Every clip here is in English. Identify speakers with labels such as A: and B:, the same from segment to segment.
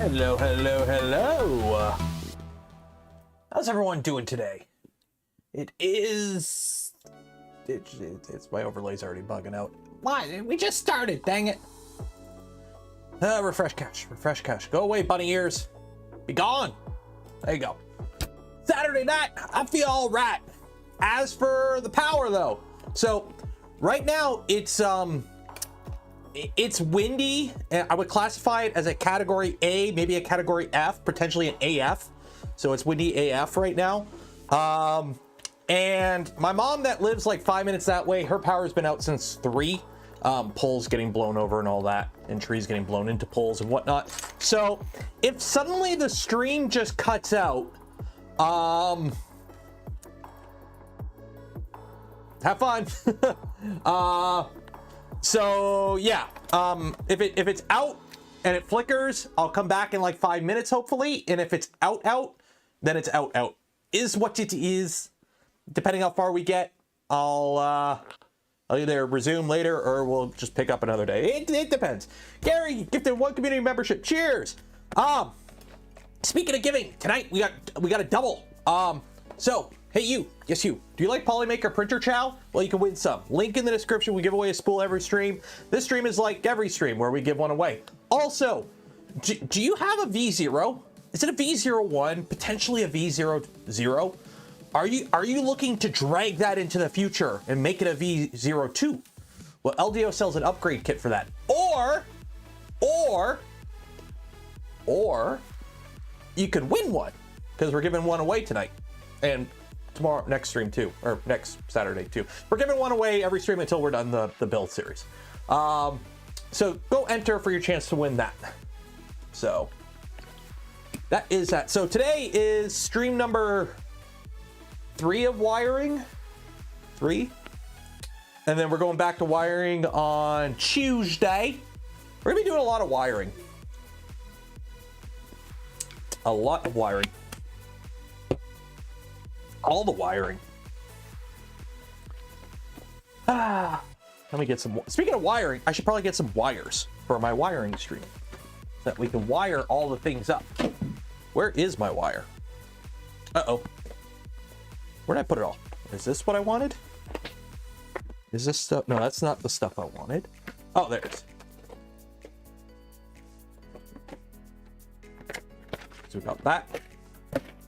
A: Hello, hello, hello. How's everyone doing today? It's my overlay's already bugging out. Why? We just started, dang it. Refresh cache. Go away, bunny ears. Be gone. There you go. Saturday night, I feel all right. As for the power though, so right now it's windy, and I would classify it as a category A, maybe a category F, potentially an AF. So it's windy AF right now. And my mom that lives like 5 minutes that way, her power's been out since 3. Poles getting blown over and all that, and trees getting blown into poles and whatnot. So if suddenly the stream just cuts out, have fun. So yeah, if it's out and it flickers, I'll come back in like 5 minutes hopefully. And if it's out, then it's out. Is what it is. Depending how far we get, I'll either resume later or we'll just pick up another day. It depends. Gary gifted 1 community membership. Cheers. Speaking of giving, tonight we got a double. So hey you, yes you, do you like Polymaker printer chow? Well, you can win some. Link in the description. We give away a spool every stream. This stream is like every stream where we give one away. Also, do you have a V0? Is it a V01? Potentially a V00? Are you looking to drag that into the future and make it a V02? Well, LDO sells an upgrade kit for that. Or you could win one, because we're giving one away tonight and tomorrow, next stream too, or next Saturday too. We're giving one away every stream until we're done the build series. So go enter for your chance to win that. So that is that. So today is stream number 3 of wiring. 3. And then we're going back to wiring on Tuesday. We're gonna be doing a lot of wiring. A lot of wiring. All the wiring. Let me get some. Speaking of wiring, I should probably get some wires for my wiring stream so that we can wire all the things up. Where is my wire? Uh-oh. Where did I put it all? Is this what I wanted? Is this stuff? No, that's not the stuff I wanted. Oh, there it is. So we got that.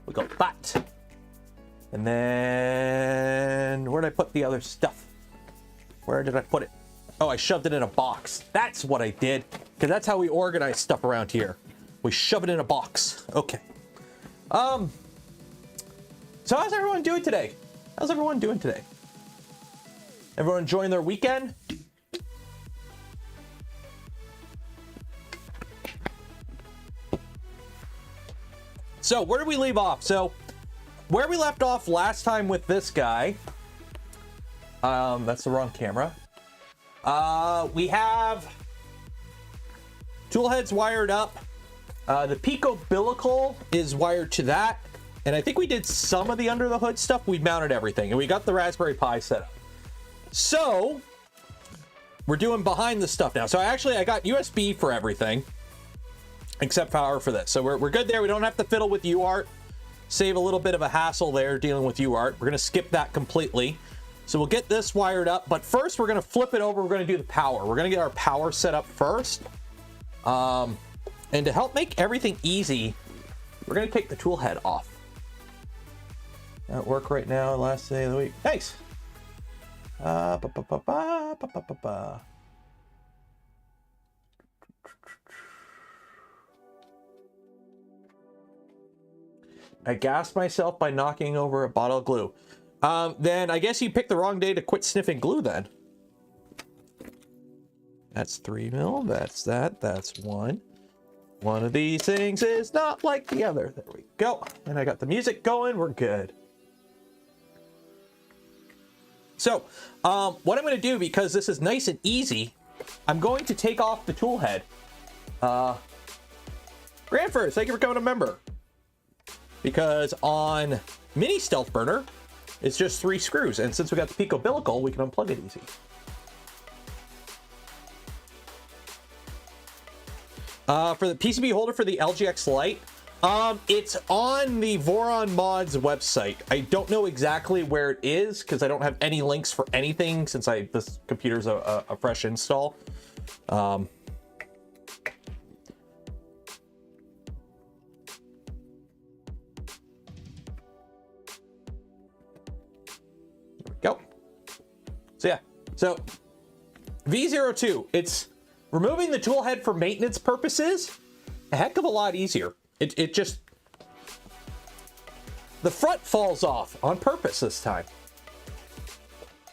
A: We got that. And then where did I put the other stuff? Where did I put it? Oh, I shoved it in a box. That's what I did, because that's how we organize stuff around here. We shove it in a box. Okay. So how's everyone doing today? Everyone enjoying their weekend? So where did we leave off? So where we left off last time with this guy, that's the wrong camera. We have tool heads wired up. The Picobillical is wired to that. And I think we did some of the under the hood stuff. We mounted everything and we got the Raspberry Pi set up. So we're doing behind the stuff now. So I got USB for everything except power for this. So we're good there. We don't have to fiddle with UART. Save a little bit of a hassle there dealing with UART. We're gonna skip that completely. So we'll get this wired up, but first we're gonna flip it over. We're gonna do the power. We're gonna get our power set up first. And to help make everything easy, we're gonna take the tool head off. At work right now, last day of the week. Thanks. I gassed myself by knocking over a bottle of glue. Then I guess you picked the wrong day to quit sniffing glue then. That's 3 mil. That's that. That's 1. One of these things is not like the other. There we go. And I got the music going. We're good. So what I'm going to do, because this is nice and easy, I'm going to take off the tool head. Grandfirst, thank you for becoming a member. Because on Mini Stealth Burner, it's just 3 screws. And since we got the Picobillical, we can unplug it easy. For the PCB holder for the LGX Lite, it's on the Voron mods website. I don't know exactly where it is because I don't have any links for anything since this computer's a fresh install. Go. So yeah, so V0.2, it's removing the tool head for maintenance purposes, a heck of a lot easier. It just, the front falls off on purpose this time.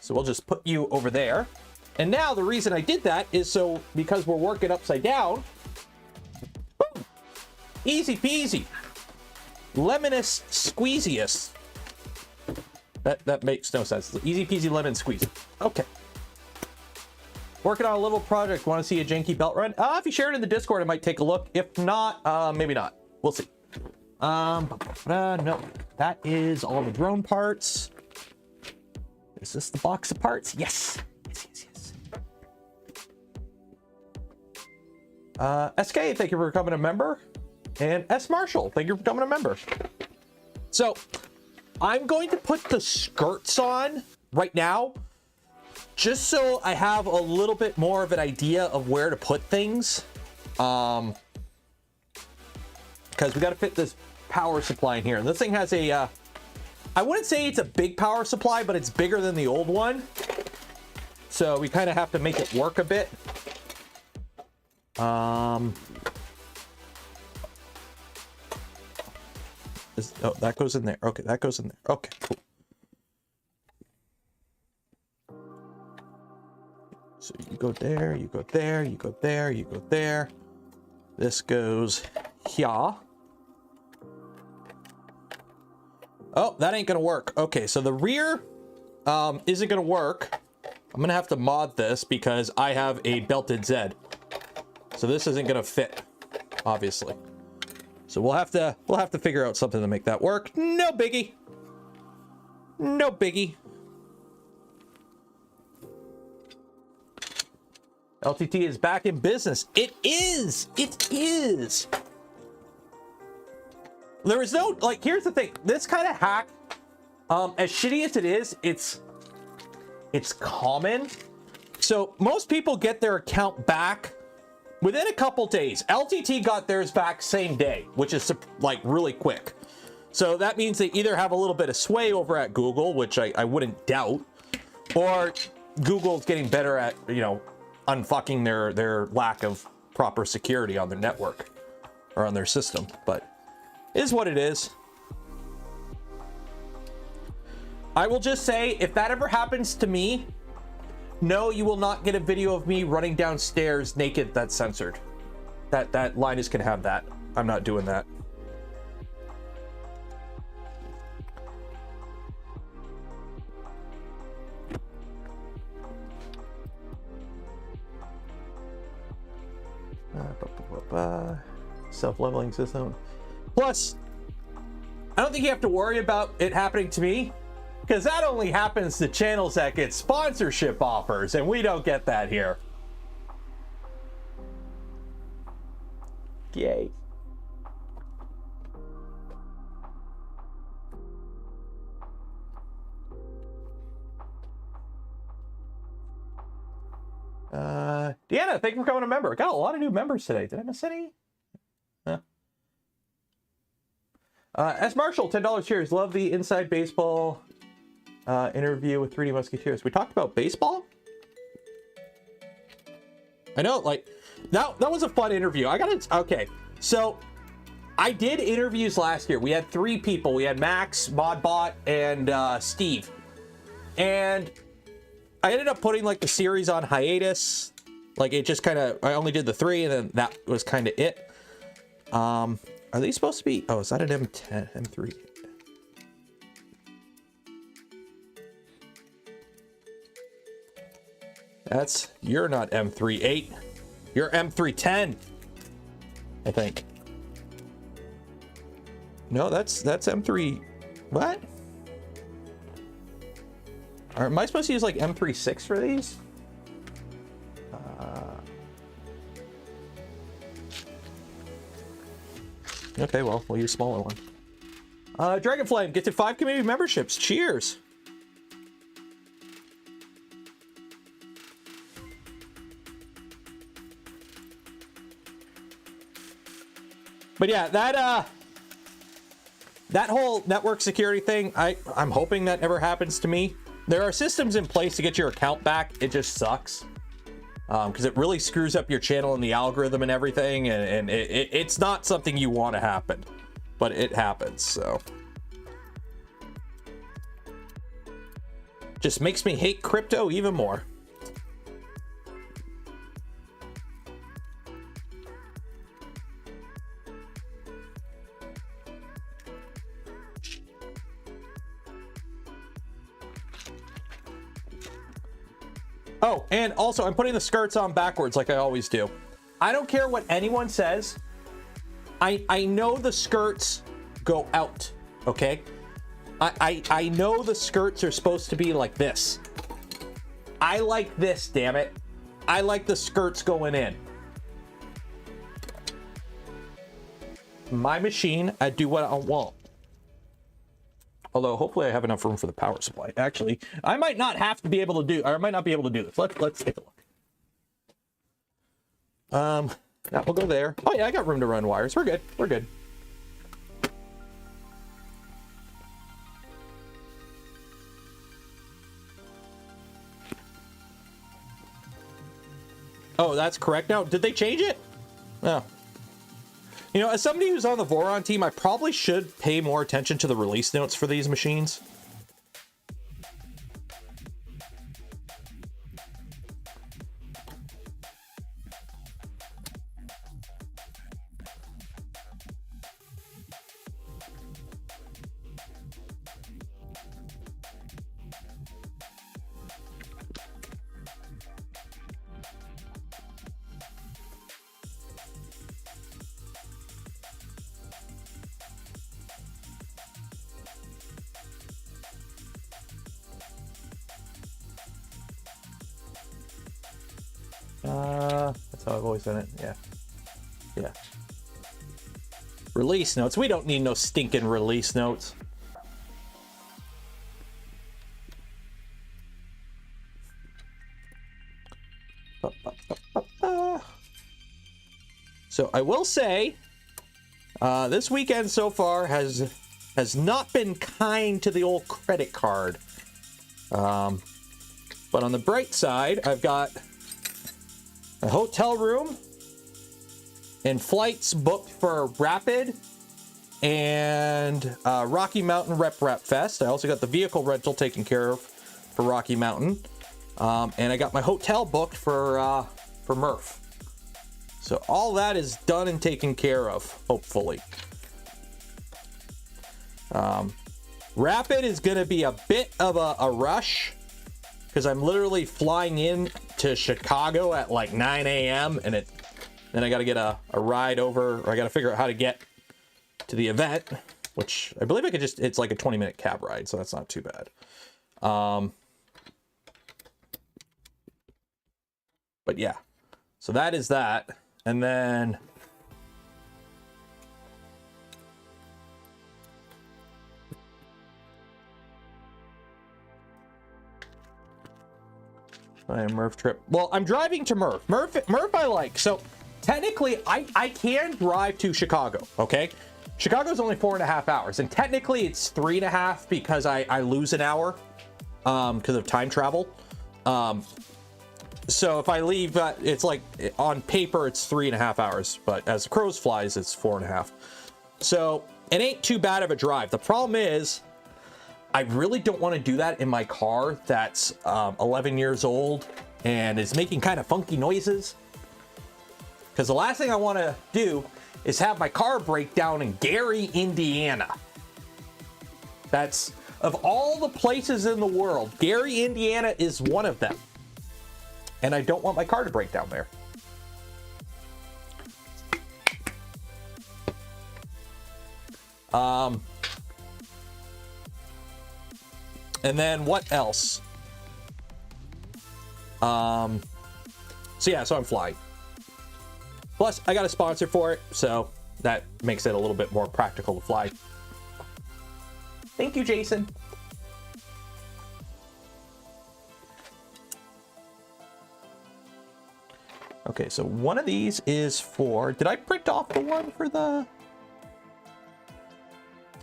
A: So we'll just put you over there. And now the reason I did that is so, because we're working upside down, boom, easy peasy, lemonous squeeziest. That makes no sense. Easy peasy lemon squeeze. Okay. Working on a little project. Want to see a janky belt run? If you share it in the Discord, I might take a look. If not, maybe not. We'll see. No, that is all the drone parts. Is this the box of parts? Yes. Yes. SK, thank you for becoming a member. And S Marshall, thank you for becoming a member. So, I'm going to put the skirts on right now, just so I have a little bit more of an idea of where to put things. Because we got to fit this power supply in here. And this thing has a, I wouldn't say it's a big power supply, but it's bigger than the old one. So we kind of have to make it work a bit. Oh, that goes in there. Okay, that goes in there. Okay, cool. So you go there, you go there, you go there, you go there. This goes here. Oh, that ain't gonna work. Okay, so the rear isn't gonna work. I'm gonna have to mod this because I have a belted Z. So this isn't gonna fit, obviously. So we'll have to figure out something to make that work. No biggie. No biggie. LTT is back in business. It is. It is. There is no, like, here's the thing. This kind of hack, as shitty as it is, it's common. So most people get their account back within a couple days. LTT got theirs back same day, which is like really quick. So that means they either have a little bit of sway over at Google, which I wouldn't doubt, or Google's getting better at, you know, unfucking their lack of proper security on their network or on their system. But it is what it is. I will just say, if that ever happens to me, no, you will not get a video of me running downstairs naked that's censored. That Linus can have that. I'm not doing that. Self-leveling system. Plus, I don't think you have to worry about it happening to me, because that only happens to channels that get sponsorship offers, and we don't get that here. Yay. Deanna, thank you for becoming a member. Got a lot of new members today. Did I miss any? S Marshall, $10 cheers. Love the Inside Baseball interview with 3D Musketeers. We talked about baseball? I know, like, that was a fun interview. Okay, so I did interviews last year. We had 3 people. We had Max, Modbot, and Steve. And I ended up putting, like, the series on hiatus. Like, it just kind of, I only did the 3, and then that was kind of it. Are these supposed to be, oh, is that an M10, M3? You're not M38. You're M310, I think. No, that's M3, what? Am I supposed to use like M36 for these? Okay, well, we'll use a smaller one. Dragonflame, get to 5 community memberships. Cheers. But yeah, that whole network security thing, I'm hoping that never happens to me. There are systems in place to get your account back. It just sucks. Because it really screws up your channel and the algorithm and everything, and it's not something you want to happen, but it happens, so. Just makes me hate crypto even more. Oh, and also I'm putting the skirts on backwards like I always do. I don't care what anyone says. I know the skirts go out, okay? I know the skirts are supposed to be like this. I like this, damn it. I like the skirts going in. My machine, I do what I want. Although hopefully I have enough room for the power supply. Actually, I might not have to be able to do, or I might not be able to do this. Let's take a look. That will go there. Oh yeah, I got room to run wires. We're good. We're good. Oh, that's correct now. Did they change it? No. You know, as somebody who's on the Voron team, I probably should pay more attention to the release notes for these machines. That's how I've always done it. Yeah. Yeah. Release notes. We don't need no stinking release notes. So I will say, this weekend so far has not been kind to the old credit card. But on the bright side, I've got a hotel room and flights booked for Rapid and Rocky Mountain Rep Fest. I also got the vehicle rental taken care of for Rocky Mountain. And I got my hotel booked for Murph. So all that is done and taken care of, hopefully. Rapid is going to be a bit of a rush because I'm literally flying in to Chicago at like 9 a.m. and then I got to get a ride over, or I got to figure out how to get to the event, which I believe I could just, it's like a 20-minute cab ride, so that's not too bad. But yeah, so that is that. And then Murph trip. Well, I'm driving to Murph. Murph I like. So technically I can drive to Chicago, okay? Chicago's only 4.5 hours, and technically it's 3.5 because I lose an hour because of time travel. So if I leave, it's like on paper it's 3.5 hours, but as the crows flies, it's 4.5. So it ain't too bad of a drive. The problem is I really don't want to do that in my car that's 11 years old and is making kind of funky noises. Because the last thing I want to do is have my car break down in Gary, Indiana. That's, of all the places in the world, Gary, Indiana is one of them. And I don't want my car to break down there. And then what else? So yeah, so I'm flying. Plus, I got a sponsor for it, so that makes it a little bit more practical to fly. Thank you, Jason. Okay, so one of these is for... Did I print off the one for the...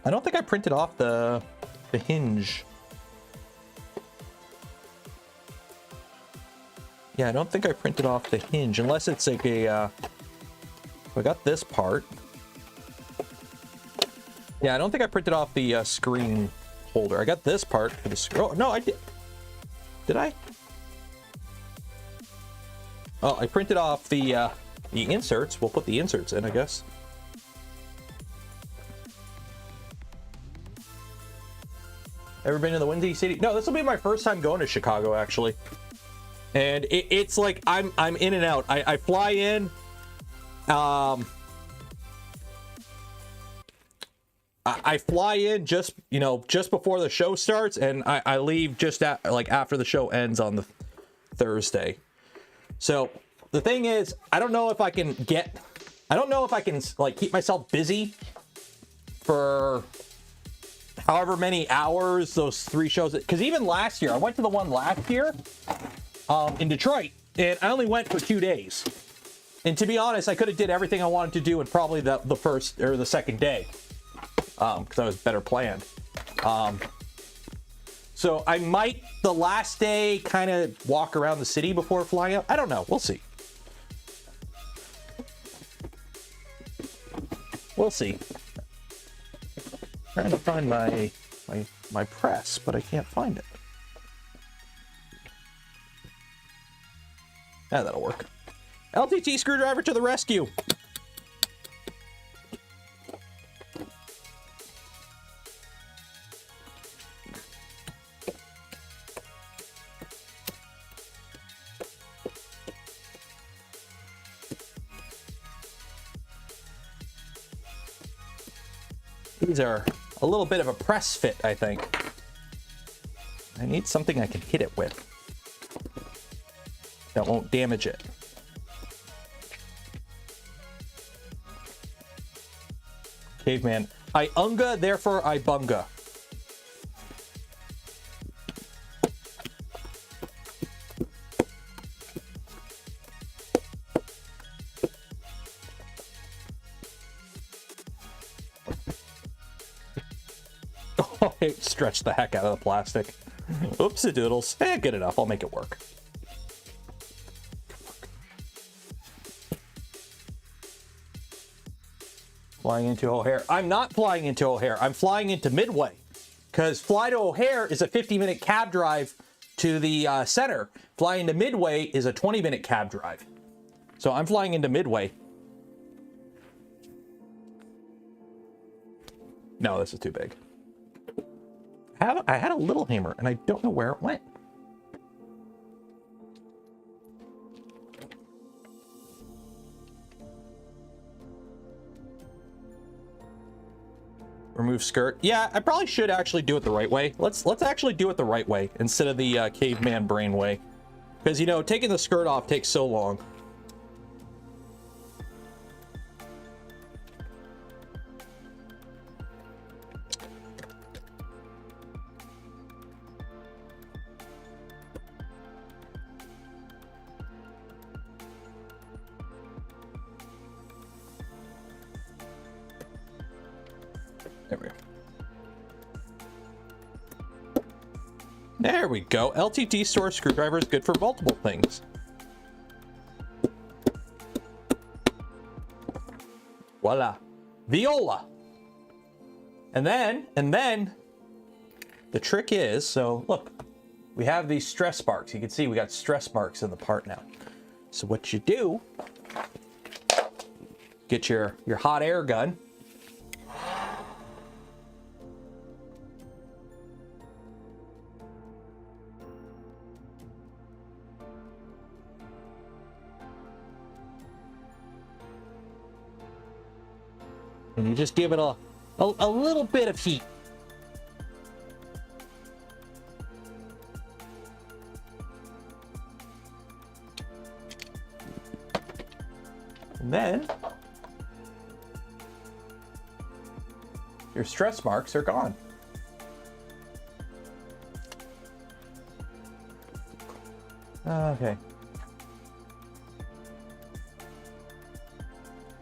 A: I don't think I printed off the hinge. Yeah, I don't think I printed off the hinge, unless it's like a... I got this part. Yeah, I don't think I printed off the screen holder. I got this part for the scroll. No, I did. Did I? Oh, I printed off the inserts. We'll put the inserts in, I guess. Ever been to the Windy City? No, this will be my first time going to Chicago, actually. And it's like I'm in and out. I fly in. I fly in just before the show starts, and I leave just after the show ends on the Thursday. So the thing is, I don't know if I can like keep myself busy for however many hours those 3 shows, because even last year I went to the one last year in Detroit, and I only went for 2 days. And to be honest, I could have did everything I wanted to do in probably the first or the second day, because I was better planned. So I might, the last day, kind of walk around the city before flying out. I don't know. We'll see. We'll see. Trying to find my press, but I can't find it. Yeah, that'll work. LTT screwdriver to the rescue. These are a little bit of a press fit, I think. I need something I can hit it with that won't damage it. Caveman. I unga, therefore I bunga. Oh, it stretched the heck out of the plastic. Oopsie doodles. Good enough. I'll make it work. Flying into O'Hare. I'm not flying into O'Hare. I'm flying into Midway, because fly to O'Hare is a 50-minute cab drive to the center. Flying to Midway is a 20-minute cab drive. So I'm flying into Midway. No, this is too big. I had a little hammer, and I don't know where it went. Remove skirt. Yeah, I probably should actually do it the right way. Let's actually do it the right way instead of the caveman brain way, because taking the skirt off takes so long. There we go. There we go. LTT store screwdriver is good for multiple things. Voila. Viola. And then the trick is, so look, we have these stress marks. You can see we got stress marks in the part now. So what you do, get your hot air gun. And you just give it a little bit of heat. And then Your stress marks are gone. Okay.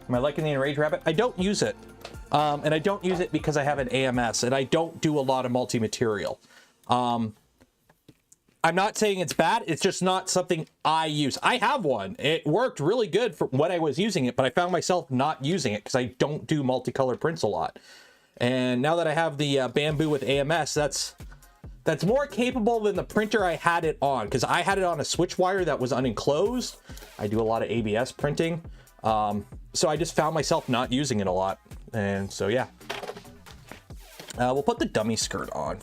A: Am I liking the Enrage Rabbit? I don't use it. And I don't use it because I have an AMS, and I don't do a lot of multi-material. I'm not saying it's bad. It's just not something I use. I have one. It worked really good for when I was using it, but I found myself not using it because I don't do multicolored prints a lot. And now that I have the Bamboo with AMS, that's more capable than the printer I had it on, because I had it on a switch wire that was unenclosed. I do a lot of ABS printing. So I just found myself not using it a lot. And so, yeah. We'll put the dummy skirt on.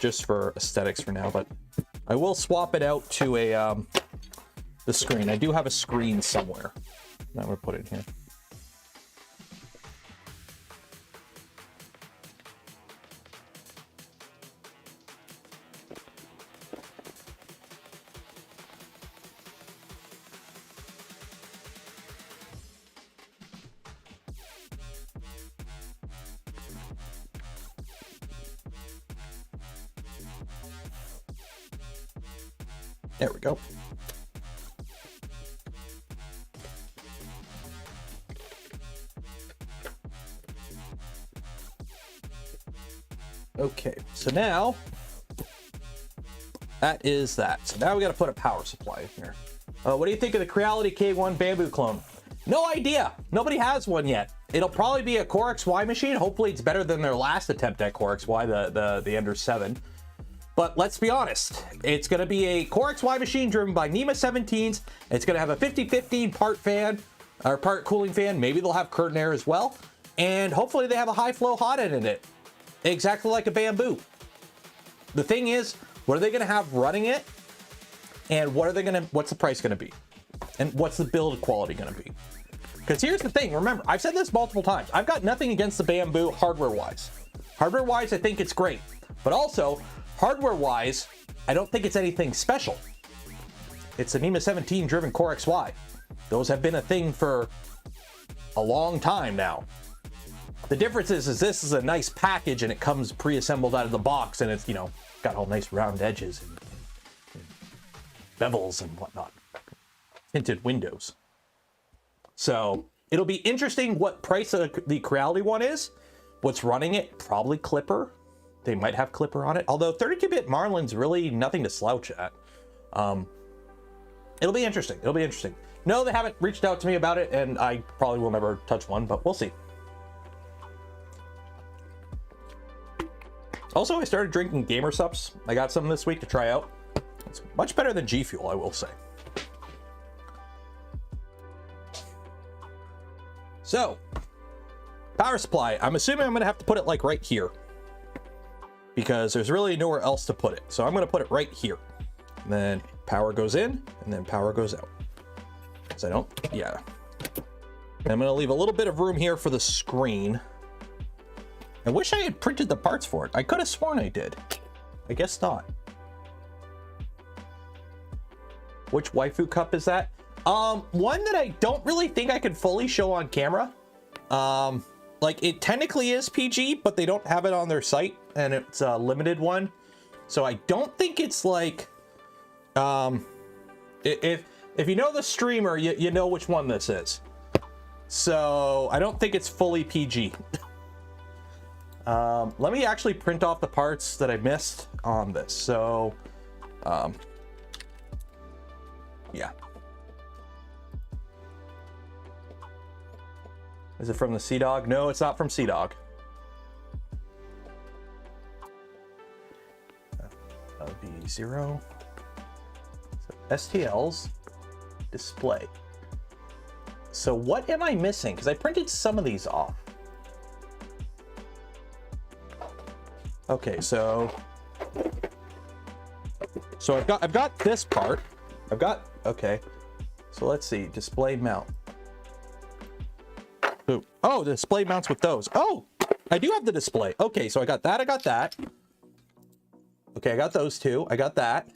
A: Just for aesthetics for now, but I will swap it out to a the screen. I do have a screen somewhere. I'm gonna put it in here. There we go. Okay, so now that is that. So now we got to put a power supply in here. What do you think of the Creality K1 Bamboo clone? No idea. Nobody has one yet. It'll probably be a Core XY machine. Hopefully it's better than their last attempt at Core XY, the Ender 7. But let's be honest, it's going to be a Core XY machine driven by NEMA 17s. It's going to have a 50-15 part fan, or part cooling fan. Maybe they'll have curtain air as well. And hopefully they have a high flow hot end in it. Exactly like a Bamboo. The thing is, what are they going to have running it? And what's the price going to be? And what's the build quality going to be? Because here's the thing, remember, I've said this multiple times. I've got nothing against the Bamboo hardware-wise. Hardware-wise, I think it's great. But also, hardware-wise, I don't think it's anything special. It's a NEMA 17 driven Core XY. Those have been a thing for a long time now. The difference is this is a nice package and it comes pre-assembled out of the box, and it's, you know, got all nice round edges and bevels and whatnot. Tinted windows. So it'll be interesting what price the Creality one is. What's running it? Probably Clipper. They might have Clipper on it. Although 32-bit Marlin's really nothing to slouch at. It'll be interesting. It'll be interesting. No, they haven't reached out to me about it, and I probably will never touch one, but we'll see. Also, I started drinking Gamer Sups. I got some this week to try out. It's much better than G Fuel, I will say. So, power supply. I'm assuming I'm going to have to put it like right here, because there's really nowhere else to put it. So I'm going to put it right here. And then power goes in, and then power goes out. So I don't, yeah. And I'm going to leave a little bit of room here for the screen. I wish I had printed the parts for it. I could have sworn I did. I guess not. Which waifu cup is that? One that I don't really think I could fully show on camera. Like, it technically is PG, but they don't have it on their site, and it's a limited one. So I don't think it's like, if you know the streamer, you know which one this is. So I don't think it's fully PG. Let me actually print off the parts that I missed on this. So, yeah. Is it from the Sea Dog? No, it's not from Sea Dog. That would be 0. So STL's display. So what am I missing? Because I printed some of these off. Okay, so I've got this part. Okay. So let's see, display mount. Ooh. Oh, the display mounts with those. Oh, I do have the display. Okay, so I got that. Okay, I got those two. I got that.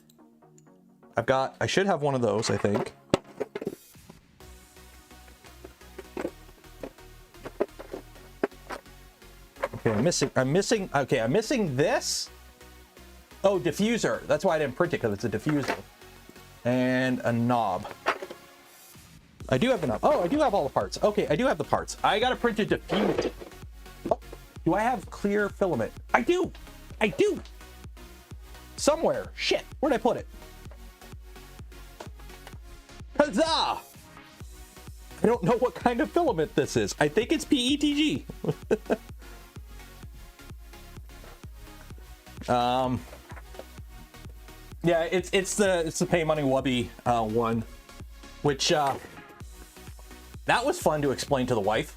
A: I should have one of those, I think. Okay, I'm missing this. Oh, diffuser. That's why I didn't print it, because it's a diffuser. And a knob. I do have the knob. Oh, I do have all the parts. Okay, I do have the parts. I gotta print a diffuser. Oh, do I have clear filament? I do. I do. Somewhere. Shit. Where'd I put it? Huzzah! I don't know what kind of filament this is. I think it's PETG. Yeah, it's the pay money wubby one, which that was fun to explain to the wife.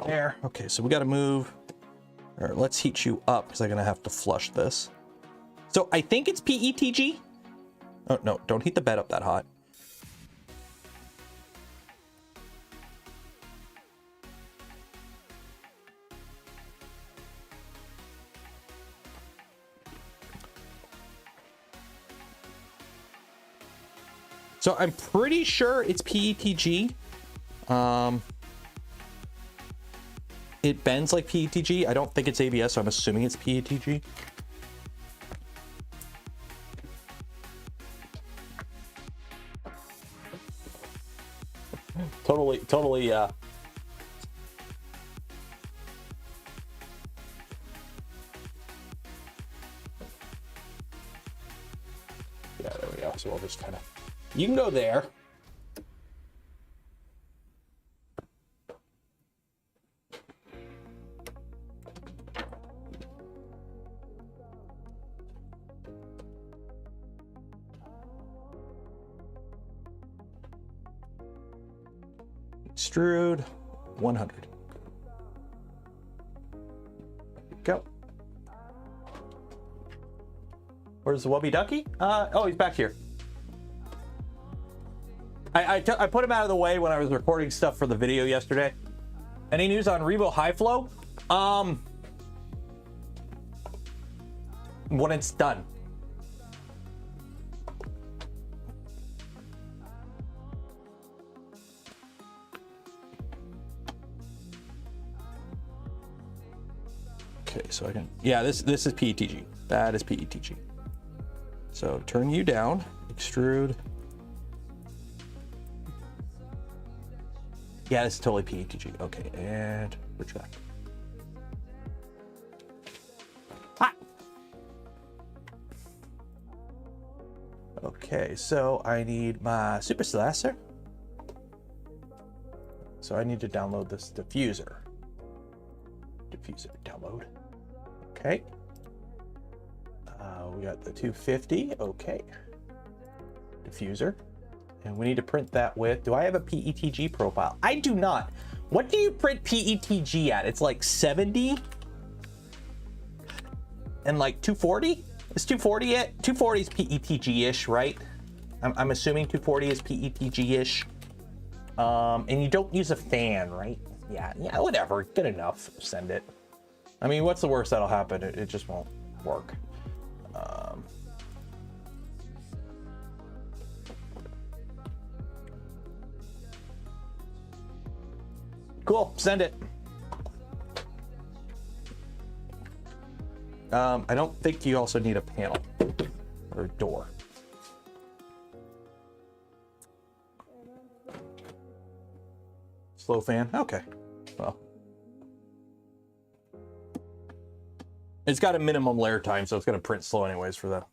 A: There. Okay, so we got to move. All right, let's heat you up because I'm gonna have to flush this. So I think it's PETG. Oh no, don't heat the bed up that hot. So I'm pretty sure it's PETG. It bends like PETG. I don't think it's ABS, so I'm assuming it's PETG. Totally, yeah, there we go. So we'll just kind of, you can go there. Extrude 100. Go. Where's the Wubby Ducky? Oh, he's back here. I put him out of the way when I was recording stuff for the video yesterday. Any news on Revo High Flow? When it's done. Okay, so I can, yeah, this is PETG. That is PETG. So turn you down, extrude. Yeah, this is totally PETG. Okay, and retract. Ah! Okay, so I need my super slicer. So I need to download this diffuser. Diffuser download. Okay. We got the 250. Okay. Diffuser. And we need to print that with, do I have a PETG profile? I do not. What do you print PETG at? It's like 70 and like 240? Is 240 it? 240 is PETG-ish, right? I'm assuming 240 is PETG-ish. And you don't use a fan, right? Yeah, whatever. Good enough. Send it. I mean, what's the worst that'll happen? It just won't work. Cool, send it. I don't think you also need a panel or a door. Slow fan, okay. Well, it's got a minimum layer time, so it's gonna print slow anyways for that.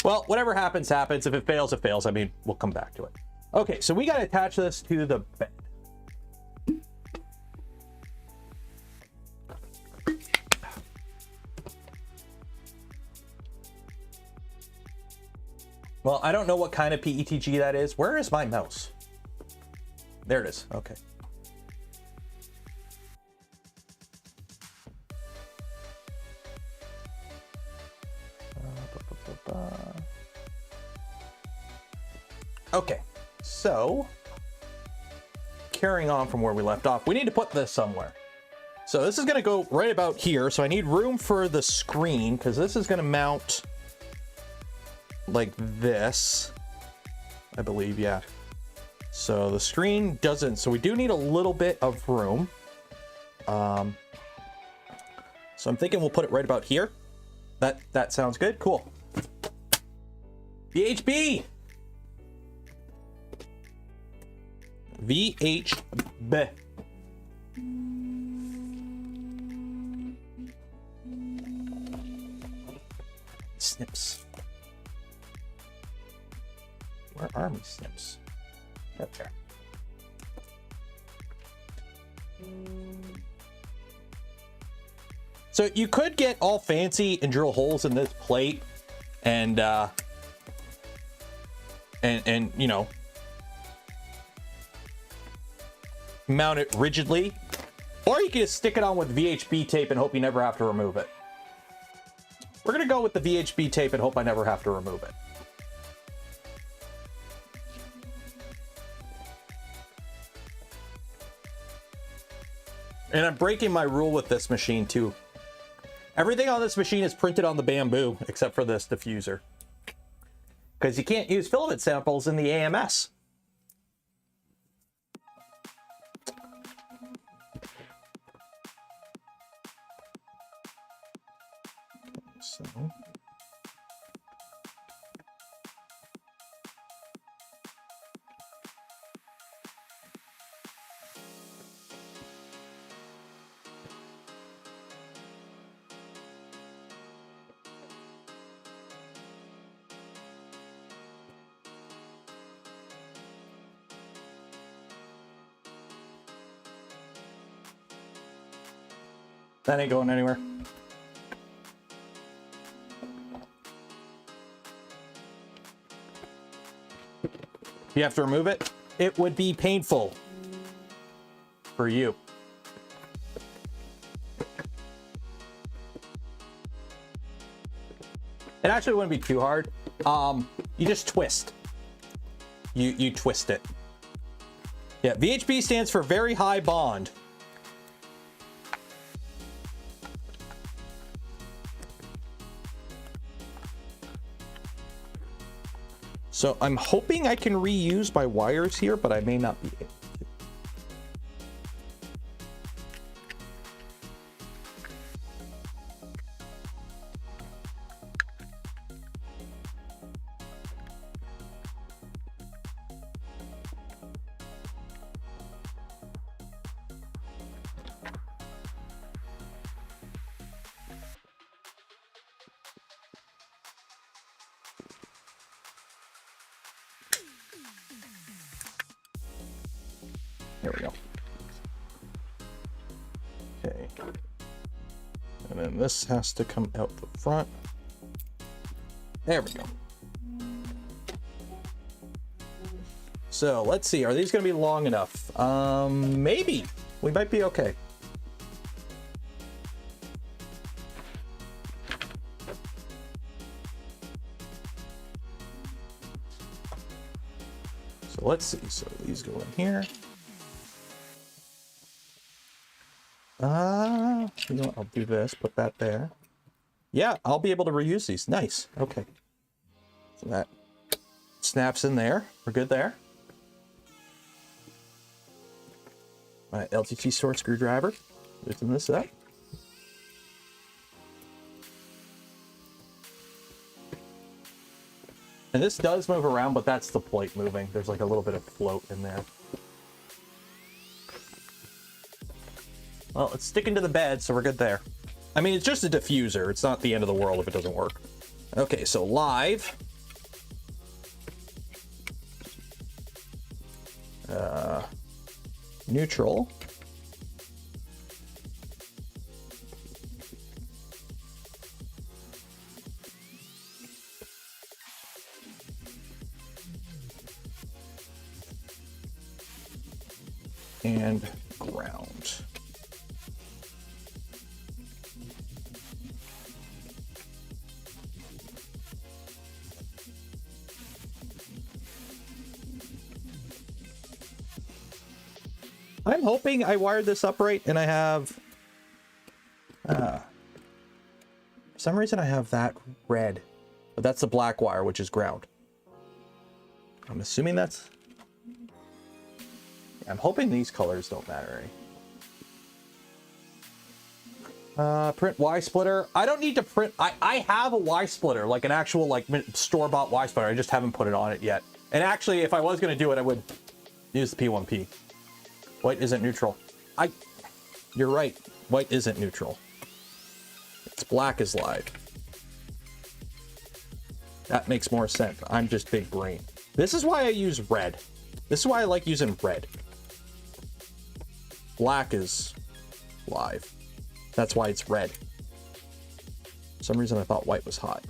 A: Well, whatever happens, happens. If it fails, it fails. I mean, we'll come back to it. Okay, so we got to attach this to the bed. Well, I don't know what kind of PETG that is. Where is my mouse? There it is. Okay. Okay, so carrying on from where we left off, we need to put this somewhere. So this is going to go right about here. So I need room for the screen because this is going to mount like this, I believe. Yeah. So the screen doesn't. So we do need a little bit of room. So I'm thinking we'll put it right about here. That sounds good. Cool. VHB. VHB. Snips. Where are my snips? Right there. So you could get all fancy and drill holes in this plate and you know, mount it rigidly, or you can just stick it on with VHB tape and hope you never have to remove it. We're gonna go with the VHB tape and hope I never have to remove it. And I'm breaking my rule with this machine too. Everything on this machine is printed on the bamboo except for this diffuser, because you can't use filament samples in the AMS. So that ain't going anywhere. You have to remove it. It would be painful for you. It actually wouldn't be too hard. You just twist. You twist it. Yeah, VHB stands for very high bond. So I'm hoping I can reuse my wires here, but I may not be able to. There we go. Okay. And then this has to come out the front. There we go. So let's see, are these going to be long enough? Maybe. We might be okay. So let's see. So these go in here. You know what? I'll do this, put that there. Yeah, I'll be able to reuse these. Nice. Okay. So that snaps in there. We're good there. My LTT sword screwdriver. Loosen this up. And this does move around, but that's the plate moving. There's like a little bit of float in there. Well, it's sticking to the bed, so we're good there. I mean, it's just a diffuser. It's not the end of the world if it doesn't work. Okay, so live. Neutral. And ground. I'm hoping I wired this up right and I have... for some reason I have that red. But that's the black wire, which is ground. I'm assuming that's... I'm hoping these colors don't matter any. Print Y splitter. I don't need to print. I have a Y splitter, like an actual like store-bought Y splitter. I just haven't put it on it yet. And actually, if I was going to do it, I would use the P1P. White isn't neutral. You're right. White isn't neutral. It's black is live. That makes more sense. I'm just big brain. This is why I use red. This is why I like using red. Black is live. That's why it's red. For some reason I thought white was hot.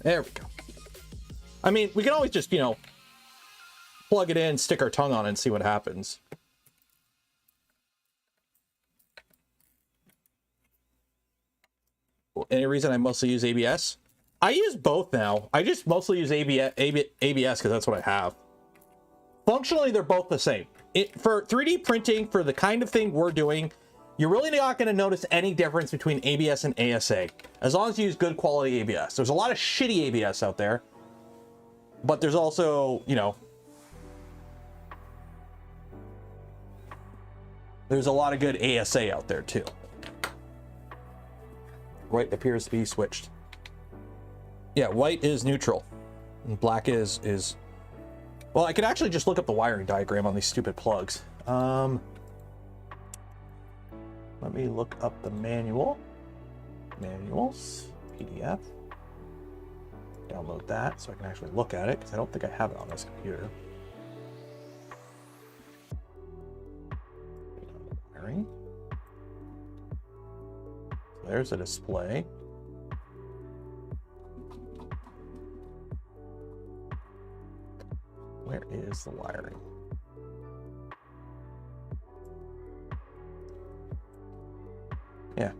A: There we go. I mean, we can always just, you know, plug it in, stick our tongue on it, and see what happens. Any reason I mostly use ABS? I use both now. I just mostly use ABS because that's what I have. Functionally, they're both the same. For 3D printing, for the kind of thing we're doing, you're really not going to notice any difference between ABS and ASA, as long as you use good quality ABS. There's a lot of shitty ABS out there, but there's also, you know, there's a lot of good ASA out there too. White appears to be switched. Yeah, white is neutral, and black is... Well, I could actually just look up the wiring diagram on these stupid plugs. Let me look up the manual. Manuals, PDF. Download that so I can actually look at it, because I don't think I have it on this computer. Wiring. There's a display. Where is the wiring? Yeah.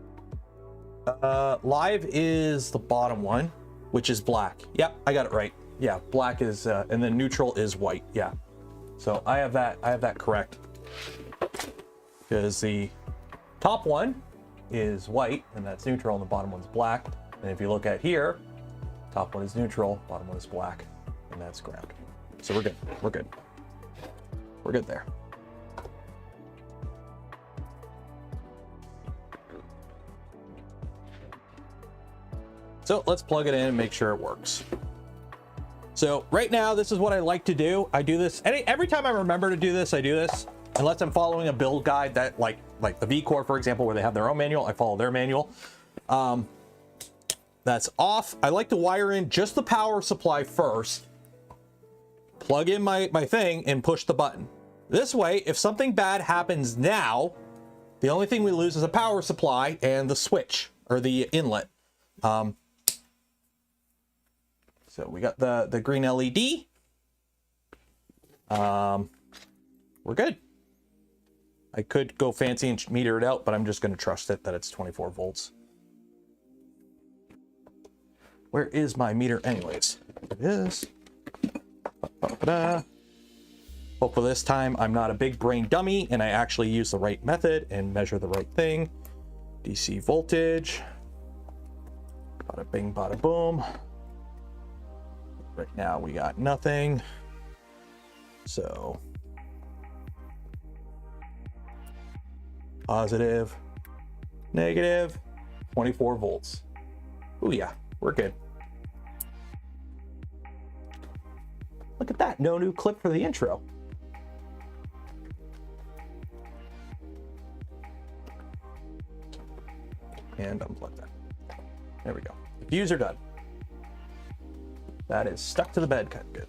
A: Live is the bottom one, which is black. Yep, I got it right. Yeah, black is, and then neutral is white. Yeah. So I have that correct. Because the top one is white, and that's neutral, and the bottom one's black. And if you look at here, top one is neutral, bottom one is black, and that's ground. So we're good. We're good. We're good there. So let's plug it in and make sure it works. So right now, this is what I like to do. I do this every time I remember to do this, I do this. Unless I'm following a build guide that like the V Core, for example, where they have their own manual, I follow their manual. That's off. I like to wire in just the power supply first. Plug in my thing and push the button. This way, if something bad happens now, the only thing we lose is a power supply and the switch or the inlet. So we got the green LED. We're good. I could go fancy and meter it out, but I'm just going to trust it that it's 24 volts. Where is my meter anyways? It is. Ba-ba-da. Hopefully this time I'm not a big brain dummy and I actually use the right method and measure the right thing. DC voltage. Bada bing, bada boom. Right now we got nothing. So positive, negative, 24 volts. Oh yeah, we're good. Look at that, no new clip for the intro. And unplug that. There we go. The fuse are done. That is stuck to the bed, kind of good.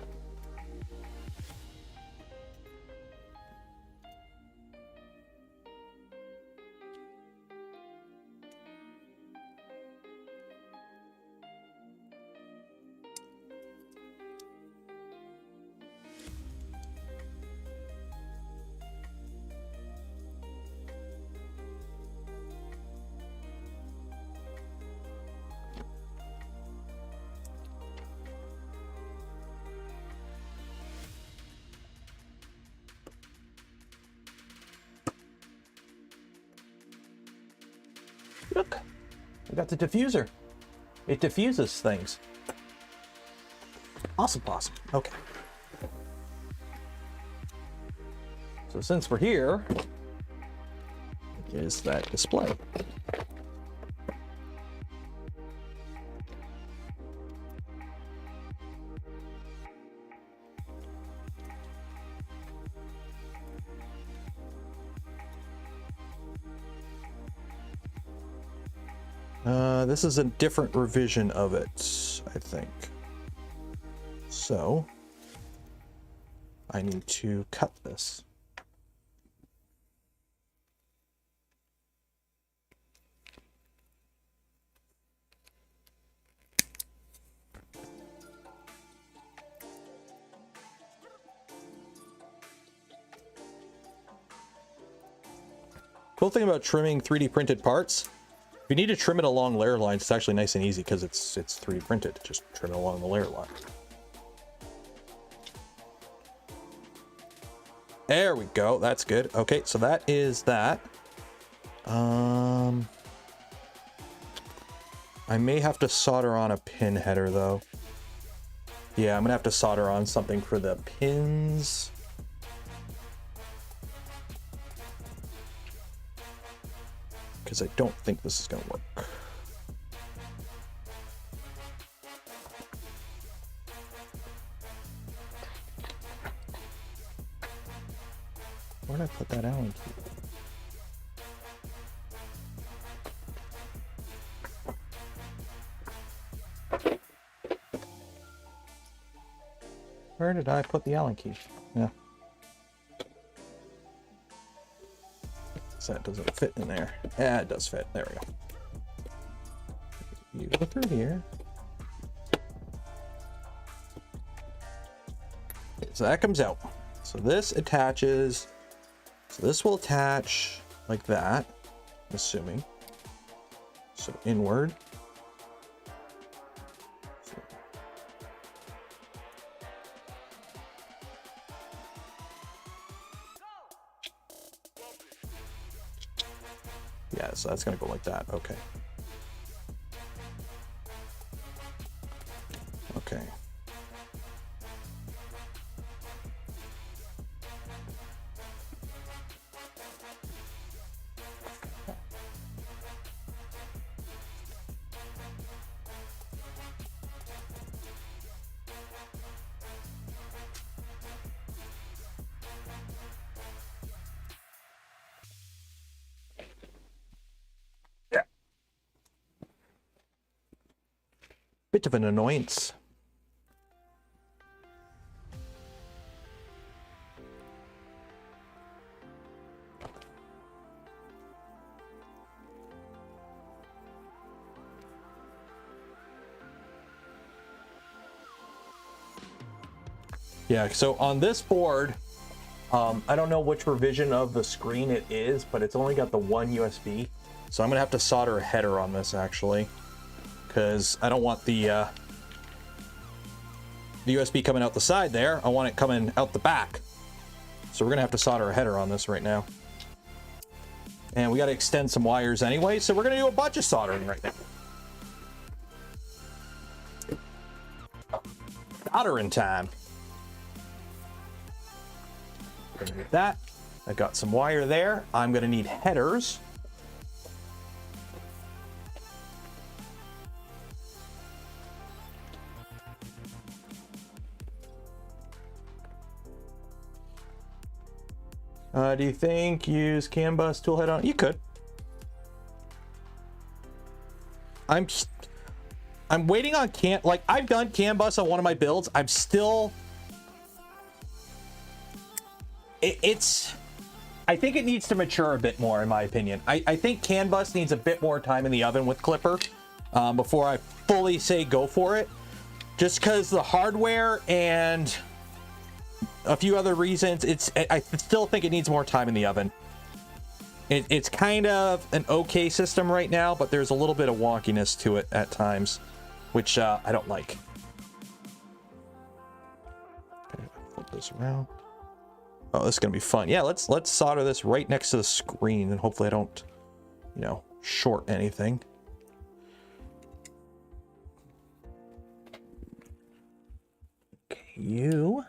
A: look, we got the diffuser. It diffuses things. Awesome, awesome. Okay. So since we're here, is that display. This is a different revision of it, I think. So I need to cut this. Cool thing about trimming 3D printed parts, if you need to trim it along layer lines, it's actually nice and easy because it's 3D printed. Just trim it along the layer line. There we go. That's good. Okay, so that is that. I may have to solder on a pin header though. Yeah, I'm gonna have to solder on something for the pins. Because I don't think this is going to work. Where did I put that Allen key? Where did I put the Allen key? Yeah. That doesn't fit in there. Yeah, it does fit. There we go. You go through here. Okay, so that comes out. So this attaches. So this will attach like that, assuming. So inward. Yeah, so that's gonna go like that. Okay. Okay. Bit of an annoyance. Yeah, so on this board, I don't know which revision of the screen it is, but it's only got the one USB. So I'm gonna have to solder a header on this actually, because I don't want the USB coming out the side there. I want it coming out the back. So we're gonna have to solder a header on this right now. And we gotta extend some wires anyway, so we're gonna do a bunch of soldering right now. Soldering time. Gonna get that. I got some wire there. I'm gonna need headers. Do you think use CAN bus toolhead on? You could. I'm waiting on CAN. Like I've done CAN bus on one of my builds. I'm still. It's. I think it needs to mature a bit more, in my opinion. I think CAN bus needs a bit more time in the oven with Clipper before I fully say go for it. Just because the hardware and a few other reasons, I still think it needs more time in the oven. It's kind of an okay system right now, but there's a little bit of wonkiness to it at times, which I don't like. Okay, flip this around. Oh, this is gonna be fun. Yeah, let's solder this right next to the screen, and hopefully I don't, you know, short anything. Okay, you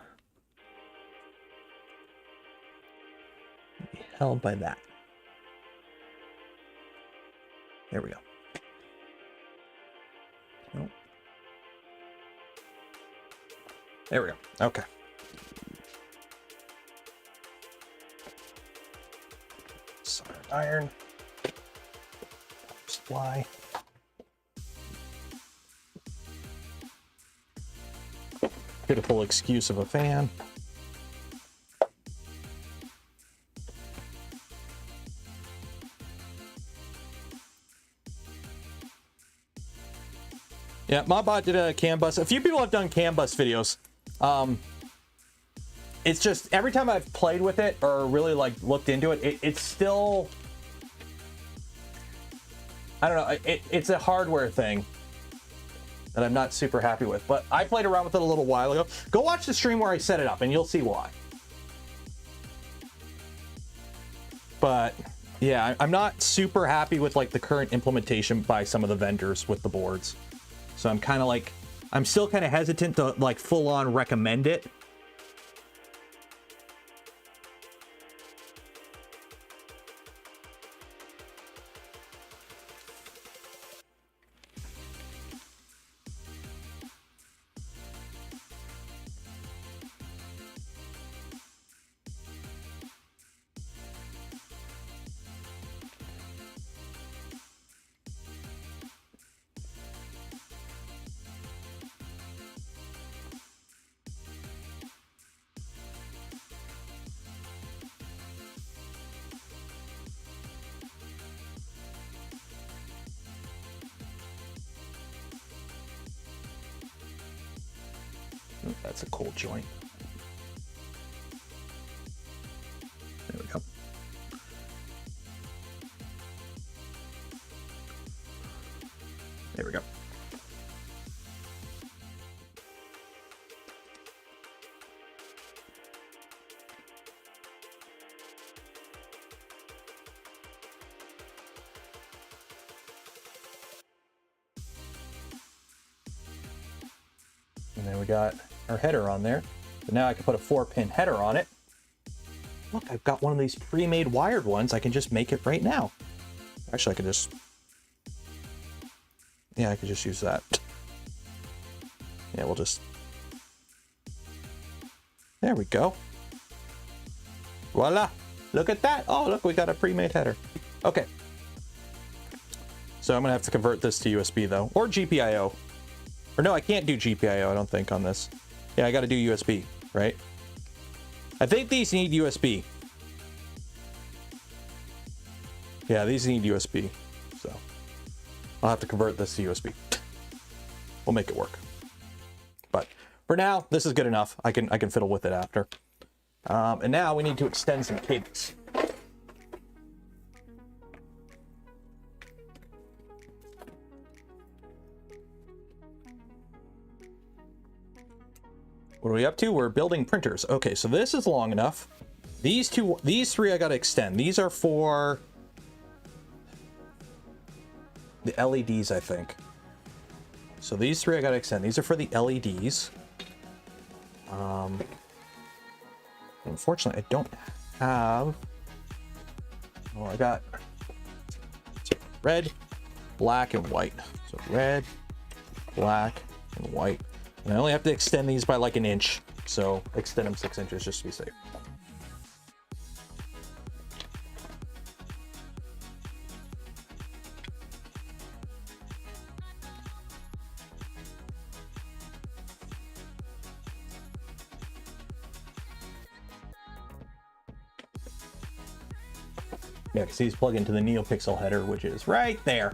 A: be held by that. There we go. Nope. There we go. Okay. Solder iron. Supply. Pitiful excuse of a fan. Yeah, Mobbot did a CAN bus. A few people have done CAN bus videos. It's just every time I've played with it or really like looked into it, it's still, I don't know, it's a hardware thing that I'm not super happy with. But I played around with it a little while ago. Go watch the stream where I set it up and you'll see why. But yeah, I'm not super happy with like the current implementation by some of the vendors with the boards. So I'm kind of like, I'm still kind of hesitant to like full on recommend it. That's a cold joint. There we go. There we go. And then we got our header on there. So now I can put a 4-pin header on it. Look, I've got one of these pre-made wired ones. I can just make it right now. Actually, I could just... Yeah, I could just use that. Yeah, we'll just... There we go. Voila! Look at that! Oh, look, we got a pre-made header. Okay. So I'm gonna have to convert this to USB though, or GPIO. Or no, I can't do GPIO, I don't think, on this. Yeah, I gotta do USB, right? I think these need USB. Yeah, these need USB. So I'll have to convert this to USB. We'll make it work. But for now, this is good enough. I can fiddle with it after. And now we need to extend some cables. What are we up to? We're building printers. Okay, so this is long enough. These three I gotta extend. These are for the LEDs, I think. So these three I gotta extend. These are for the LEDs. Unfortunately, I don't have... Well, I got red, black, and white. So red, black, and white. And I only have to extend these by like an inch, so extend them 6 inches just to be safe. Yeah, because these plug into the neopixel header, which is right there,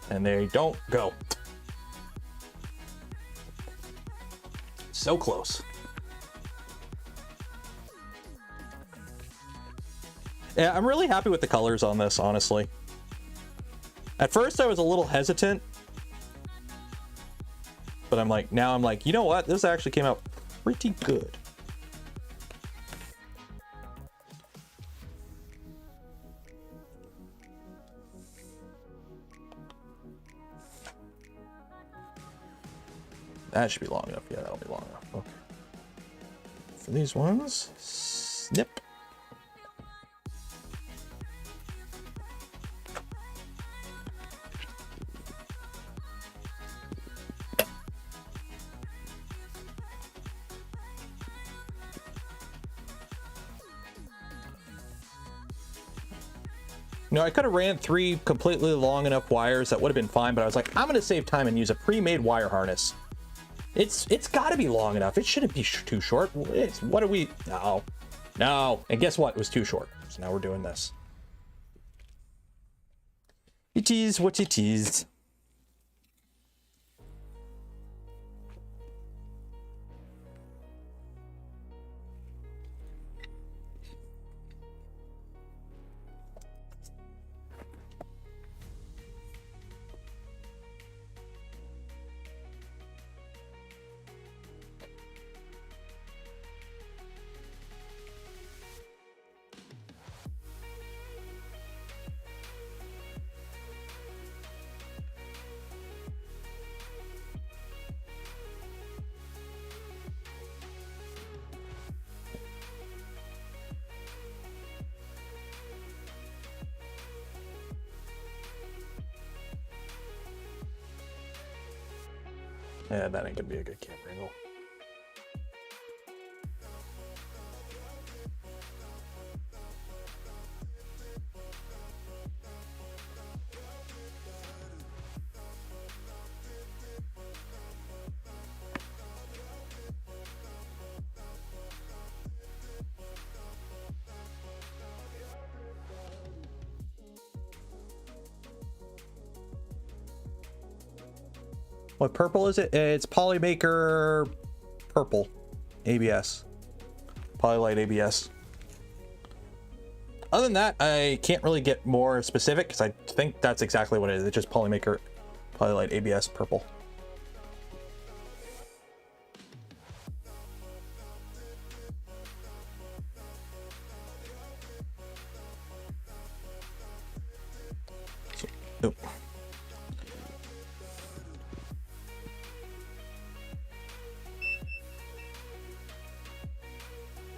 A: and they don't go. So close. Yeah, I'm really happy with the colors on this, honestly. At first I was a little hesitant, but now I'm like, you know what? This actually came out pretty good. That should be long enough. Yeah, that'll be long enough. Okay. For these ones, snip. No, I could have ran 3 completely long enough wires. That would have been fine, but I was like, I'm going to save time and use a pre-made wire harness. It's got to be long enough. It shouldn't be too short. What are we? No. No. And guess what? It was too short. So now we're doing this. It is what it is. Yeah, that ain't gonna be a good camera angle. What purple is it? It's Polymaker purple ABS. Polylite ABS. Other than that, I can't really get more specific because I think that's exactly what it is. It's just Polymaker Polylite ABS purple. So, oh.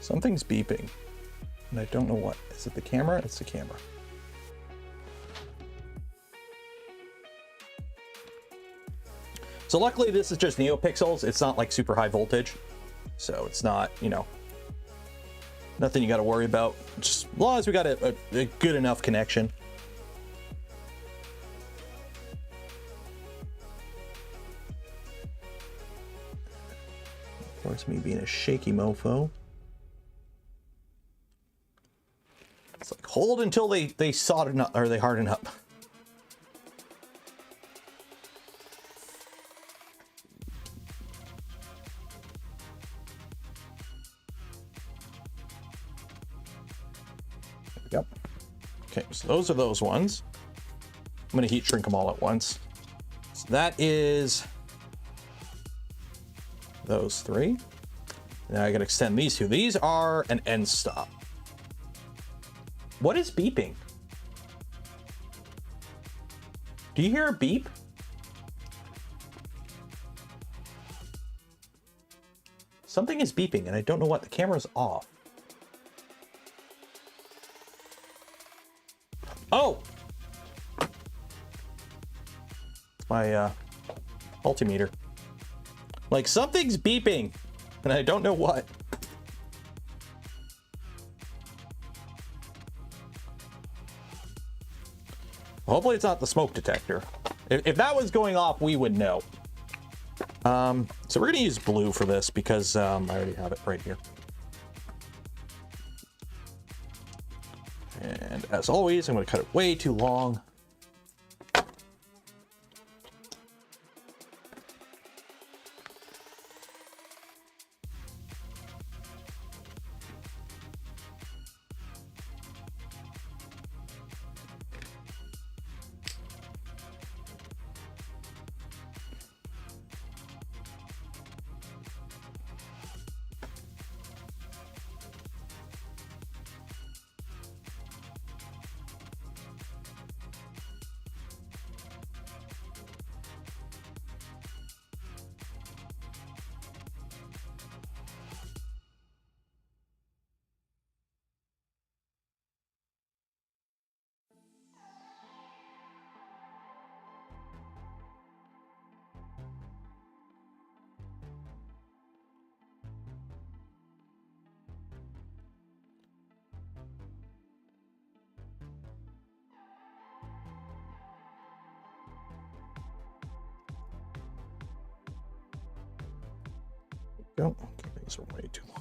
A: Something's beeping, and I don't know what. Is it the camera? It's the camera. So luckily this is just neopixels. It's not like super high voltage. So it's not, you know, nothing you got to worry about. Just as long as we got a good enough connection. Of course, me being a shaky mofo. It's like hold until they sodden up or they harden up. There we go. Okay, so those are those ones. I'm going to heat shrink them all at once. So that is those 3. Now I got to extend these 2. These are an end stop. What is beeping? Do you hear a beep? Something is beeping and I don't know what. The camera's off. Oh! It's my multimeter. Like something's beeping and I don't know what. Hopefully it's not the smoke detector. If that was going off, we would know. So we're gonna use blue for this because I already have it right here. And as always, I'm gonna cut it way too long. go. Okay, these are way too long.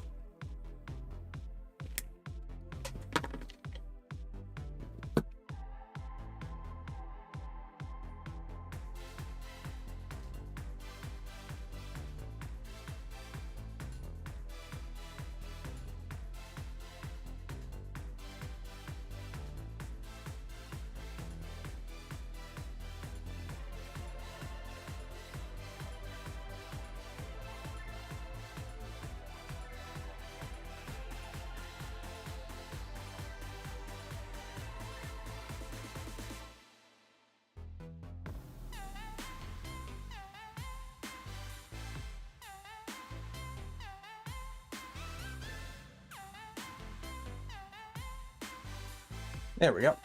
A: There we go.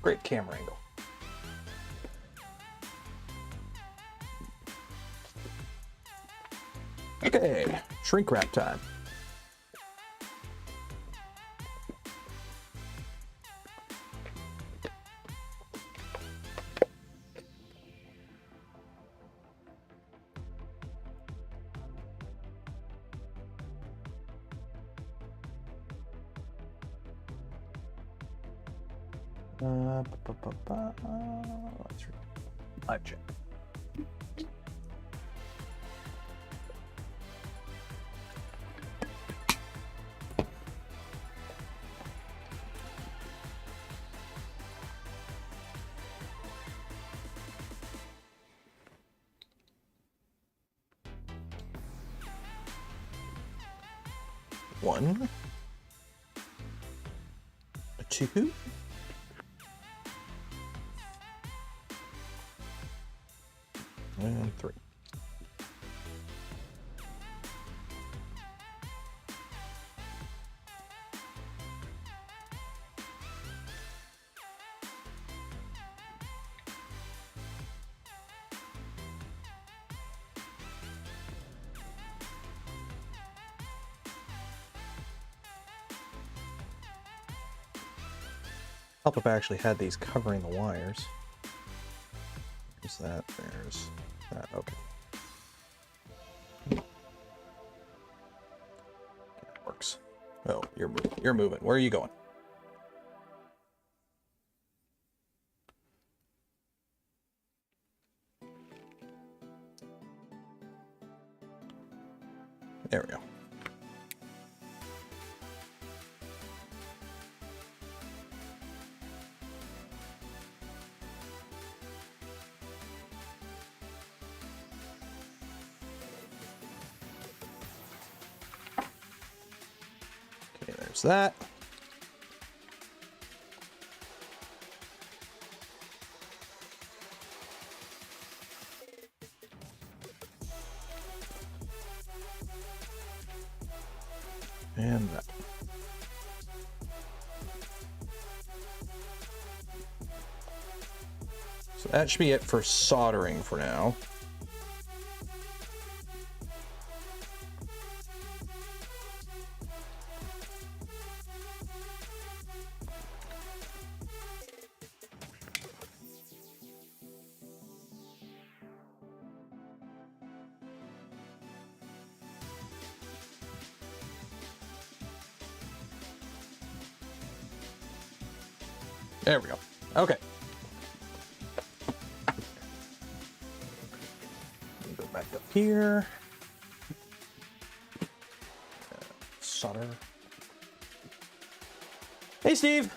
A: Great camera angle. Okay, shrink wrap time. Let's live check. One, a two, and three. Help if I actually had these covering the wires. There's that, there's that, okay. That works. Oh, you're moving. You're moving. Where are you going? There we go. Okay, there's that. And that. So that should be it for soldering for now. There we go. Okay. Go back up here. Solder. Hey, Steve.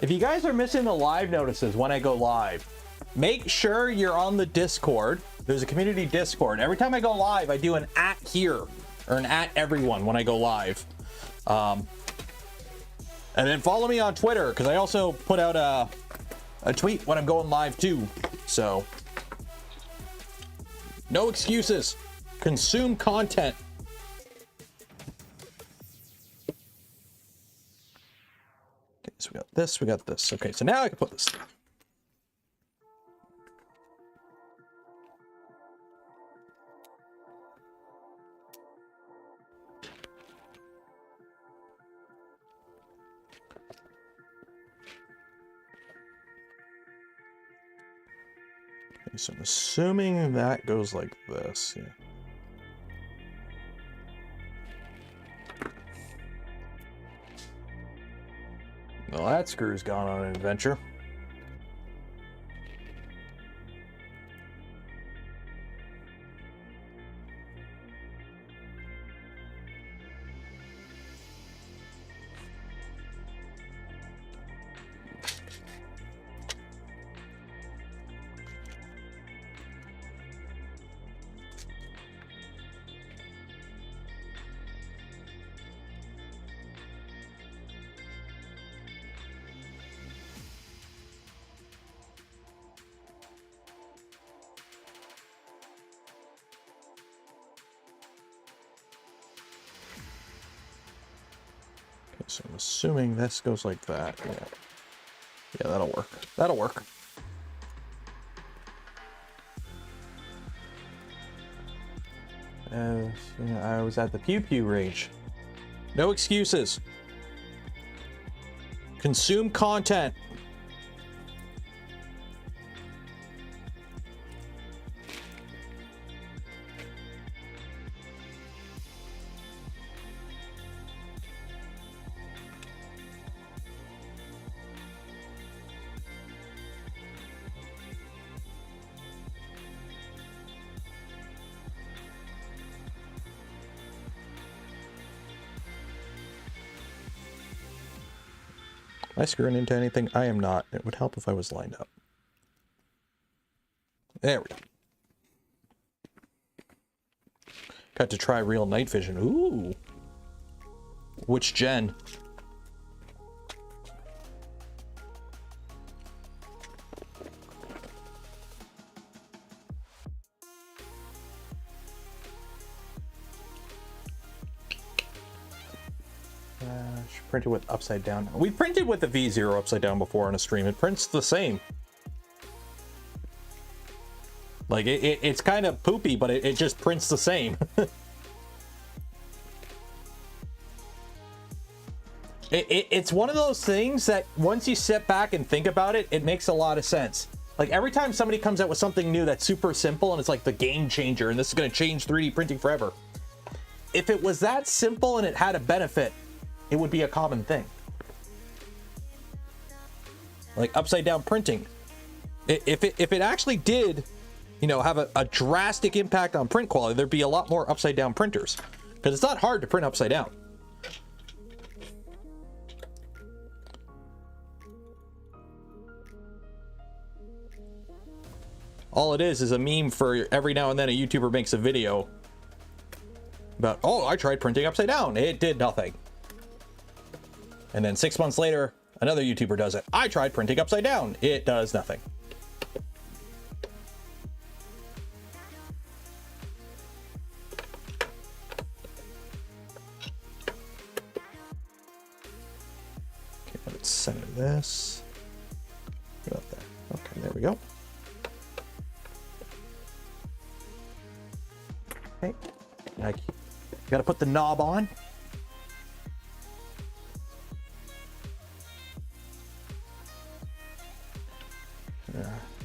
A: If you guys are missing the live notices when I go live, make sure you're on the Discord. There's a community Discord. Every time I go live, I do an @ here or an @ everyone when I go live. And then follow me on Twitter, because I also put out a tweet when I'm going live too. So no excuses. Consume content. Okay, so we got this, we got this. Okay, so now I can put this. Okay, so I'm assuming that goes like this. Yeah. Well, that screw's gone on an adventure. So I'm assuming this goes like that. Yeah, yeah, that'll work. That'll work. I was at the Pew Pew range. No excuses. Consume content. Am I screwing into anything? I am not. It would help if I was lined up. There we go. Got to try real night vision. Ooh. Which gen? Printed with upside down. We printed with the V0 upside down before on a stream. It prints the same. Like it's kind of poopy, but it just prints the same. It's one of those things that once you sit back and think about it, it makes a lot of sense. Like every time somebody comes out with something new that's super simple and it's like the game changer and this is going to change 3D printing forever. If it was that simple and it had a benefit, it would be a common thing. Like upside down printing. If it actually did, you know, have a drastic impact on print quality, there'd be a lot more upside down printers. Because it's not hard to print upside down. All it is a meme for every now and then a YouTuber makes a video about, oh, I tried printing upside down. It did nothing. And then 6 months later, another YouTuber does it. I tried printing upside down. It does nothing. Okay, let's center this. Get up there. Okay, there we go. Okay, now you gotta put the knob on.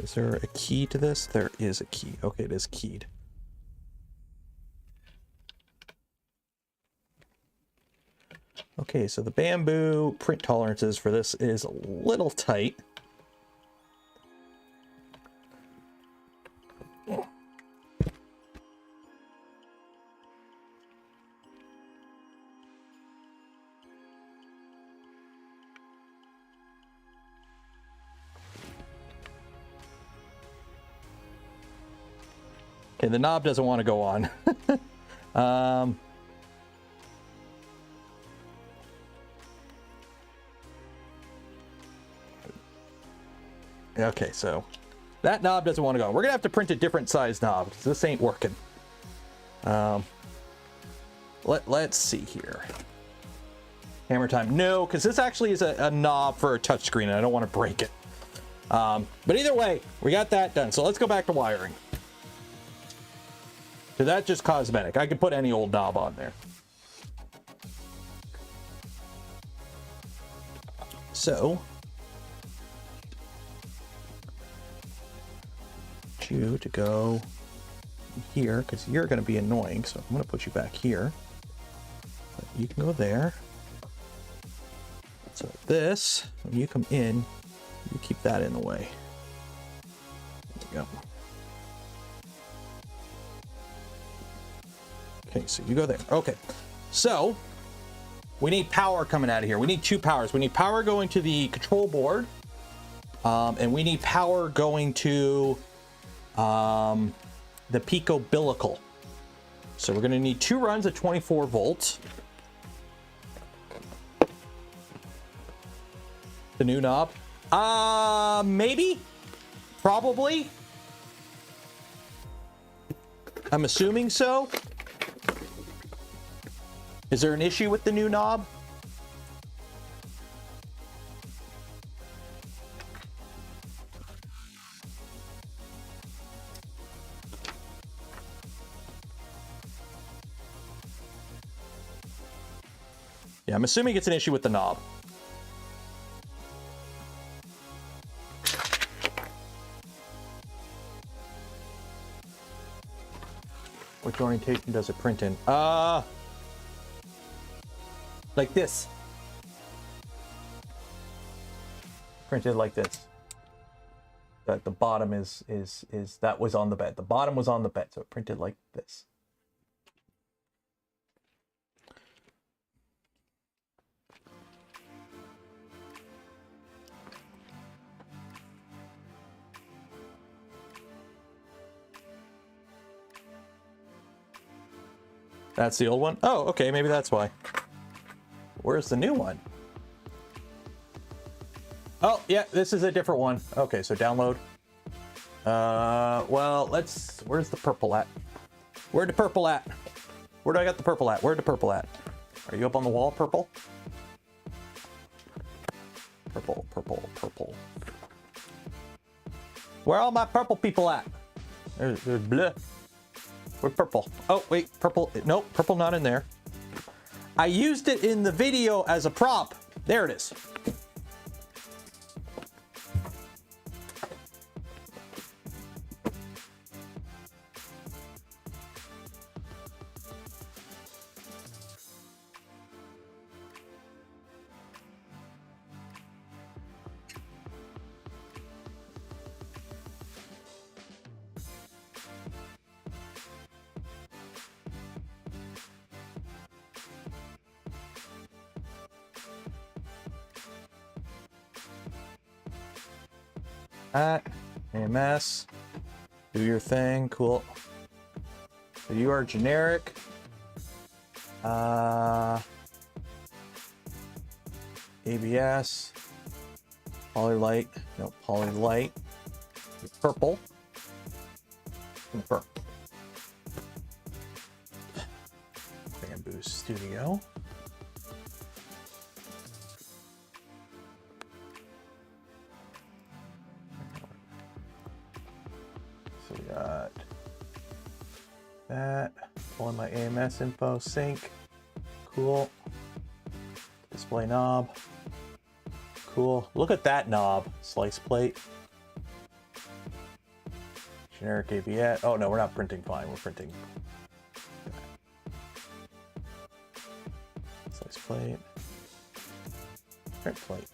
A: Is there a key to this? There is a key. Okay, it is keyed. Okay, so the bamboo print tolerances for this is a little tight. Okay, the knob doesn't want to go on. Okay, so that knob doesn't want to go. We're gonna have to print a different size knob. This ain't working. Let's see here. Hammer time. No, because this actually is a knob for a touchscreen, and I don't want to break it. But either way, we got that done. So let's go back to wiring. So that's just cosmetic. I could put any old knob on there. So want you to go here because you're going to be annoying. So I'm going to put you back here. But you can go there. So this, when you come in, you keep that in the way. There we go. Okay, so you go there. Okay, so we need power coming out of here. We need two powers. We need power going to the control board, and we need power going to the Picobillical. So we're going to need two runs at 24 volts. The new knob. Maybe, probably. I'm assuming so. Is there an issue with the new knob? Yeah, I'm assuming it's an issue with the knob. Which orientation does it print in? Like this. Printed like this. That the bottom is that was on the bed. The bottom was on the bed, so it printed like this. That's the old one? Oh, okay, maybe that's why. Where's the new one? Oh, yeah, this is a different one. Okay, so download. Well, where's the purple at? Where'd the purple at? Where do I got the purple at? Where'd the purple at? Are you up on the wall, purple? Purple, purple, purple. Where are all my purple people at? There's blue. Where's purple? Oh, wait, purple. Nope, purple not in there. I used it in the video as a prop. There it is. AMS, do your thing, cool. So you are generic. ABS, Polylite, no, Polylite, purple, confirm. Bamboo Studio. So we got that, pulling my AMS info, sync, cool. Display knob, cool. Look at that knob, slice plate. Generic ABS, oh no, we're not printing fine, we're printing. Slice plate, print plate.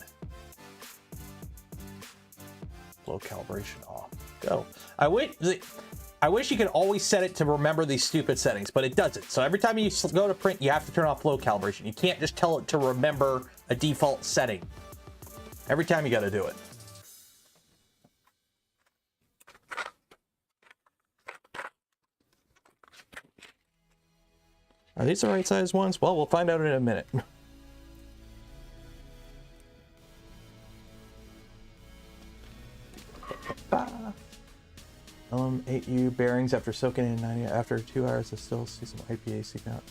A: Low calibration off, go. I wish you could always set it to remember these stupid settings, but it doesn't. So every time you go to print, you have to turn off low calibration. You can't just tell it to remember a default setting. Every time you got to do it. Are these the right size ones? Well, we'll find out in a minute. LM8U bearings after soaking in 90. After 2 hours, I still see some IPA seeping out.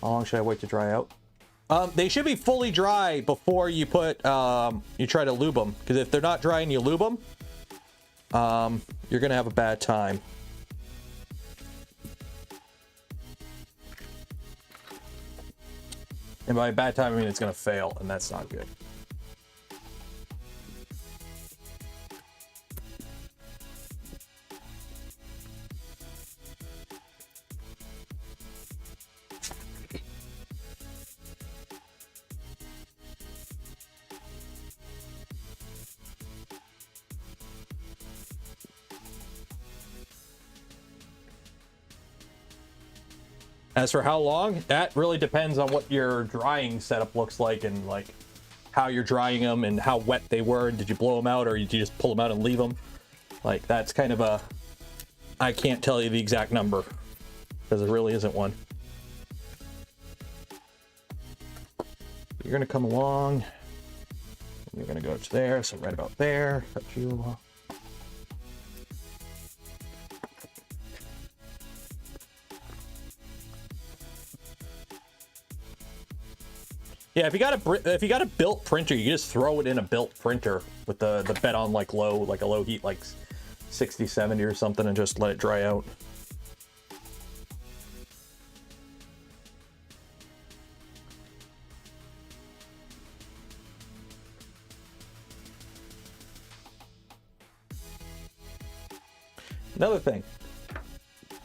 A: How long should I wait to dry out? They should be fully dry before you put you try to lube them, because if they're not dry and you lube them, you're gonna have a bad time. And by bad time, I mean it's gonna fail, and that's not good. As for how long, that really depends on what your drying setup looks like and like how you're drying them and how wet they were. Did you blow them out or did you just pull them out and leave them? Like that's kind of a, I can't tell you the exact number because there really isn't one. You're gonna come along. You're gonna go to there, so right about there. Cut you along. Yeah, if you got a built printer, you can just throw it in a built printer with the bed on like a low heat, like 60, 70 or something, and just let it dry out. Another thing,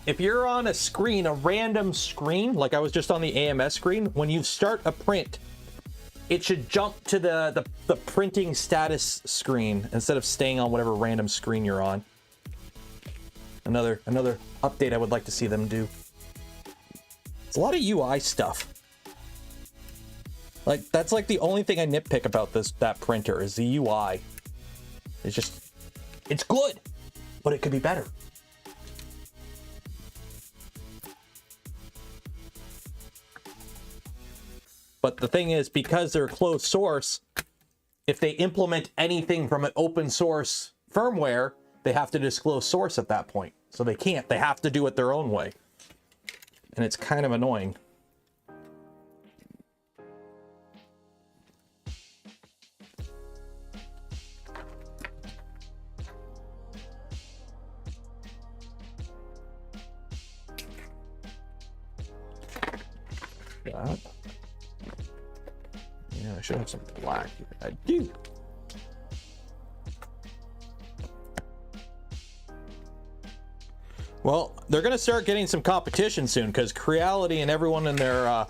A: if you're on a screen, a random screen, like I was just on the AMS screen, when you start a print, it should jump to the printing status screen instead of staying on whatever random screen you're on. Another update I would like to see them do. It's a lot of UI stuff. Like that's like the only thing I nitpick about that printer is the UI. It's good, but it could be better. But the thing is, because they're closed source, if they implement anything from an open source firmware, they have to disclose source at that point. So they can't. They have to do it their own way. And it's kind of annoying. That. Yeah, I should have some black here. I do. Well, they're going to start getting some competition soon because Creality and everyone in their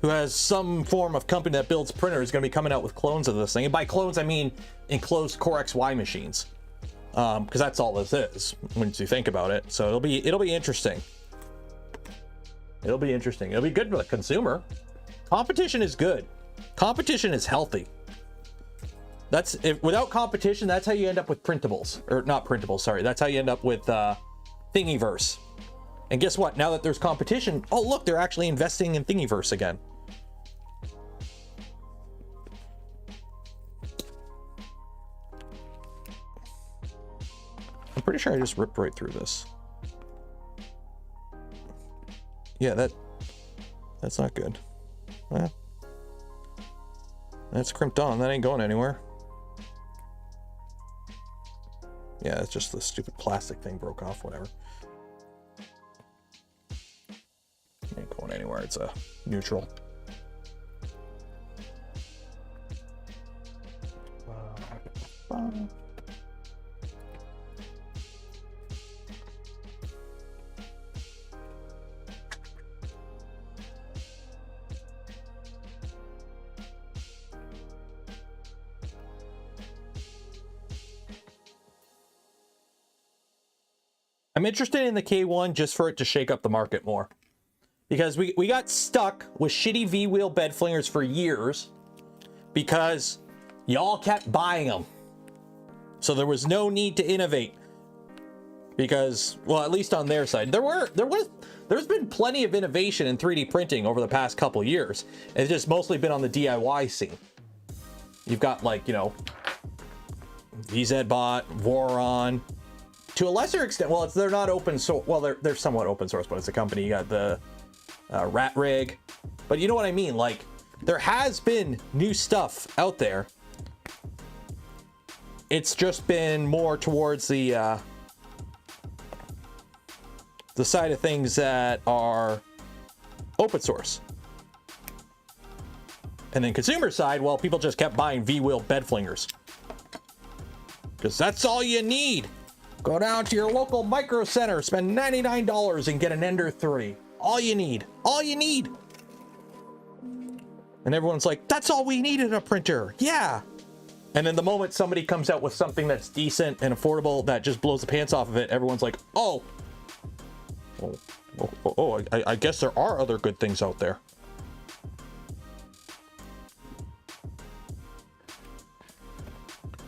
A: who has some form of company that builds printers is going to be coming out with clones of this thing. And by clones, I mean enclosed Core XY machines, because that's all this is once you think about it. So it'll be interesting. It'll be interesting. It'll be good for the consumer. Competition is good. Competition is healthy. Without competition, that's how you end up with printables, or not printables. Sorry, that's how you end up with Thingiverse. And guess what? Now that there's competition, oh look, they're actually investing in Thingiverse again. I'm pretty sure I just ripped right through this. Yeah, that's not good. Well, that's crimped on. That ain't going anywhere. Yeah, it's just the stupid plastic thing broke off, whatever. Ain't going anywhere. It's a neutral. I'm interested in the K1 just for it to shake up the market more. Because we got stuck with shitty V-wheel bed flingers for years because y'all kept buying them. So there was no need to innovate. Because, well, at least on their side, there's been plenty of innovation in 3D printing over the past couple years. It's just mostly been on the DIY scene. You've got like, you know, VZBot, Voron. To a lesser extent, well, they're not open source. Well, they're somewhat open source, but it's a company. You got the Rat Rig, but you know what I mean. Like, there has been new stuff out there. It's just been more towards the side of things that are open source. And then consumer side, well, people just kept buying V-wheel bed flingers because that's all you need. Go down to your local micro center, spend $99 and get an Ender 3. All you need. All you need. And everyone's like, that's all we need in a printer. Yeah. And then the moment somebody comes out with something that's decent and affordable that just blows the pants off of it, everyone's like, oh, I guess there are other good things out there.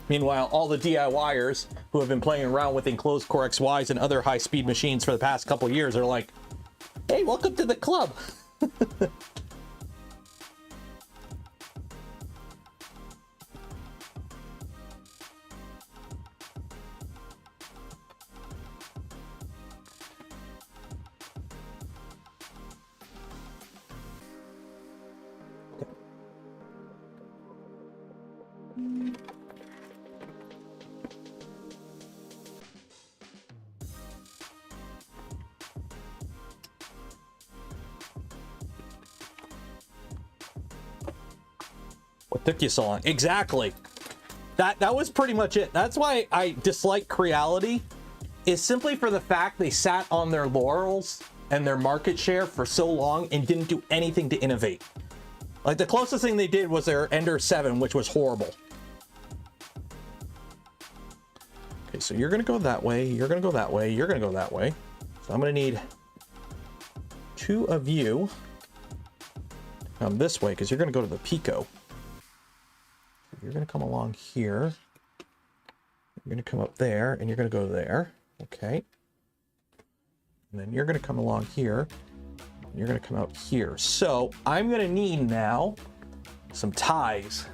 A: Meanwhile, all the DIYers who have been playing around with enclosed Core XYs and other high-speed machines for the past couple years are like, hey, welcome to the club. What took you so long? Exactly. That was pretty much it. That's why I dislike Creality, is simply for the fact they sat on their laurels and their market share for so long and didn't do anything to innovate. Like, the closest thing they did was their Ender 7, which was horrible. Okay, so you're gonna go that way, you're gonna go that way, you're gonna go that way. So I'm gonna need 2 of you to come this way, because you're gonna go to the Pico. You're going to come along here. You're going to come up there, and you're going to go there. Okay. And then you're going to come along here. And you're going to come out here. So I'm going to need now some ties.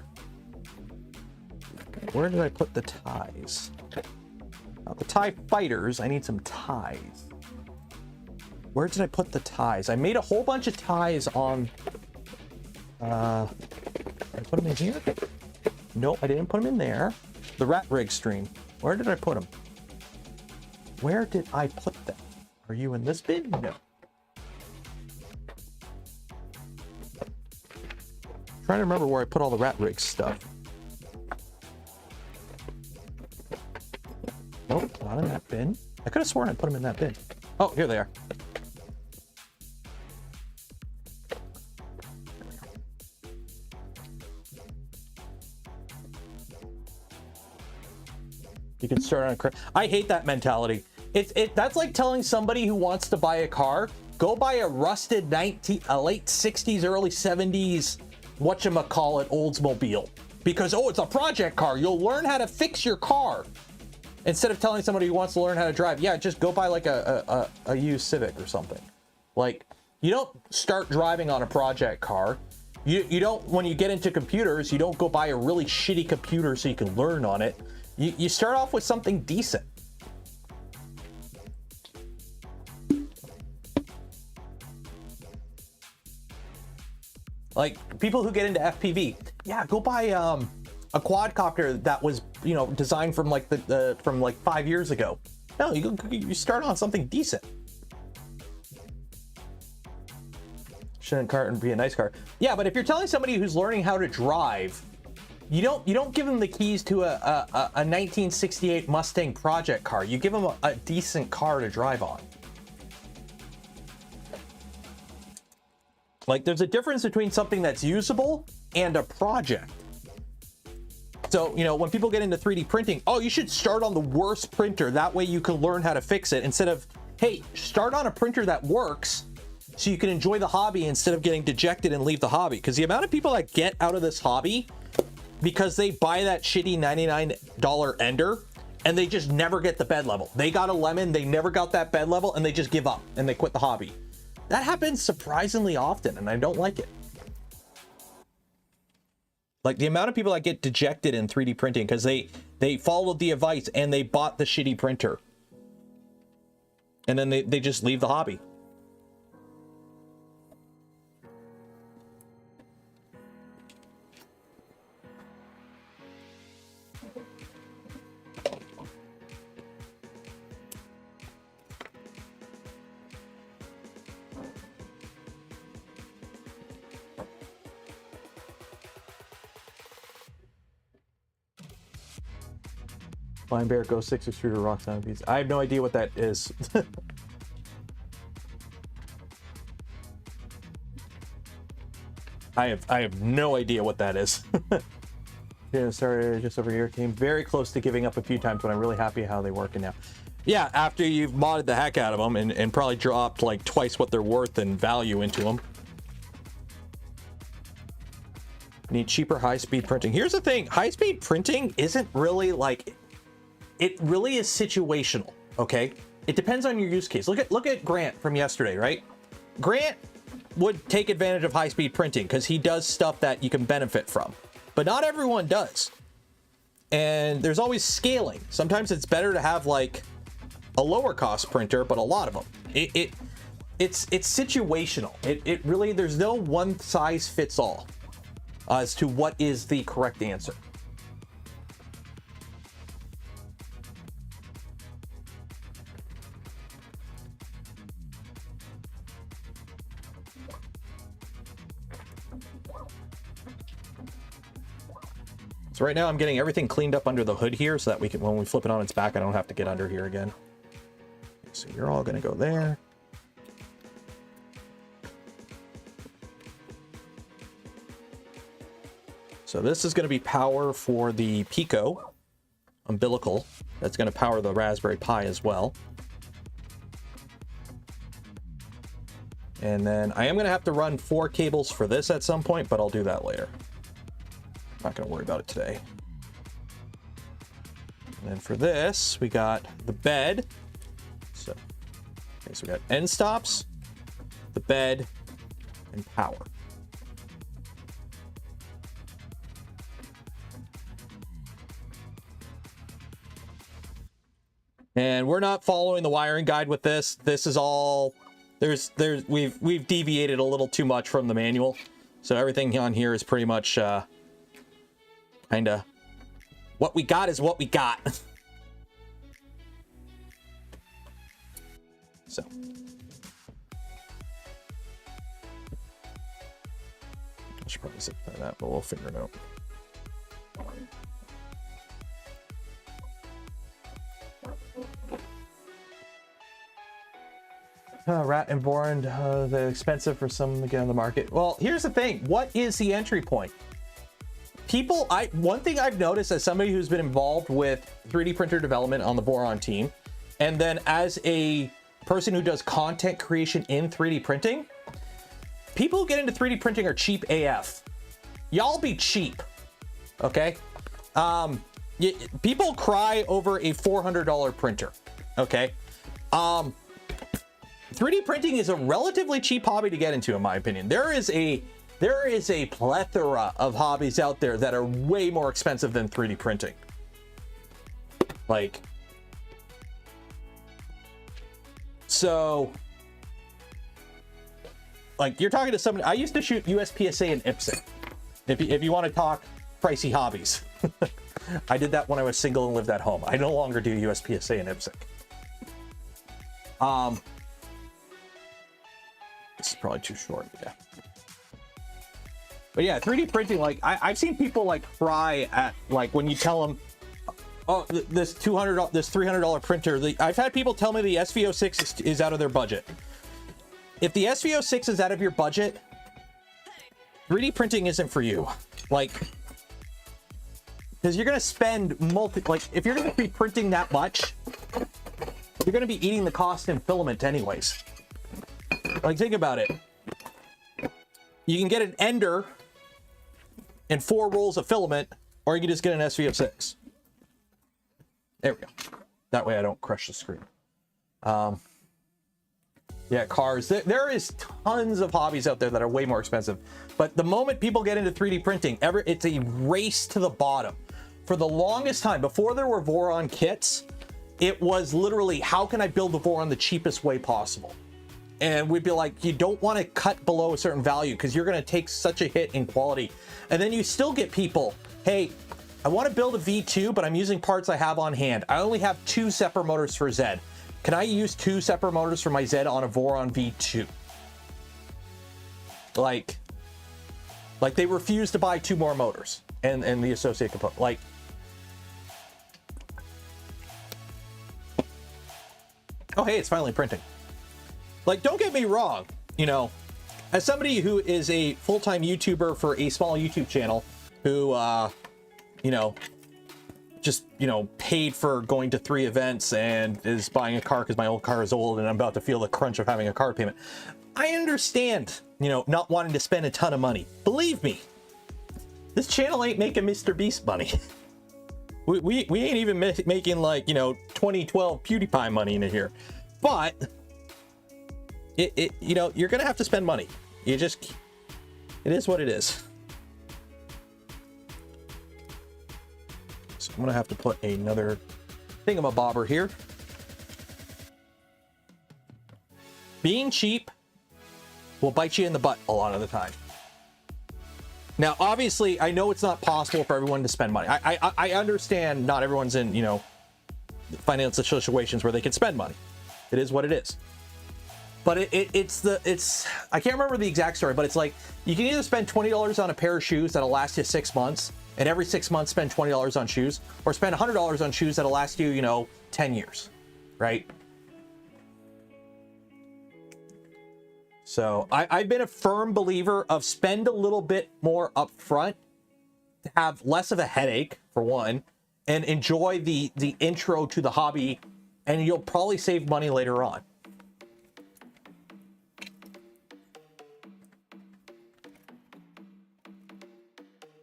A: Where did I put the ties? Now, the tie fighters, I need some ties. Where did I put the ties? I made a whole bunch of ties on... did I put them in here? No, I didn't put them in there. The rat rig stream. Where did I put them? Where did I put them? Are you in this bin? No. Trying to remember where I put all the rat rig stuff. Nope, not in that bin. I could have sworn I put them in that bin. Oh, here they are. You can start on a I hate that mentality. That's like telling somebody who wants to buy a car, go buy a rusted late 60s, early 70s, whatchamacallit, Oldsmobile. Because, oh, it's a project car. You'll learn how to fix your car. Instead of telling somebody who wants to learn how to drive, yeah, just go buy like a used Civic or something. Like, you don't start driving on a project car. You don't, when you get into computers, you don't go buy a really shitty computer so you can learn on it. You start off with something decent. Like, people who get into FPV, yeah, go buy a quadcopter that was, you know, designed from like from like 5 years ago. No, you start on something decent. Shouldn't Carton be a nice car? Yeah, but if you're telling somebody who's learning how to drive, you don't give them the keys to a 1968 Mustang project car. You give them a decent car to drive on. Like, there's a difference between something that's usable and a project. So, you know, when people get into 3D printing, oh, you should start on the worst printer. That way you can learn how to fix it, instead of, hey, start on a printer that works so you can enjoy the hobby instead of getting dejected and leave the hobby. Because the amount of people that get out of this hobby because they buy that shitty $99 Ender and they just never get the bed level. They got a lemon, they never got that bed level, and they just give up and they quit the hobby. That happens surprisingly often, and I don't like it. Like, the amount of people that get dejected in 3D printing because they followed the advice and they bought the shitty printer. And then they just leave the hobby. Blind Bear, Go 6 extruder, rocks on these. I have no idea what that is. I have no idea what that is. Yeah, sorry, just over here. Came very close to giving up a few times, but I'm really happy how they work now. Yeah, after you've modded the heck out of them and probably dropped like twice what they're worth in value into them. Need cheaper high-speed printing. Here's the thing, high-speed printing isn't really like, it really is situational, okay? It depends on your use case. Look at Grant from yesterday, right? Grant would take advantage of high-speed printing because he does stuff that you can benefit from, but not everyone does. And there's always scaling. Sometimes it's better to have like a lower cost printer, but a lot of them. It's situational. It really, there's no one size fits all as to what is the correct answer. So right now I'm getting everything cleaned up under the hood here so that we can, when we flip it on its back, I don't have to get under here again. So you're all gonna go there. So this is gonna be power for the Picobillical. That's gonna power the Raspberry Pi as well. And then I am gonna have to run 4 cables for this at some point, but I'll do that later. Not gonna worry about it today. And then for this, we got the bed. So, okay, so we got end stops, the bed, and power. And we're not following the wiring guide with this. This is all, we've deviated a little too much from the manual. So everything on here is pretty much kind of what we got is what we got. So I should probably zip that, but we'll figure it out. Rat and Voron, they're expensive for some to get on the market. Well, here's the thing. What is the entry point? People, one thing I've noticed as somebody who's been involved with 3D printer development on the Voron team, and then as a person who does content creation in 3D printing, people who get into 3D printing are cheap AF. Y'all be cheap, okay? People cry over a $400 printer, okay? 3D printing is a relatively cheap hobby to get into, in my opinion. There is a plethora of hobbies out there that are way more expensive than 3D printing. Like, so, like you're talking to somebody. I used to shoot USPSA and IPSC. If you want to talk pricey hobbies, I did that when I was single and lived at home. I no longer do USPSA and IPSC. This is probably too short, yeah. But yeah, 3D printing, like I've seen people like cry at like when you tell them, oh, this $300 printer. I've had people tell me the SV06 is out of their budget. If the SV06 is out of your budget, 3D printing isn't for you. Like, because you're gonna spend if you're gonna be printing that much, you're gonna be eating the cost in filament anyways. Like, think about it. You can get an ender and 4 rolls of filament, or you can just get an SV06. There we go. That way I don't crush the screen. Yeah, cars. There is tons of hobbies out there that are way more expensive. But the moment people get into 3D printing, it's a race to the bottom. For the longest time, before there were Voron kits, it was literally, how can I build the Voron the cheapest way possible? And we'd be like, you don't want to cut below a certain value because you're going to take such a hit in quality. And then you still get people, hey, I want to build a V2, but I'm using parts I have on hand. I only have 2 separ motors for Z. Can I use 2 separ motors for my Z on a Voron V2? Like they refuse to buy 2 more motors and the associated component. Like, oh, hey, it's finally printing. Like, don't get me wrong, you know, as somebody who is a full-time YouTuber for a small YouTube channel who, you know, just, you know, paid for going to 3 events and is buying a car because my old car is old and I'm about to feel the crunch of having a car payment. I understand, you know, not wanting to spend a ton of money. Believe me, this channel ain't making Mr. Beast money. We ain't even making, like, you know, 2012 PewDiePie money in here. But you know, you're gonna have to spend money. It is what it is. So I'm gonna have to put another thingamabobber here. Being cheap will bite you in the butt a lot of the time. Now, obviously, I know it's not possible for everyone to spend money. I understand not everyone's in, you know, financial situations where they can spend money. It is what it is. But it's I can't remember the exact story, but it's like you can either spend $20 on a pair of shoes that'll last you 6 months, and every 6 months spend $20 on shoes, or spend $100 on shoes that'll last you, you know, 10 years, right? So I've been a firm believer of spend a little bit more up front to have less of a headache, for one, and enjoy the intro to the hobby, and you'll probably save money later on.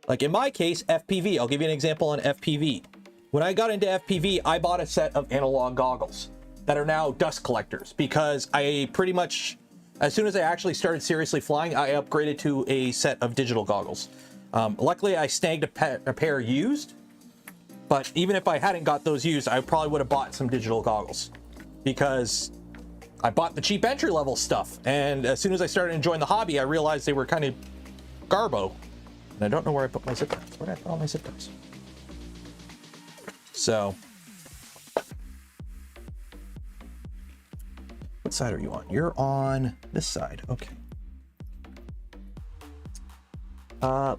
A: Like in my case, FPV. I'll give you an example on FPV. When I got into FPV, I bought a set of analog goggles that are now dust collectors because I pretty much, as soon as I actually started seriously flying, I upgraded to a set of digital goggles. Luckily, I snagged a pair used, but even if I hadn't got those used, I probably would have bought some digital goggles because I bought the cheap entry level stuff. And as soon as I started enjoying the hobby, I realized they were kind of garbo. And I don't know where I put my zip ties. Where did I put all my zip ties? So, what side are you on? You're on this side. Okay.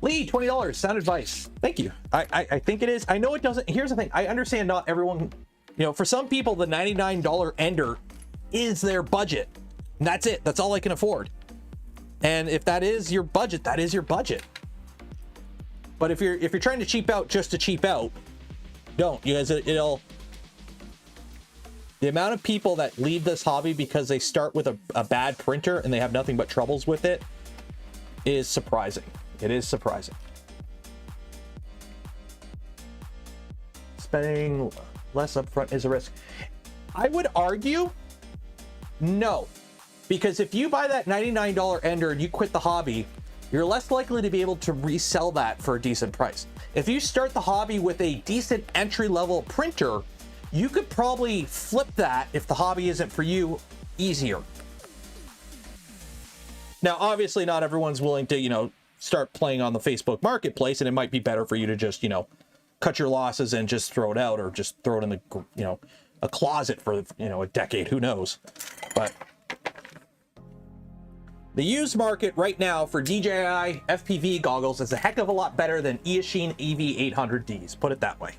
A: Lee, $20. Sound advice. Thank you. I think it is. I know it doesn't. Here's the thing. I understand not everyone, you know, for some people, the $99 Ender is their budget. And that's it. That's all I can afford. And if that is your budget, that is your budget. But if you're trying to cheap out just to cheap out, don't, because it'll. The amount of people that leave this hobby because they start with a bad printer and they have nothing but troubles with it is surprising. It is surprising. Spending less upfront is a risk. I would argue no, because if you buy that $99 Ender and you quit the hobby, you're less likely to be able to resell that for a decent price. If you start the hobby with a decent entry-level printer, you could probably flip that, if the hobby isn't for you, easier. Now, obviously, not everyone's willing to, you know, start playing on the Facebook Marketplace, and it might be better for you to just, you know, cut your losses and just throw it out, or just throw it in the, you know, a closet for, you know, a decade. Who knows? But the used market right now for DJI FPV goggles is a heck of a lot better than Eachine EV800Ds. Put it that way.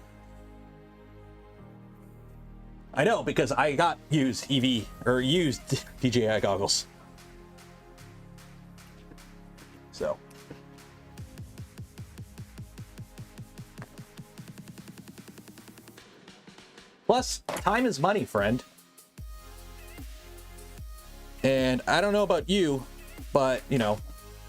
A: I know, because I got used used DJI goggles. So. Plus, time is money, friend. And I don't know about you, but, you know,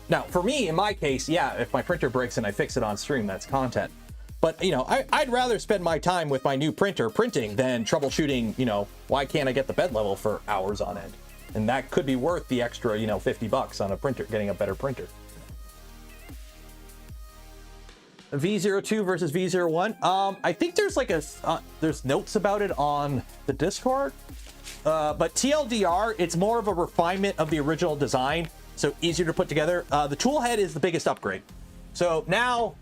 A: now for me, in my case, yeah, if my printer breaks and I fix it on stream, that's content. But, you know, I'd rather spend my time with my new printer printing than troubleshooting, you know, why can't I get the bed level for hours on end? And that could be worth the extra, you know, $50 on a printer, getting a better printer. V0.2 versus V0.1. I think there's like there's notes about it on the Discord. But TLDR, it's more of a refinement of the original design, so easier to put together. The tool head is the biggest upgrade. So now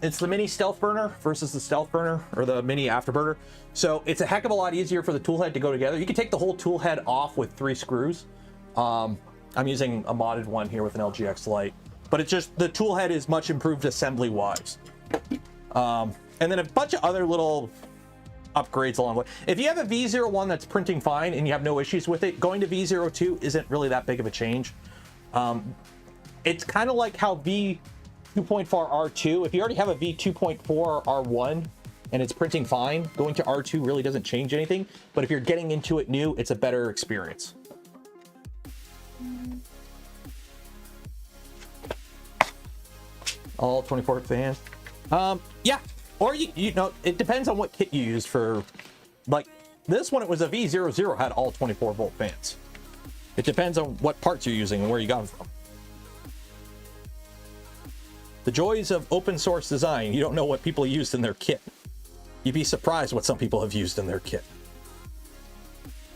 A: it's the mini stealth burner versus the stealth burner, or the mini afterburner. So it's a heck of a lot easier for the tool head to go together. You can take the whole tool head off with 3 screws. I'm using a modded one here with an LGX Lite, but it's just, the tool head is much improved assembly wise. And then a bunch of other little upgrades along the way. If you have a V0.1 that's printing fine and you have no issues with it, going to V0.2 isn't really that big of a change. It's kind of like how V2.4 R2, if you already have a V2.4 R1 and it's printing fine, going to R2 really doesn't change anything. But if you're getting into it new, it's a better experience. All 24 fans. Yeah, or you know, it depends on what kit you use for, like this one, it was a V00, had all 24 volt fans. It depends on what parts you're using and where you got them from. The joys of open source design. You don't know what people used in their kit. You'd be surprised what some people have used in their kit.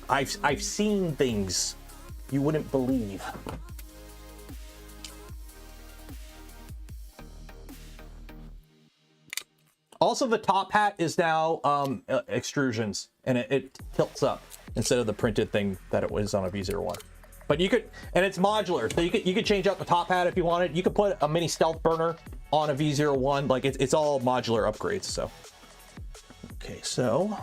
A: I've seen things you wouldn't believe. Also, the top hat is now extrusions, and it tilts up instead of the printed thing that it was on a V01. But you could, and it's modular, so you could change out the top hat if you wanted. You could put a mini stealth burner on a V01. Like it's all modular upgrades. So, okay, so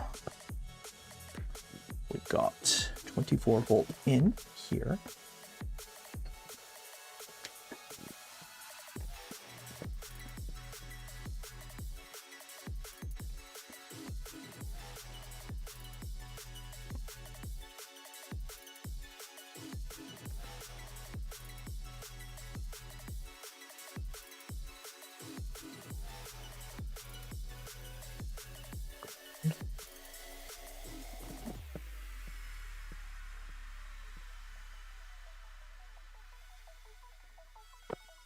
A: we've got 24 volt in here.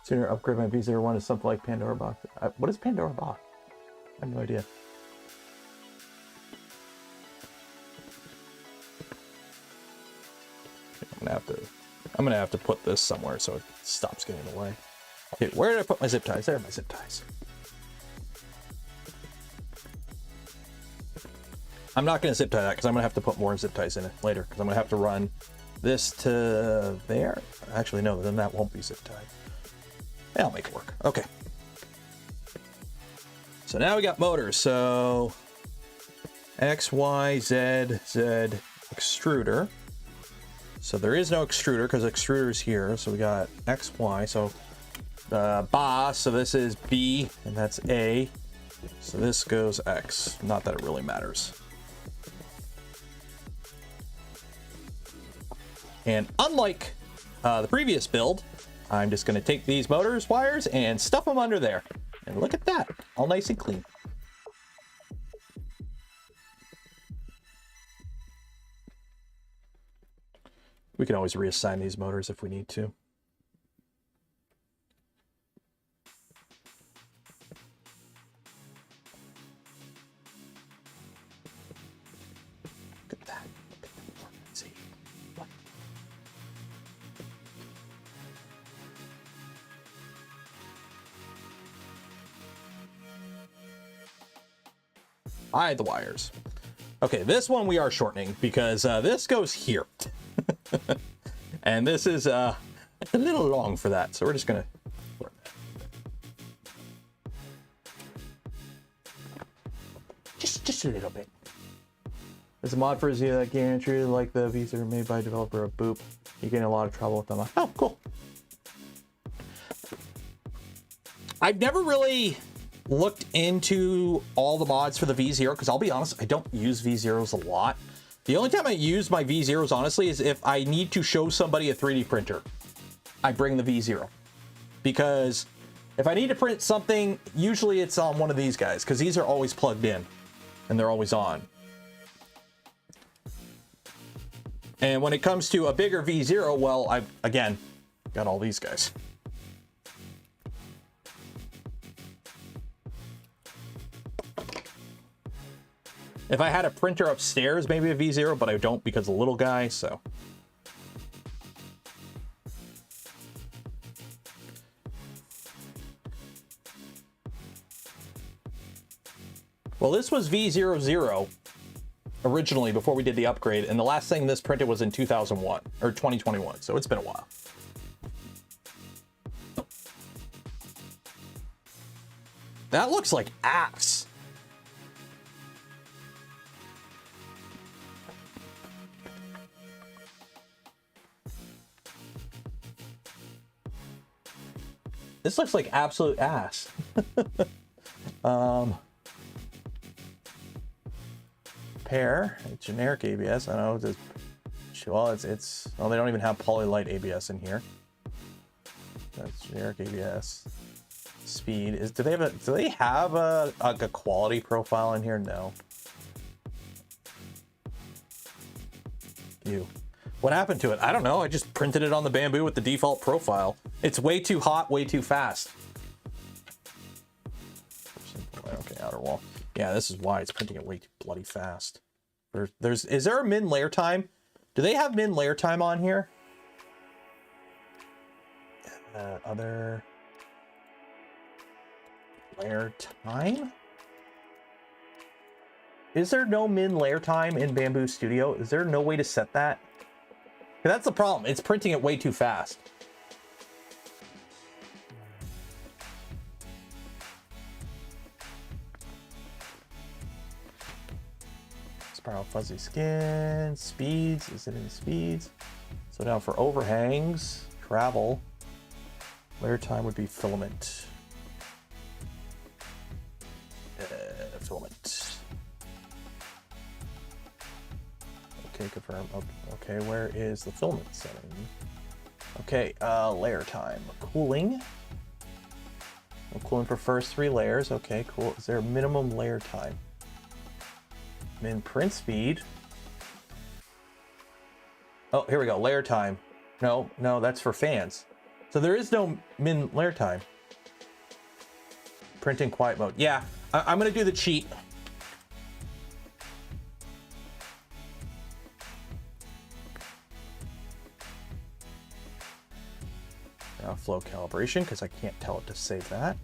A: Sooner upgrade my V01 to something like Pandora box. What is Pandora box? I have no idea. I'm gonna have to put this somewhere so it stops getting in the way. Okay, where did I put my zip ties? There are my zip ties. I'm not gonna zip tie that because I'm gonna have to put more zip ties in it later because I'm gonna have to run this to there. Actually, no, then that won't be zip tied. Yeah, I'll make it work. Okay. So now we got motors. So X, Y, Z, Z, extruder. So there is no extruder because extruder is here. So we got X, Y. So ba. So this is B and that's A. So this goes X. Not that it really matters. And unlike the previous build, I'm just going to take these motors wires and stuff them under there. And look at that, all nice and clean. We can always reassign these motors if we need to. Look at that. Look at the performance. What? Hide the wires. Okay, this one we are shortening because this goes here. And this is a little long for that, so we're just gonna just a little bit. There's a mod for Zia that guarantee like the V0 made by a developer of Boop. You get in a lot of trouble with them. Oh, cool. I've never really looked into all the mods for the V0 because I'll be honest, I don't use V0s a lot. The only time I use my V0s, honestly, is if I need to show somebody a 3D printer. I bring the V0. Because if I need to print something, usually it's on one of these guys, because these are always plugged in, and they're always on. And when it comes to a bigger V0, well, I've, again, got all these guys. If I had a printer upstairs, maybe a V0, but I don't because of the little guy, so. Well, this was V00 originally before we did the upgrade, and the last thing this printed was in 2001, or 2021, so it's been a while. That looks like ass. This looks like absolute ass. Compare generic ABS. I don't know. Well, it's well, they don't even have Polylite ABS in here. That's generic ABS. Speed is. Do they have a quality profile in here? No. Ew. What happened to it? I don't know. I just printed it on the Bamboo with the default profile. It's way too hot, way too fast. Okay, outer wall. Yeah, this is why it's printing it way too bloody fast. Is there a min layer time? Do they have min layer time on here? Other layer time? Is there no min layer time in Bamboo Studio? Is there no way to set that? That's the problem. It's printing it way too fast. Spiral fuzzy skin, speeds. Is it in speeds? So now for overhangs, travel, layer time would be filament. Filament. Okay, confirm. Okay, where is the filament setting? Okay, layer time. Cooling. Cooling for first 3 layers. Okay, cool. Is there a minimum layer time? Min print speed. Oh, here we go. Layer time. No, that's for fans. So there is no min layer time. Printing quiet mode. Yeah, I'm going to do the cheat. Now flow calibration, because I can't tell it to save that.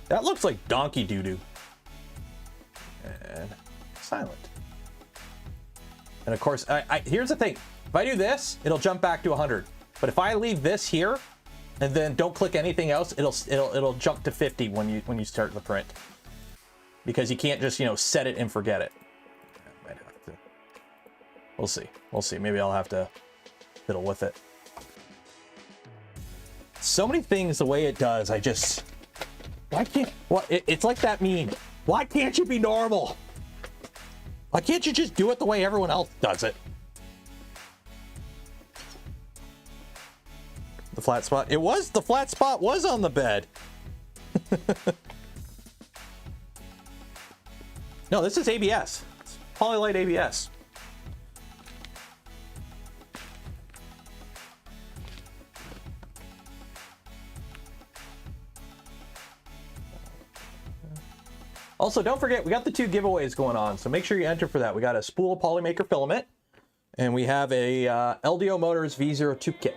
A: That looks like donkey doo-doo. And silent. And of course, here's the thing. If I do this, it'll jump back to 100. But if I leave this here and then don't click anything else, it'll jump to 50 when you start the print. Because you can't just, set it and forget it. I might have to. We'll see. We'll see. Maybe I'll have to fiddle with it. So many things the way it does, why can't, well, it's like that meme. Why can't you be normal? Why can't you just do it the way everyone else does it? The flat spot. The flat spot was on the bed. No, this is ABS. It's Polylite ABS. Also, don't forget, we got the 2 giveaways going on, so make sure you enter for that. We got a Spool Polymaker filament, and we have a LDO Motors V0.2 kit.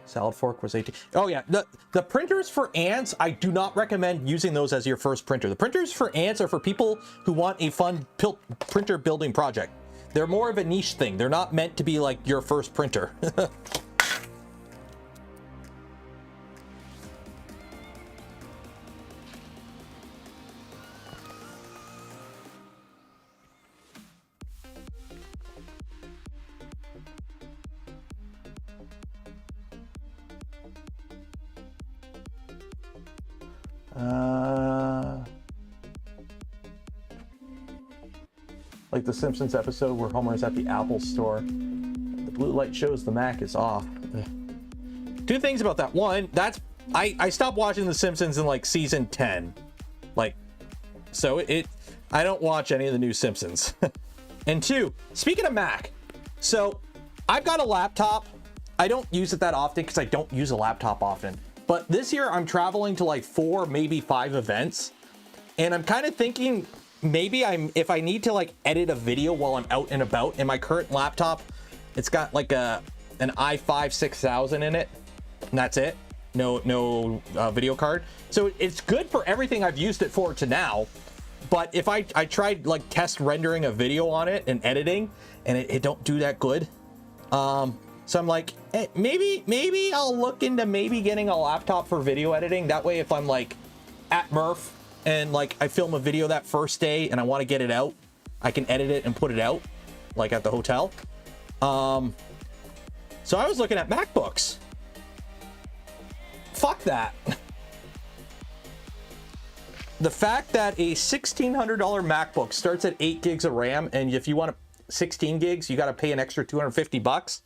A: Salad fork was 18. Oh yeah, the printers for ants, I do not recommend using those as your first printer. The printers for ants are for people who want a fun printer building project. They're more of a niche thing. They're not meant to be like your first printer. Like the Simpsons episode where Homer is at the Apple store. The blue light shows the Mac is off. Ugh. 2 things about that. One, I stopped watching The Simpsons in like season 10. So I don't watch any of the new Simpsons. And 2, speaking of Mac, so I've got a laptop. I don't use it that often because I don't use a laptop often. But this year I'm traveling to like 4, maybe 5 events. And I'm kind of thinking maybe if I need to like edit a video while I'm out and about, and my current laptop, it's got like an i5 6000 in it, and that's it. No video card. So it's good for everything I've used it for to now. But if I tried like test rendering a video on it and editing, and it don't do that good. So I'm like, hey, maybe I'll look into maybe getting a laptop for video editing. That way, if I'm like at Murph and like I film a video that first day and I want to get it out, I can edit it and put it out like at the hotel. So I was looking at MacBooks. Fuck that. The fact that a $1,600 MacBook starts at 8 gigs of RAM, and if you want 16 gigs, you got to pay an extra $250,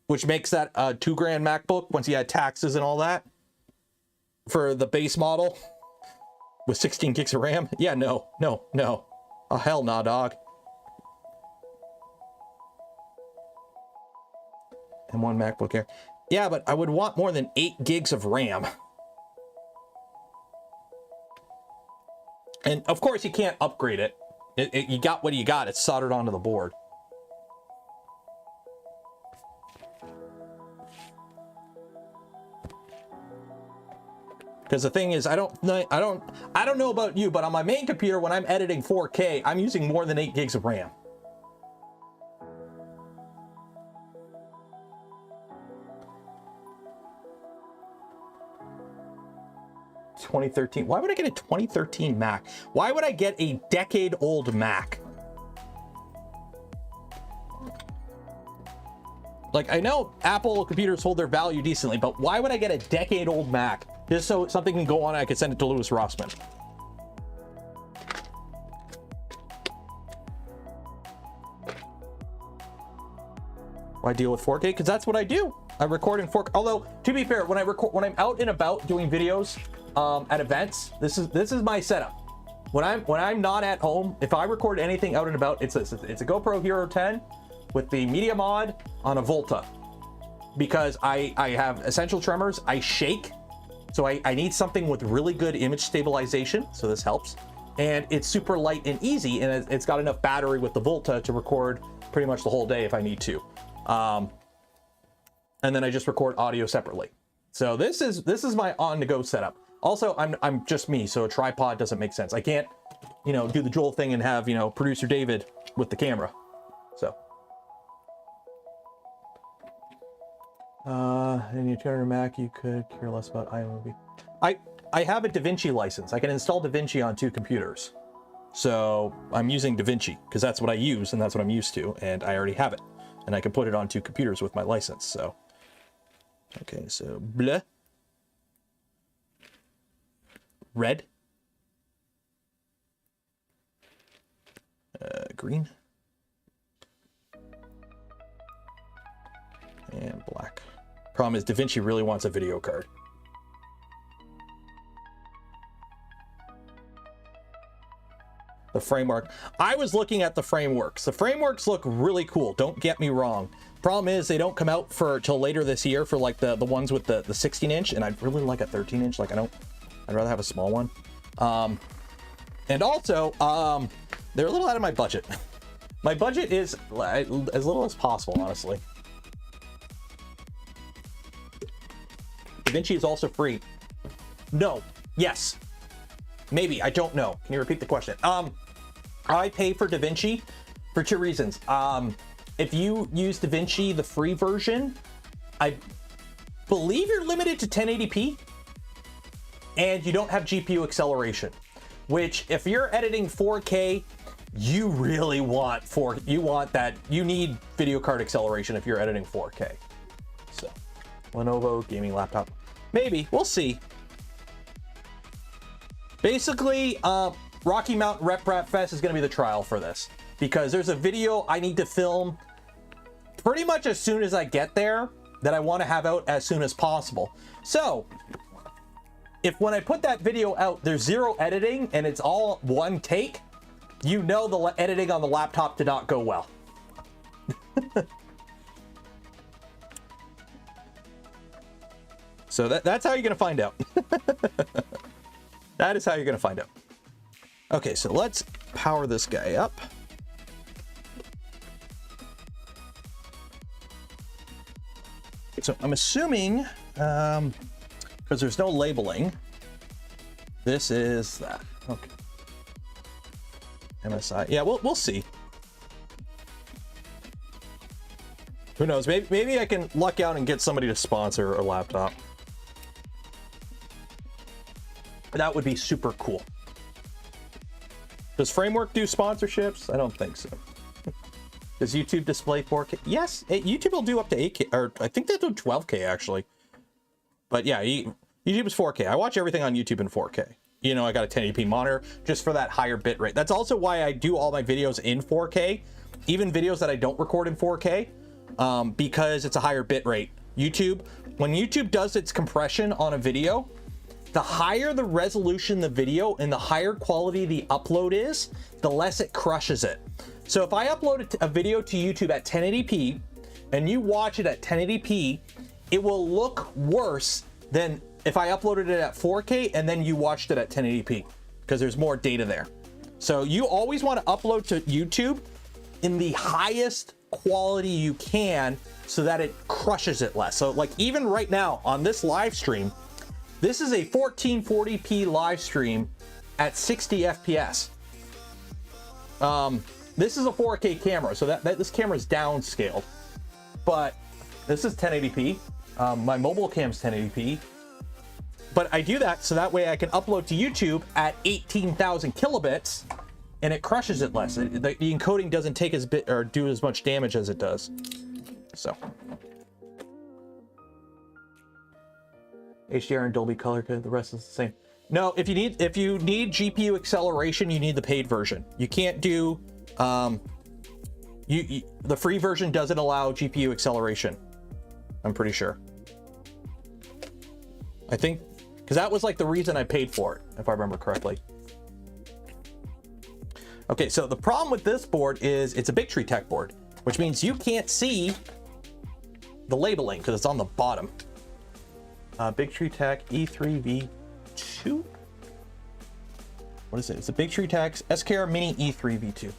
A: which makes that a $2,000 MacBook once you add taxes and all that for the base model with 16 gigs of RAM. Yeah, no. Oh, hell nah, dog. And one MacBook Air. Yeah, but I would want more than 8 gigs of RAM. And of course, you can't upgrade it. You got what you got. It's soldered onto the board. Because the thing is, I don't know about you, but on my main computer, when I'm editing 4K, I'm using more than 8 gigs of RAM. $2013. Why would I get a 2013 Mac? Why would I get a decade-old Mac? Like, I know Apple computers hold their value decently, but why would I get a decade-old Mac? Just so something can go on and I can send it to Louis Rossmann. Why deal with 4K? Because that's what I do. I record in 4K. Although, to be fair, when I'm out and about doing videos at events, this is my setup. When I'm not at home, if I record anything out and about, it's a GoPro Hero 10 with the media mod on a Volta, because I have essential tremors. I shake, so I need something with really good image stabilization. So this helps, and it's super light and easy, and it's got enough battery with the Volta to record pretty much the whole day if I need to. And then I just record audio separately. So this is my on-the-go setup. Also, I'm just me, so a tripod doesn't make sense. I can't, do the Joel thing and have, producer David with the camera. So. In your tuner Mac, you could care less about iMovie. I have a DaVinci license. I can install DaVinci on 2 computers. So I'm using DaVinci because that's what I use and that's what I'm used to, and I already have it. And I can put it on 2 computers with my license, so. Okay, so bleh. Red. Green. And black. Problem is, DaVinci really wants a video card. The framework. I was looking at the frameworks. The frameworks look really cool. Don't get me wrong. Problem is, they don't come out till later this year for like the ones with the 16-inch, and I'd really like a 13-inch. Like I'd rather have a small one. And also, they're a little out of my budget. My budget is as little as possible, honestly. DaVinci is also free. No. Yes. Maybe. I don't know. Can you repeat the question? I pay for DaVinci for 2 reasons. If you use DaVinci, the free version, I believe you're limited to 1080p, and you don't have GPU acceleration, which if you're editing 4K, you really want you need video card acceleration if you're editing 4K. So, Lenovo gaming laptop. Maybe. We'll see. Basically, Rocky Mountain Rep Rap Fest is going to be the trial for this, because there's a video I need to film pretty much as soon as I get there that I want to have out as soon as possible. So, if when I put that video out, there's 0 editing and it's all one take, the editing on the laptop did not go well. So that's how you're going to find out. That is how you're going to find out. Okay, so let's power this guy up. So I'm assuming, because there's no labeling, this is that. Okay. MSI. Yeah, we'll see. Who knows? Maybe I can luck out and get somebody to sponsor a laptop. That would be super cool. Does Framework do sponsorships? I don't think so. Does YouTube display 4K? Yes, YouTube will do up to 8K, or I think they do 12K actually. But yeah, YouTube is 4K. I watch everything on YouTube in 4K. You know, I got a 1080p monitor just for that higher bit rate. That's also why I do all my videos in 4K, even videos that I don't record in 4K, because it's a higher bit rate. When YouTube does its compression on a video, the higher the resolution the video and the higher quality the upload is, the less it crushes it. So if I upload a video to YouTube at 1080p and you watch it at 1080p, it will look worse than if I uploaded it at 4K and then you watched it at 1080p, because there's more data there. So you always want to upload to YouTube in the highest quality you can so that it crushes it less. So like even right now on this live stream, this is a 1440p live stream at 60 FPS. This is a 4K camera, so that this camera is downscaled, but this is 1080p. My mobile cam's 1080p, but I do that so that way I can upload to YouTube at 18,000 kilobits, and it crushes it less. The encoding doesn't take as bit or do as much damage as it does. So HDR and Dolby Color, the rest is the same. No, if you need GPU acceleration, you need the paid version. You can't do the free version doesn't allow GPU acceleration. I'm pretty sure. I think because that was like the reason I paid for it, if I remember correctly. Okay, so the problem with this board is it's a Big Tree Tech board, which means you can't see the labeling because it's on the bottom. Big Tree Tech E3V2. What is it? It's a Big Tree Tech SKR Mini E3V2.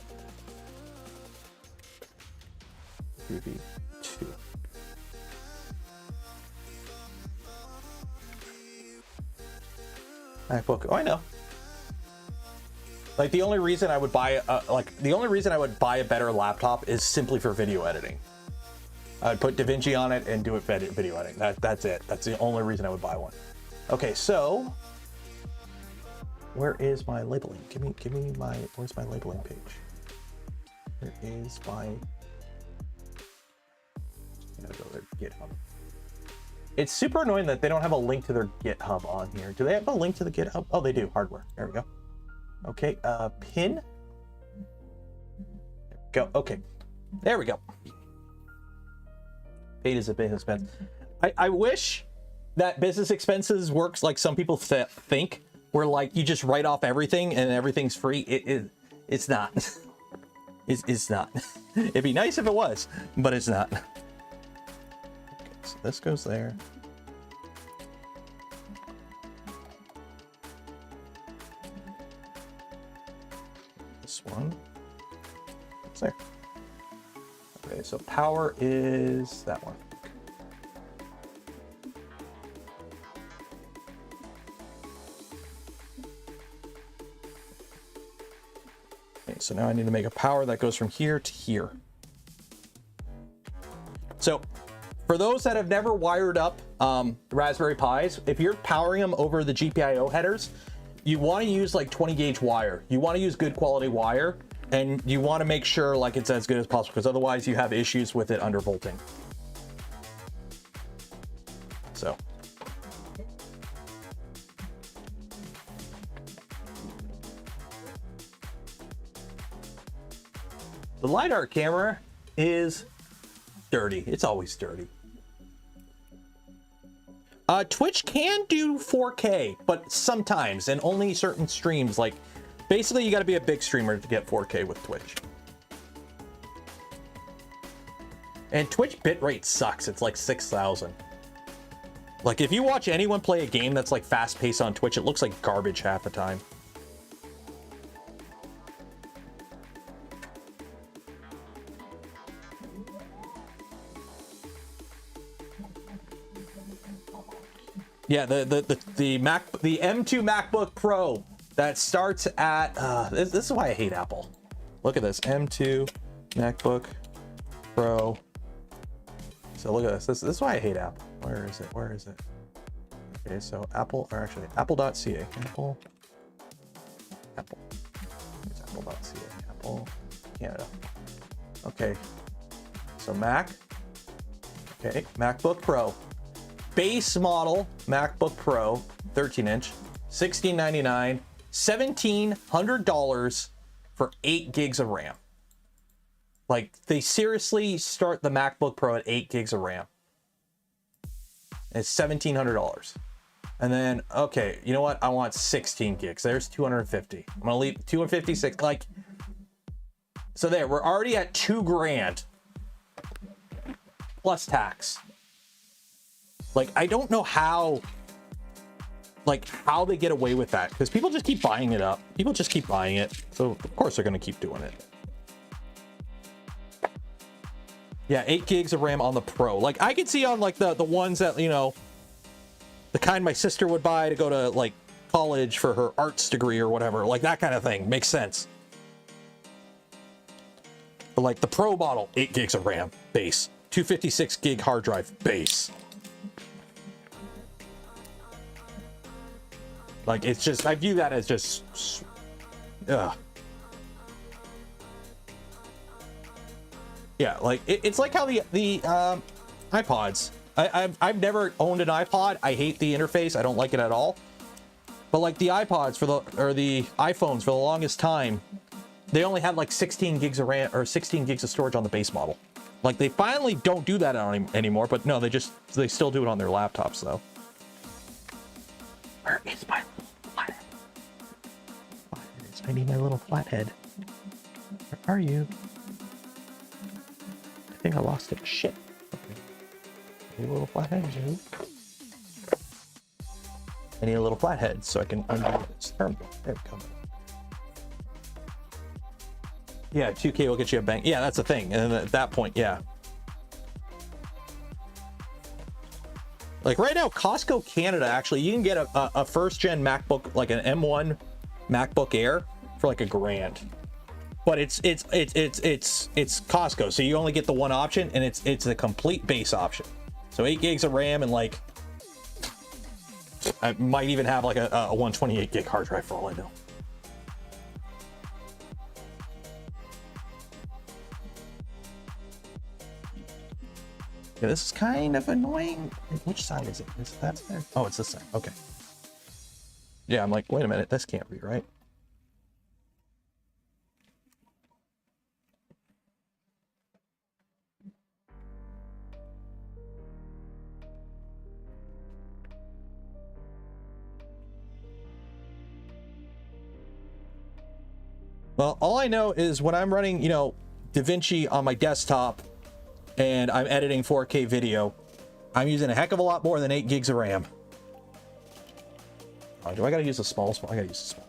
A: E3V2. MacBook. Oh, I know. Like the only reason I would buy a better laptop is simply for video editing. I'd put DaVinci on it and do it video editing. That's it. That's the only reason I would buy one. Okay, so where is my labeling? Give me my, where's my labeling page? Where is my, gotta go to their GitHub. It's super annoying that they don't have a link to their GitHub on here. Do they have a link to the GitHub? Oh, they do. Hardware. There we go. Okay, pin. Go. Okay, there we go. Paid is a business expense. I wish that business expenses works like some people think, where like you just write off everything and everything's free. It's not. It's not. It'd be nice if it was, but it's not. Okay, so this goes there. This one. It's there. Okay, so power is that one. Okay, so now I need to make a power that goes from here to here. So for those that have never wired up Raspberry Pis, if you're powering them over the GPIO headers, you want to use like 20 gauge wire. You want to use good quality wire, and you want to make sure like it's as good as possible, because otherwise you have issues with it undervolting. So the LiDAR camera is dirty. It's always dirty. Twitch can do 4K, but sometimes, and only certain streams. Like, basically, you got to be a big streamer to get 4K with Twitch. And Twitch bitrate sucks. It's like 6,000. Like, if you watch anyone play a game that's like fast-paced on Twitch, it looks like garbage half the time. Yeah, the M2 MacBook Pro that starts at this is why I hate Apple. Look at this M2 MacBook Pro. So look at this. This is why I hate Apple. Where is it? Where is it? Okay, so Apple, or actually Apple.ca. Apple. It's Apple.ca. Apple Canada. Okay. So Mac. Okay, MacBook Pro. Base model MacBook Pro, 13-inch, $1699, $1,700 for 8 gigs of RAM. Like, they seriously start the MacBook Pro at 8 gigs of RAM. It's $1,700. And then, okay, you know what? I want 16 gigs. There's 250. I'm gonna leave 256. Like, so there, we're already at $2,000 plus tax. Like, I don't know how they get away with that, because people just keep buying it up. People just keep buying it. So of course they're gonna keep doing it. Yeah, 8 gigs of RAM on the Pro. Like, I could see on like the ones that, you know, the kind my sister would buy to go to like college for her arts degree or whatever, like that kind of thing makes sense. But like the Pro model, 8 gigs of RAM base, 256 gig hard drive base. Like, it's just, I view that as just, ugh. Yeah, like it's like how the iPods. I've never owned an iPod. I hate the interface. I don't like it at all. But like the iPods or the iPhones for the longest time, they only had like 16 gigs of RAM or 16 gigs of storage on the base model. Like, they finally don't do that anymore. But no, they still do it on their laptops though. Where is my flathead? I need my little flathead. Where are you? I think I lost it. Shit. Okay. I need a little flathead. I need a little flathead so I can undo this terminal. There we go. Yeah, 2K will get you a bang. Yeah, that's the thing. And at that point, yeah. Like right now, Costco Canada, actually, you can get a first gen MacBook, like an M1 MacBook Air for like $1,000. But it's Costco, so you only get the one option, and it's a complete base option. So 8 gigs of RAM, and like I might even have like a 128 gig hard drive for all I know. Yeah, this is kind of annoying. Which side is it? That's there? Oh, it's this side. Okay. Yeah, I'm like, wait a minute, this can't be right. Well, all I know is when I'm running, you know, DaVinci on my desktop and I'm editing 4K video, I'm using a heck of a lot more than 8 gigs of RAM. Oh, do I gotta use a small? I gotta use a small.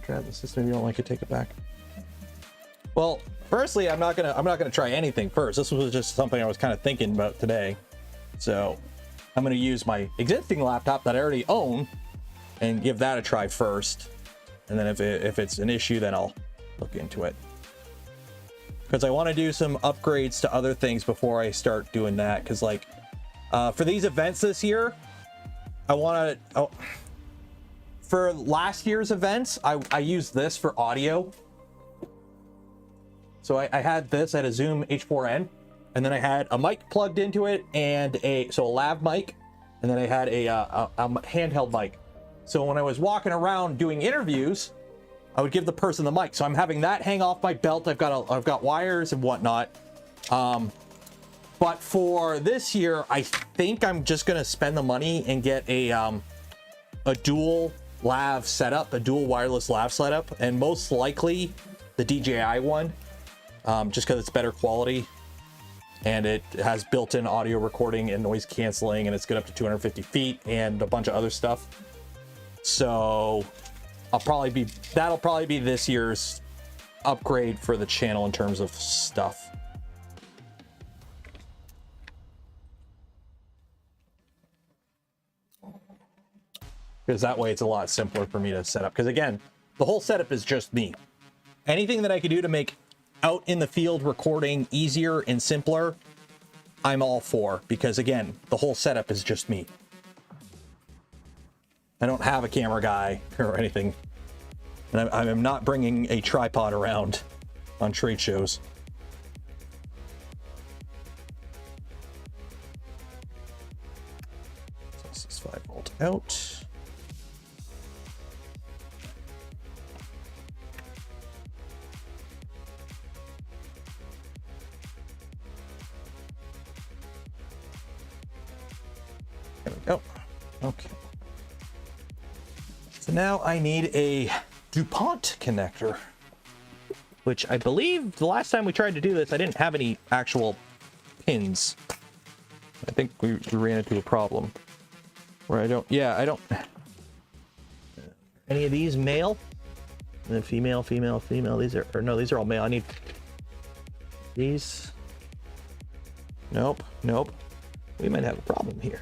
A: Try the system. You don't like it, take it back. Well, firstly, I'm not gonna try anything first. This was just something I was kind of thinking about today. So I'm gonna use my existing laptop that I already own and give that a try first. And then if it's an issue, then I'll look into it. Because I want to do some upgrades to other things before I start doing that. Because like for these events this year, I want to. For last year's events, I used this for audio. So I had this at a Zoom H4n, and then I had a mic plugged into it, and a lav mic, and then I had a handheld mic. So when I was walking around doing interviews, I would give the person the mic. So I'm having that hang off my belt. I've got wires and whatnot. But for this year, I think I'm just gonna spend the money and get a dual lav setup, a dual wireless lav setup, and most likely the DJI one, just because it's better quality and it has built-in audio recording and noise canceling, and it's good up to 250 feet and a bunch of other stuff. So that'll probably be this year's upgrade for the channel in terms of stuff. Because that way it's a lot simpler for me to set up. Because again, the whole setup is just me. Anything that I could do to make out in the field recording easier and simpler, I'm all for. Because again, the whole setup is just me. I don't have a camera guy or anything. And I'm not bringing a tripod around on trade shows. So this is 5-volt out. There we go. Okay. So now I need a DuPont connector, which I believe the last time we tried to do this, I didn't have any actual pins. I think we ran into a problem where I don't, any of these male? And then female, female, female. These are, or no, these are all male. I need these. Nope, nope. We might have a problem here.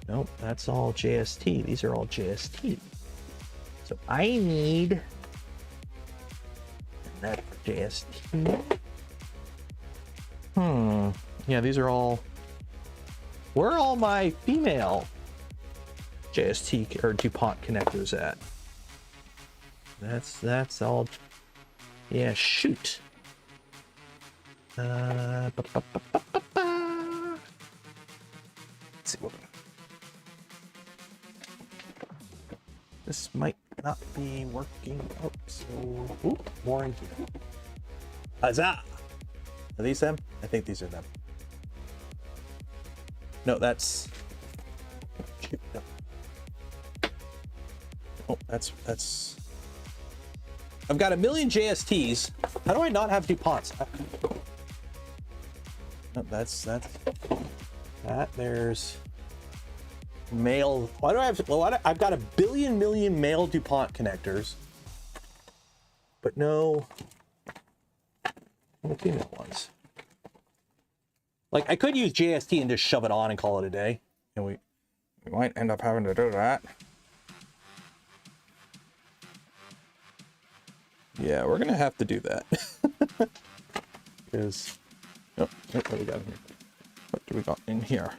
A: Nope, that's all JST. These are all JST. So I need that for JST. Yeah, these are all. Where are all my female JST or DuPont connectors at? That's all. Yeah, shoot. Let's see what. This might not be working out, so more in here. Huzzah! Are these them? I think these are them. No, that's. Shoot, no. Oh, that's. I've got a million JSTs. How do I not have DuPonts? No, that's that. There's. Male. Why do I have? Well, I've got a million male DuPont connectors, but no female ones. Like I could use JST and just shove it on and call it a day, and we might end up having to do that. Yeah, we're gonna have to do that. Because what do we got in here? What do we got in here?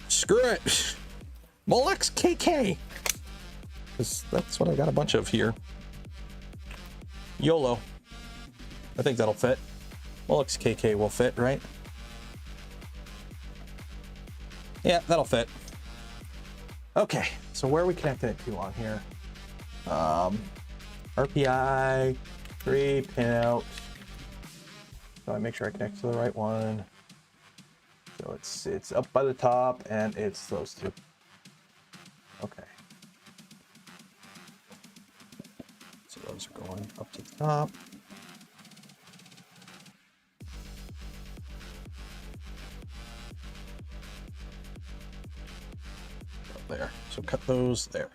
A: Screw it. Molex KK. Because that's what I got a bunch of here. YOLO. I think that'll fit. Molex KK will fit, right? Yeah, that'll fit. Okay, so where are we connecting it to on here? RPI, 3 pin out. So I make sure I connect to the right one. So it's up by the top and it's those two. Okay. So those are going up to the top. There. So cut those there.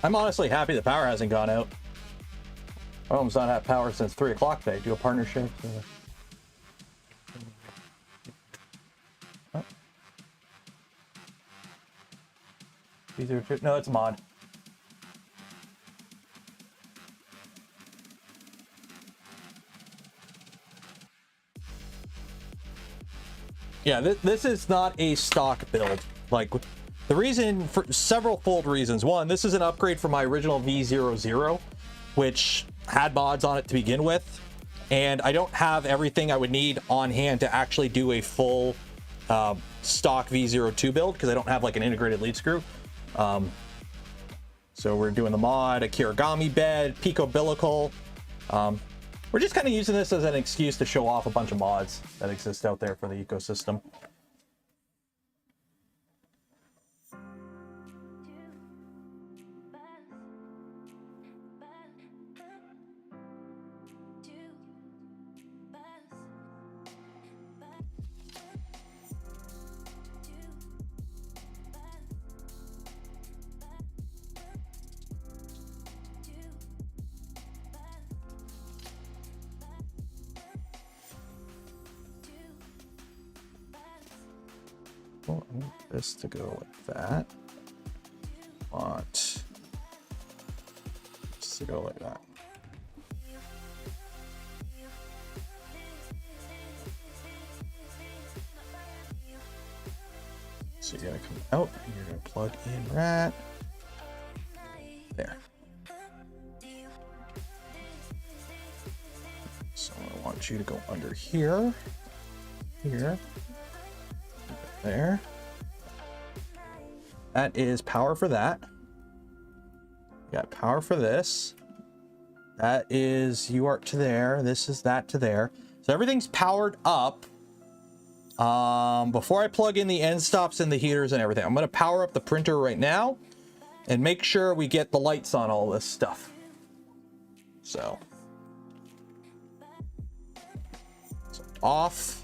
A: I'm honestly happy the power hasn't gone out. I almost not had power since 3 o'clock today. Do a partnership. No, it's a mod. Yeah, this is not a stock build. Like, the reason, for several fold reasons. One, this is an upgrade from my original V0.0, which had mods on it to begin with. And I don't have everything I would need on hand to actually do a full stock V0.2 build, because I don't have like an integrated lead screw. So we're doing the mod, a Kirigama bed, Picobillical. We're just kind of using this as an excuse to show off a bunch of mods that exist out there for the ecosystem. Well, I want this to go like that. I want this to go like that. So you're gonna come out and you're gonna plug in right there. So I want you to go under here, here. There. That is power for that. You got power for this. That is UART to there. This is that to there. So everything's powered up. Before I plug in the end stops and the heaters and everything, I'm going to power up the printer right now and make sure we get the lights on all this stuff. So off.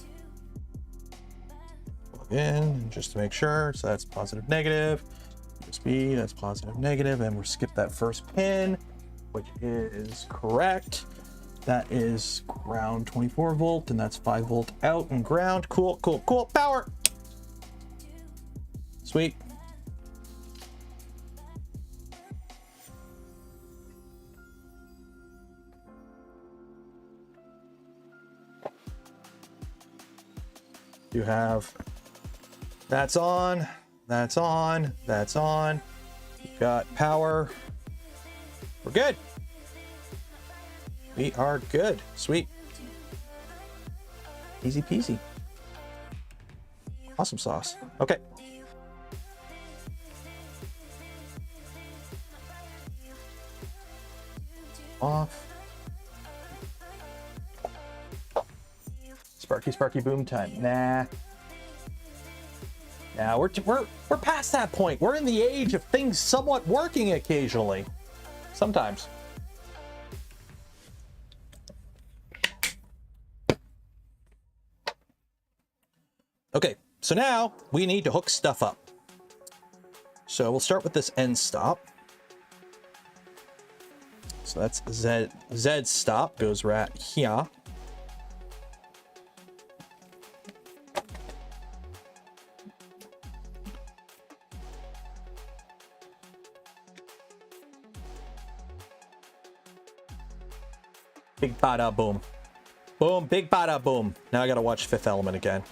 A: In just to make sure. So that's positive, negative. USB, that's positive, negative, and we'll skip that first pin, which is correct. That is ground 24 volt, and that's 5 volt out and ground. Cool, cool, cool. Power. Sweet. You have that's on, that's on, that's on. You've got power. We're good. We are good. Sweet. Easy peasy. Awesome sauce. Okay. Off. Sparky, sparky boom time. Nah. Now we're past that point. We're in the age of things somewhat working occasionally. Sometimes. Okay, so now we need to hook stuff up. So we'll start with this end stop. So that's Z stop goes right here. Big bada boom. Boom, big bada boom. Now I gotta watch Fifth Element again.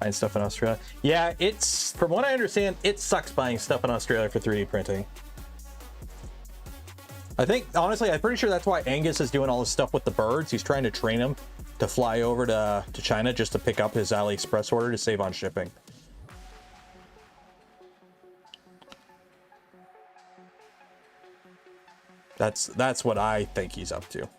A: Buying stuff in Australia. Yeah, it's, from what I understand, it sucks buying stuff in Australia for 3D printing. I think, honestly, I'm pretty sure that's why Angus is doing all this stuff with the birds. He's trying to train them to fly over to China just to pick up his AliExpress order to save on shipping. That's what I think he's up to.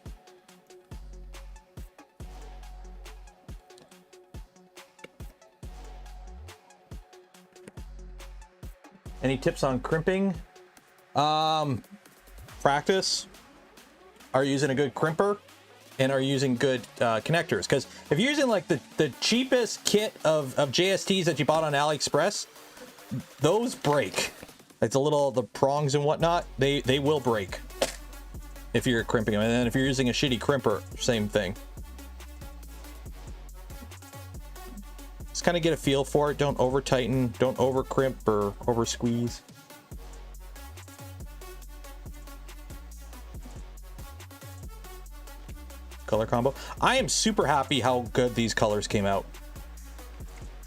A: Any tips on crimping? Practice. Are you using a good crimper? And are you using good connectors? Because if you're using like the cheapest kit of JSTs that you bought on AliExpress, those break. It's a little, the prongs and whatnot, they will break if you're crimping them. And then if you're using a shitty crimper, same thing. Just kind of get a feel for it. Don't over tighten, don't over crimp or over squeeze. Color combo. I am super happy how good these colors came out.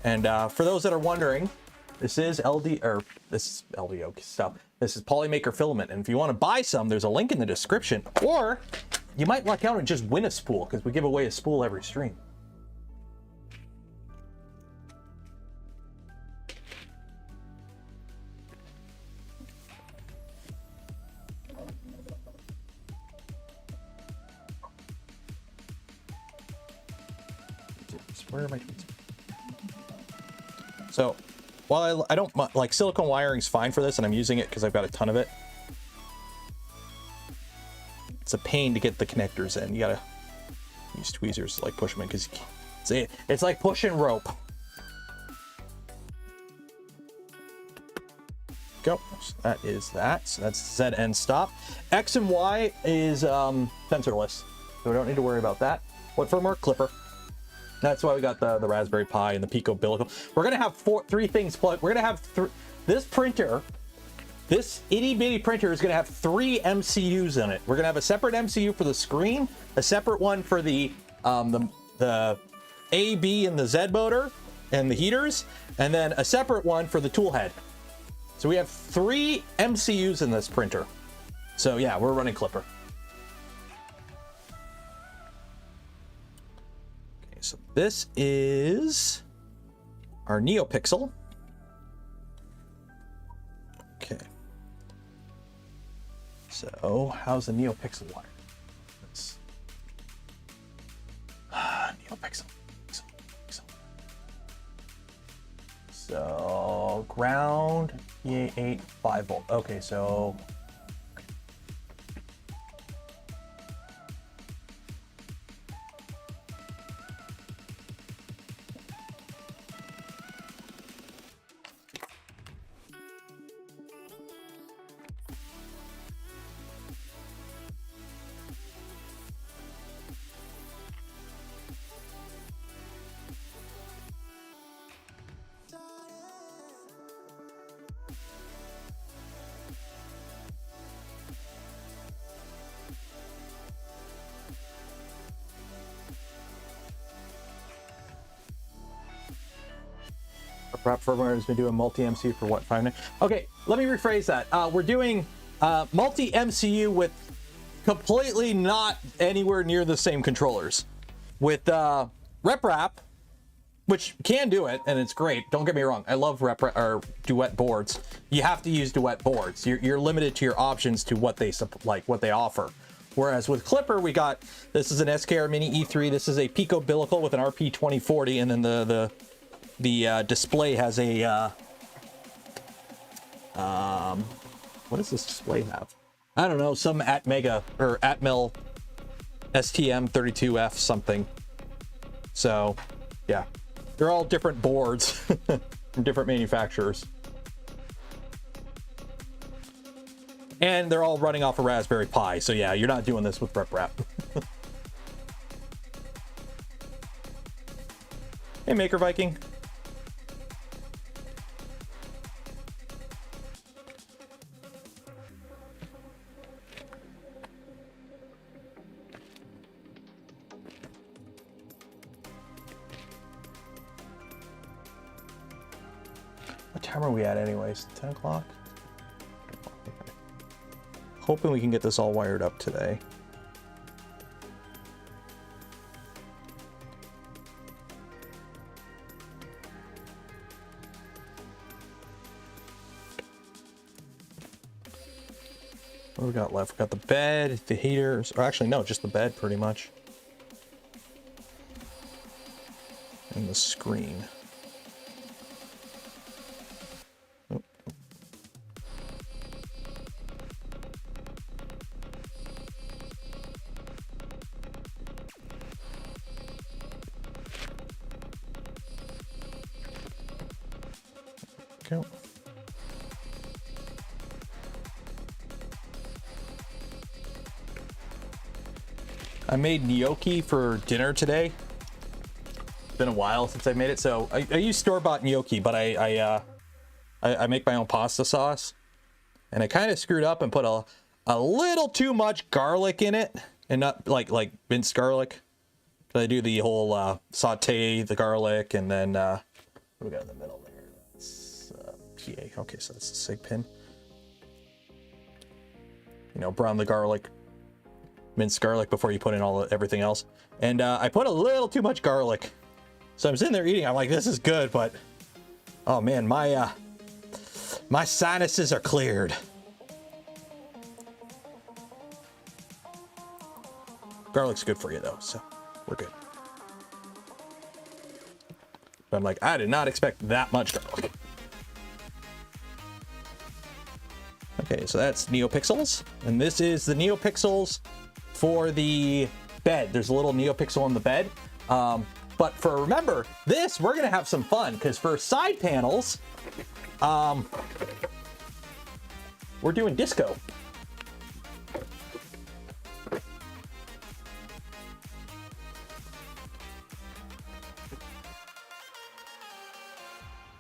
A: And for those that are wondering, This is this is LVO stuff. This is Polymaker filament, and if you want to buy some, there's a link in the description, or you might luck out and just win a spool, because we give away a spool every stream. Where are my tweets? So, while I don't like, silicone wiring's fine for this, and I'm using it because I've got a ton of it. It's a pain to get the connectors in. You gotta use tweezers to like push them in, because it's like pushing rope. Go. So that is that. So that's Z and stop. X and Y is sensorless, so we don't need to worry about that. What firmware? Clipper. That's why we got the Raspberry Pi and the Picobillical. We're gonna have three things plugged. We're gonna have this printer. This itty bitty printer is gonna have 3 MCUs in it. We're gonna have a separate MCU for the screen, a separate one for the A, B, and the Z motor and the heaters, and then a separate one for the tool head. So we have 3 MCUs in this printer. So yeah, we're running Clipper. So this is our NeoPixel. Okay. So how's the NeoPixel wired? NeoPixel. Pixel. So ground, E8, 5 volt. Okay, so Prop firmware has been doing multi-MCU for what, 5 minutes? Okay, let me rephrase that. We're doing multi-MCU with completely not anywhere near the same controllers. With RepRap, which can do it, and it's great. Don't get me wrong. I love or Duet boards. You have to use Duet boards. You're limited to your options to what they what they offer. Whereas with Clipper, we got, this is an SKR Mini E3. This is a Picobillical with an RP2040, and then the display has a what does this display have? I don't know, some Atmega or Atmel STM32F something. So yeah, they're all different boards from different manufacturers, and they're all running off a Raspberry Pi. So yeah, you're not doing this with RepRap. Hey, Maker Viking. What time are we at anyways? 10 o'clock? Hoping we can get this all wired up today. What do we got left? We got the bed, the heaters, or actually no, just the bed pretty much. And the screen. Oh. Okay. I made gnocchi for dinner today. It's been a while since I made it, so I use store-bought gnocchi, but I make my own pasta sauce, and I kind of screwed up and put a little too much garlic in it, and not like minced garlic. So I do the whole saute the garlic, and then what do we got in the middle there? That's yay. Okay, so that's the sig pin. You know, brown the garlic, minced garlic before you put in everything else. And I put a little too much garlic. So I'm sitting there eating. I'm like, this is good, but oh man, my sinuses are cleared. Garlic's good for you though, so we're good. But I'm like, I did not expect that much garlic. Okay, so that's neopixels, and this is the neopixels for the bed. There's a little neopixel in the bed. But remember, we're gonna have some fun, because for side panels, we're doing disco.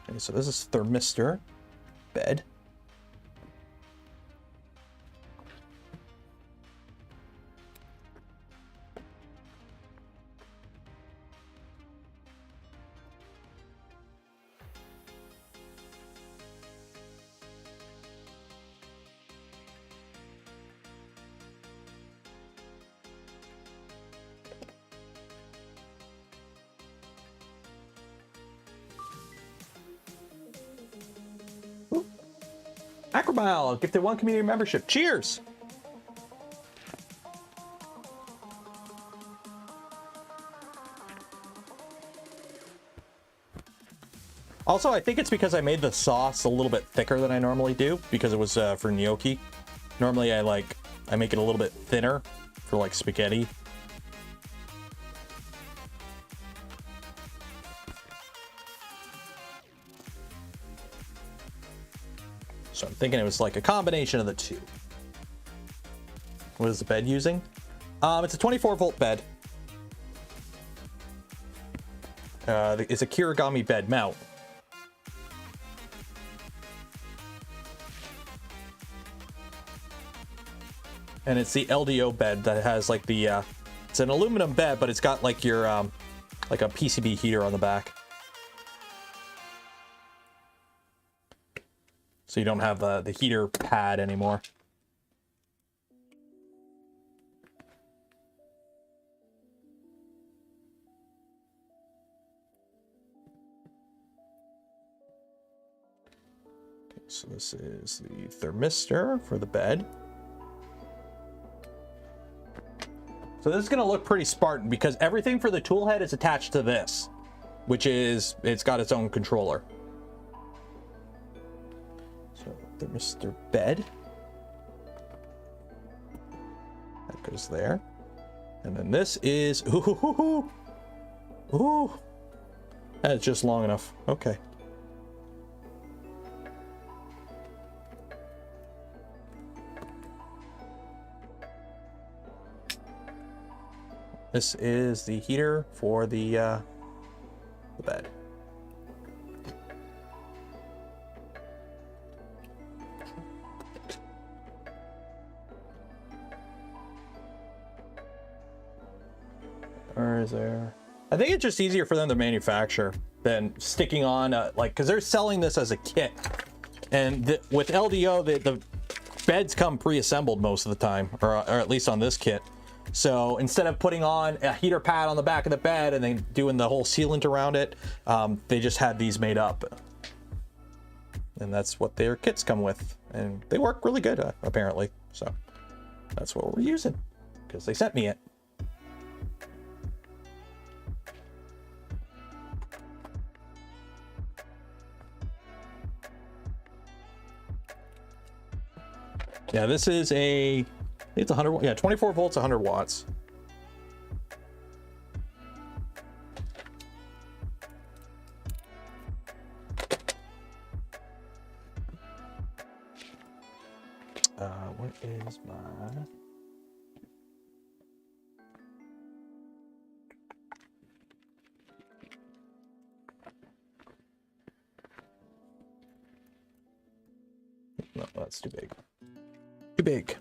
A: Okay, so this is thermistor bed. Acrobile gifted 1 community membership. Cheers! Also, I think it's because I made the sauce a little bit thicker than I normally do, because it was for gnocchi. Normally I make it a little bit thinner for like spaghetti. So I'm thinking it was like a combination of the two. What is the bed using? It's a 24-volt bed. It's a Kirigama bed mount. And it's the LDO bed that has like the, it's an aluminum bed, but it's got like your, like a PCB heater on the back. So you don't have the heater pad anymore. Okay, so this is the thermistor for the bed. So this is going to look pretty Spartan because everything for the tool head is attached to this, which is, it's got its own controller. So thermistor bed. That goes there. And then this is, ooh, that's just long enough. Okay. This is the heater for the bed. Or is there? I think it's just easier for them to manufacture than sticking on like, because they're selling this as a kit, and with LDO the beds come pre-assembled most of the time, or at least on this kit. So instead of putting on a heater pad on the back of the bed and then doing the whole sealant around it, they just had these made up. And that's what their kits come with. And they work really good, apparently. So that's what we're using, because they sent me it. Yeah, this is a, it's 100, yeah, 24 volts, 100 watts. What is my... No, that's too big. Too big.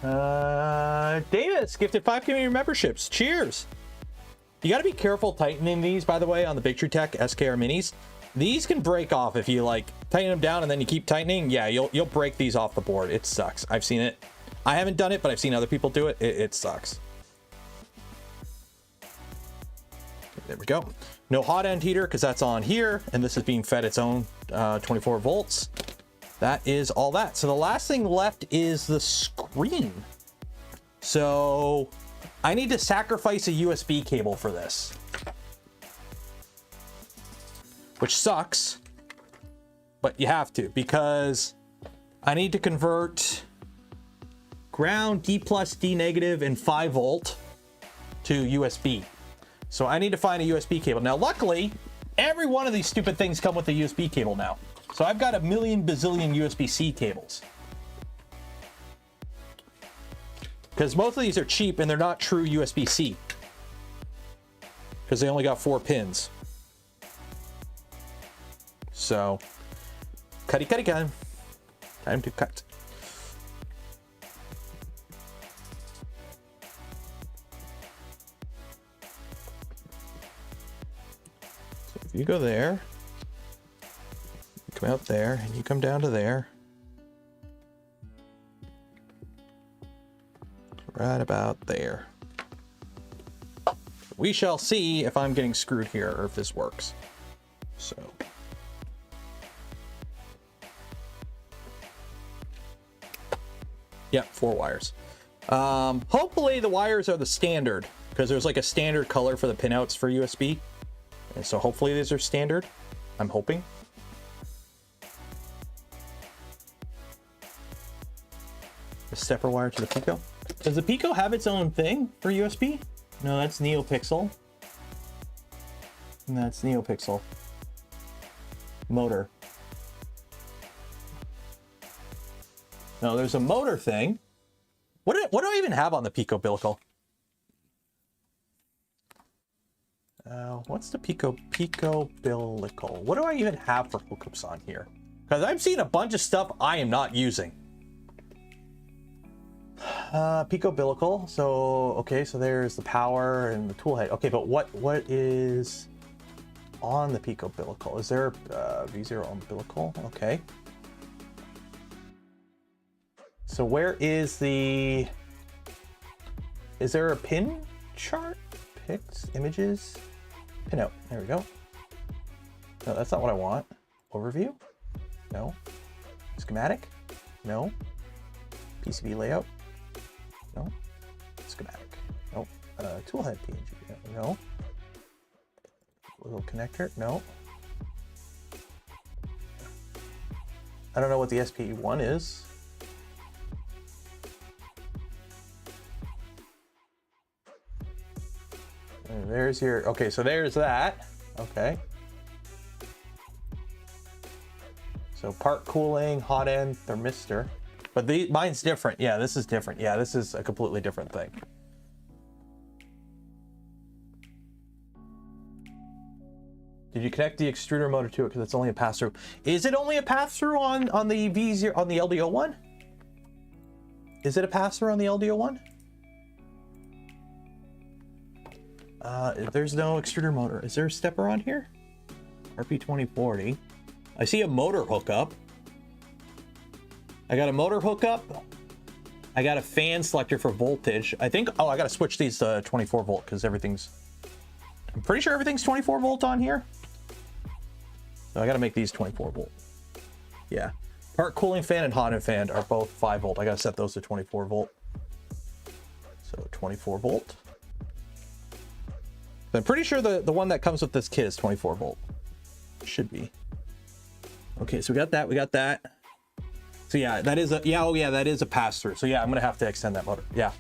A: Davis gifted 5 community memberships. Cheers. You got to be careful tightening these, by the way, on the Big Tree Tech SKR minis. These can break off if you like tighten them down and then you keep tightening. Yeah, you'll break these off the board. It sucks. I've seen it. I haven't done it, but I've seen other people do it. It sucks. There we go. No hot end heater because that's on here, and this is being fed its own 24 volts. That is all that. So the last thing left is the screen. So I need to sacrifice a USB cable for this, which sucks, but you have to, because I need to convert ground D+, D-, and 5 volt to USB. So I need to find a USB cable. Now, luckily, every one of these stupid things come with a USB cable now. So I've got a million bazillion USB-C cables. Because most of these are cheap and they're not true USB-C. Because they only got 4 pins. So, cutty time. Time to cut. So if you go there, you come out there, and you come down to there. Right about there. We shall see if I'm getting screwed here or if this works. So. Yep, 4 wires. Hopefully the wires are the standard, because there's like a standard color for the pinouts for USB. And so hopefully these are standard. I'm hoping. The stepper wire to the Pico. Does the Pico have its own thing for USB? No, that's neopixel. And that's neopixel. Motor. No, there's a motor thing. What do I even have on the Picobillical? What's the Picobillical? What do I even have for hookups on here? Because I've seen a bunch of stuff I am not using. Picobillical. So, okay, so there's the power and the tool head. Okay, but what is on the Picobillical? Is there V0 umbilical? Okay. So where is the... Is there a pin chart? Pics, images, pinout. There we go. No, that's not what I want. Overview? No. Schematic? No. PCB layout? No. Schematic? No. Toolhead PNG? No. Little connector? No. I don't know what the SPE1 is. And there's your, okay, so there's that. Okay. So part cooling, hot end, thermistor. But mine's different. Yeah, this is different. Yeah, this is a completely different thing. Did you connect the extruder motor to it because it's only a pass-through? Is it only a pass-through on the V0 on the LDO one? Is it a pass-through on the LDO one? There's no extruder motor. Is there a stepper on here? RP2040. I see a motor hookup. I got a motor hookup. I got a fan selector for voltage. I think, oh, I got to switch these to 24 volt because everything's, I'm pretty sure everything's 24 volt on here. So I got to make these 24 volt. Yeah. Part cooling fan and hot end fan are both 5 volt. I got to set those to 24 volt. So 24 volt. I'm pretty sure the one that comes with this kit is 24 volt. Should be. Okay, so we got that. We got that. So yeah, that is a, yeah, oh yeah, that is a pass through. So yeah, I'm gonna have to extend that motor. Yeah.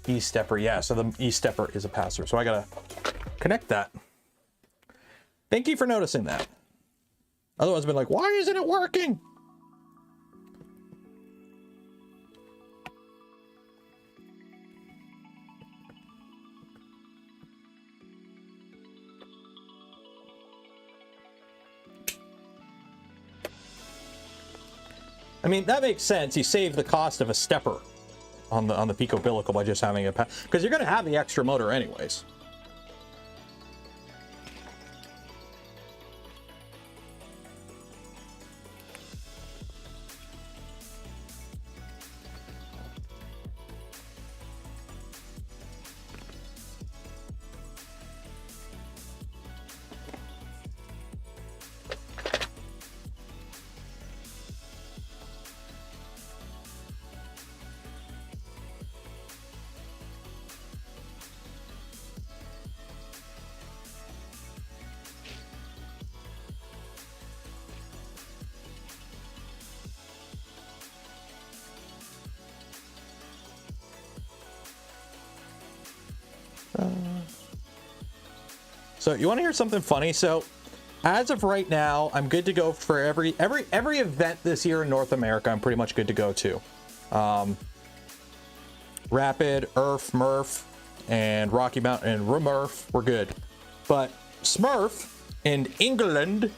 A: E-stepper, yeah, so the E-stepper is a pass through. So I gotta connect that. Thank you for noticing that. Otherwise I've been like, why isn't it working? I mean, that makes sense. You save the cost of a stepper on the Picobillical by just having a, because you're going to have the extra motor anyways. So you want to hear something funny? So as of right now, I'm good to go for every event this year in North America. I'm pretty much good to go to. Rapid, Earth, Murph, and Rocky Mountain and Rumurf, we're good. But Smurf in England,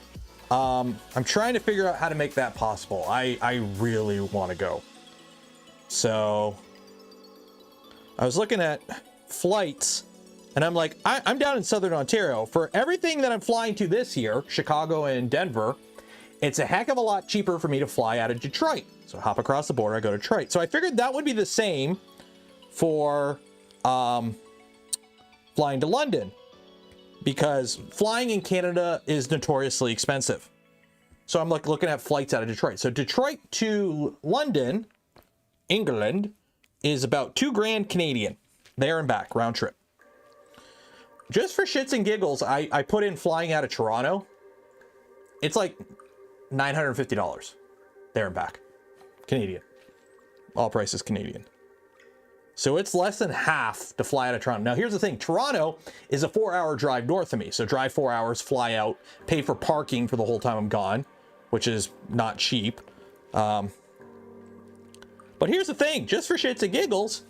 A: I'm trying to figure out how to make that possible. I really want to go. So I was looking at flights, and I'm like, I'm down in Southern Ontario. For everything that I'm flying to this year, Chicago and Denver, it's a heck of a lot cheaper for me to fly out of Detroit. So I hop across the border, I go to Detroit. So I figured that would be the same for flying to London, because flying in Canada is notoriously expensive. So I'm like looking at flights out of Detroit. So Detroit to London, England, is about $2,000 Canadian, there and back, round trip. Just for shits and giggles, I put in flying out of Toronto. It's like $950 there and back, Canadian. All prices Canadian. So it's less than half to fly out of Toronto. Now here's the thing, Toronto is a 4-hour drive north of me. So drive 4 hours, fly out, pay for parking for the whole time I'm gone, which is not cheap. But here's the thing, just for shits and giggles,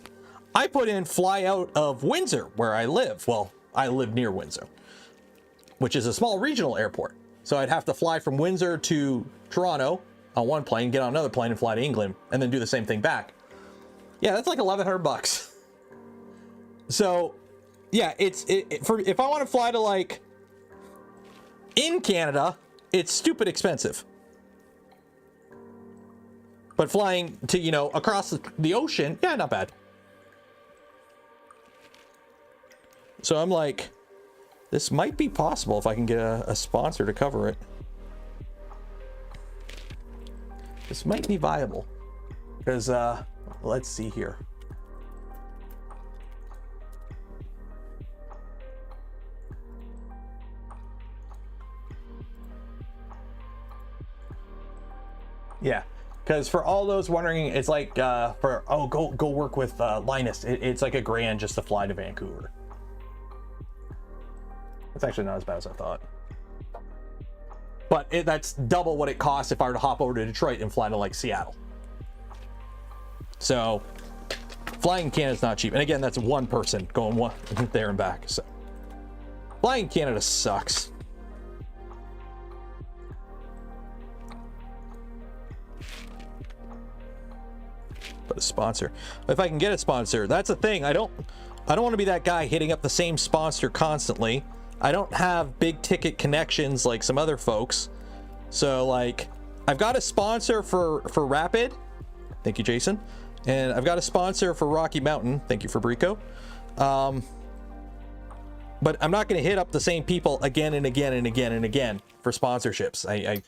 A: I put in fly out of Windsor, where I live. Well, I live near Windsor, which is a small regional airport. So I'd have to fly from Windsor to Toronto on one plane, get on another plane and fly to England, and then do the same thing back. Yeah, that's like $1,100. So yeah, if I want to fly to like in Canada, it's stupid expensive. But flying to, you know, across the ocean, yeah, not bad. So I'm like, this might be possible if I can get a sponsor to cover it. This might be viable. Because, let's see here. Yeah. Because for all those wondering, it's like go work with Linus. It's like $1,000 just to fly to Vancouver. It's actually not as bad as I thought. But that's double what it costs if I were to hop over to Detroit and fly to like Seattle. So flying in Canada is not cheap. And again, that's one person going one there and back. So flying in Canada sucks. But a sponsor, if I can get a sponsor, that's the thing. I don't want to be that guy hitting up the same sponsor constantly. I don't have big ticket connections like some other folks. So like, I've got a sponsor for Rapid. Thank you, Jason. And I've got a sponsor for Rocky Mountain. Thank you, Fabrico. But I'm not going to hit up the same people again and again and again and again for sponsorships. I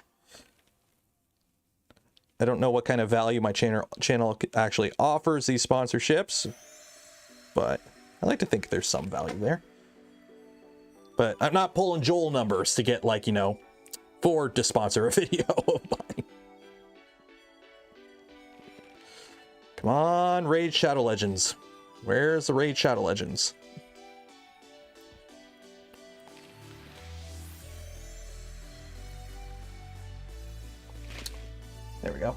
A: don't know what kind of value my channel actually offers these sponsorships, but I like to think there's some value there. But I'm not pulling Joel numbers to get, like, you know, Ford to sponsor a video of mine. Come on, Raid Shadow Legends. Where's the Raid Shadow Legends? There we go.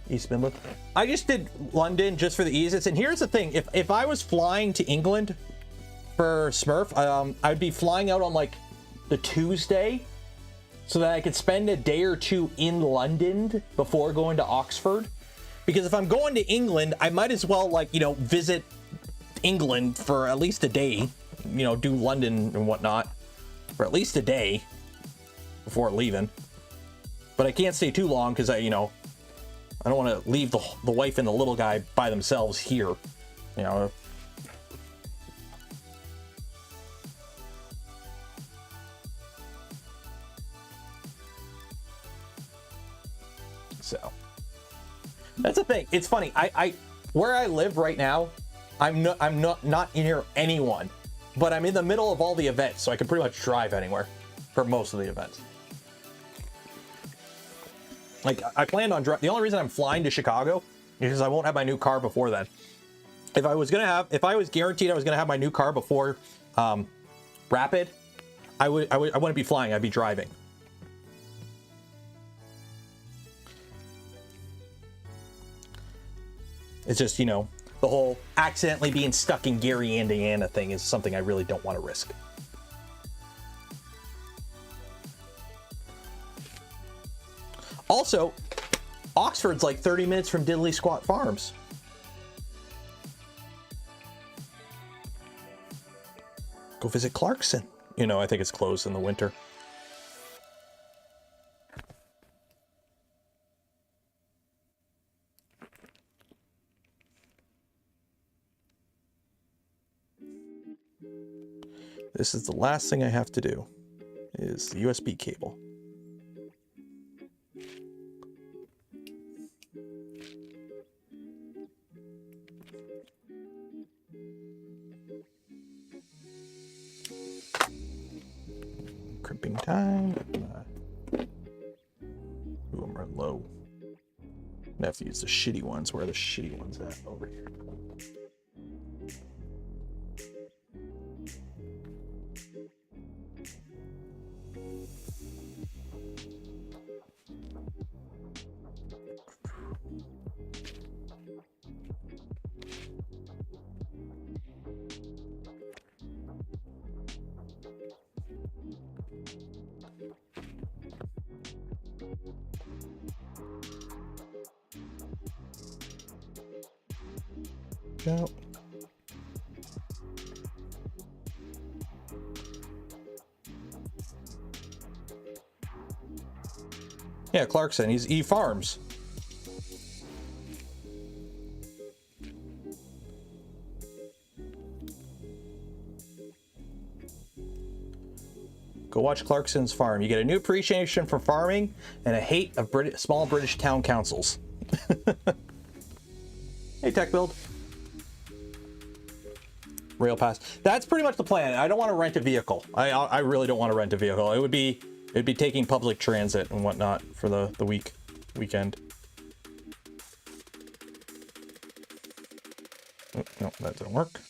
A: East Midland. I just did London just for the easiest. And here's the thing. If I was flying to England for Smurf, I'd be flying out on like the Tuesday so that I could spend a day or two in London before going to Oxford. Because if I'm going to England, I might as well, like, you know, visit England for at least a day, you know, do London and whatnot for at least a day before leaving. But I can't stay too long because I don't want to leave the wife and the little guy by themselves here, you know. So that's the thing. It's funny. I where I live right now, I'm not near anyone, but I'm in the middle of all the events, so I can pretty much drive anywhere for most of the events. Like, I planned on the only reason I'm flying to Chicago is because I won't have my new car before then. If I was guaranteed I was gonna have my new car before Rapid, I wouldn't be flying. I'd be driving. It's just, you know, the whole accidentally being stuck in Gary, Indiana thing is something I really don't want to risk. Also, Oxford's like 30 minutes from Diddley Squat Farms. Go visit Clarkson. You know, I think it's closed in the winter. This is the last thing I have to do, is the USB cable. Crimping time. Ooh, I'm running low. I have to use the shitty ones. Where are the shitty ones at? Over here. Go. Yeah, Clarkson, he farms. Go watch Clarkson's farm. You get a new appreciation for farming and a hate of small British town councils. Hey, Tech Build. Rail pass. That's pretty much the plan. I don't want to rent a vehicle. I really don't want to rent a vehicle. It'd be taking public transit and whatnot for the weekend. Oh, no, that didn't work.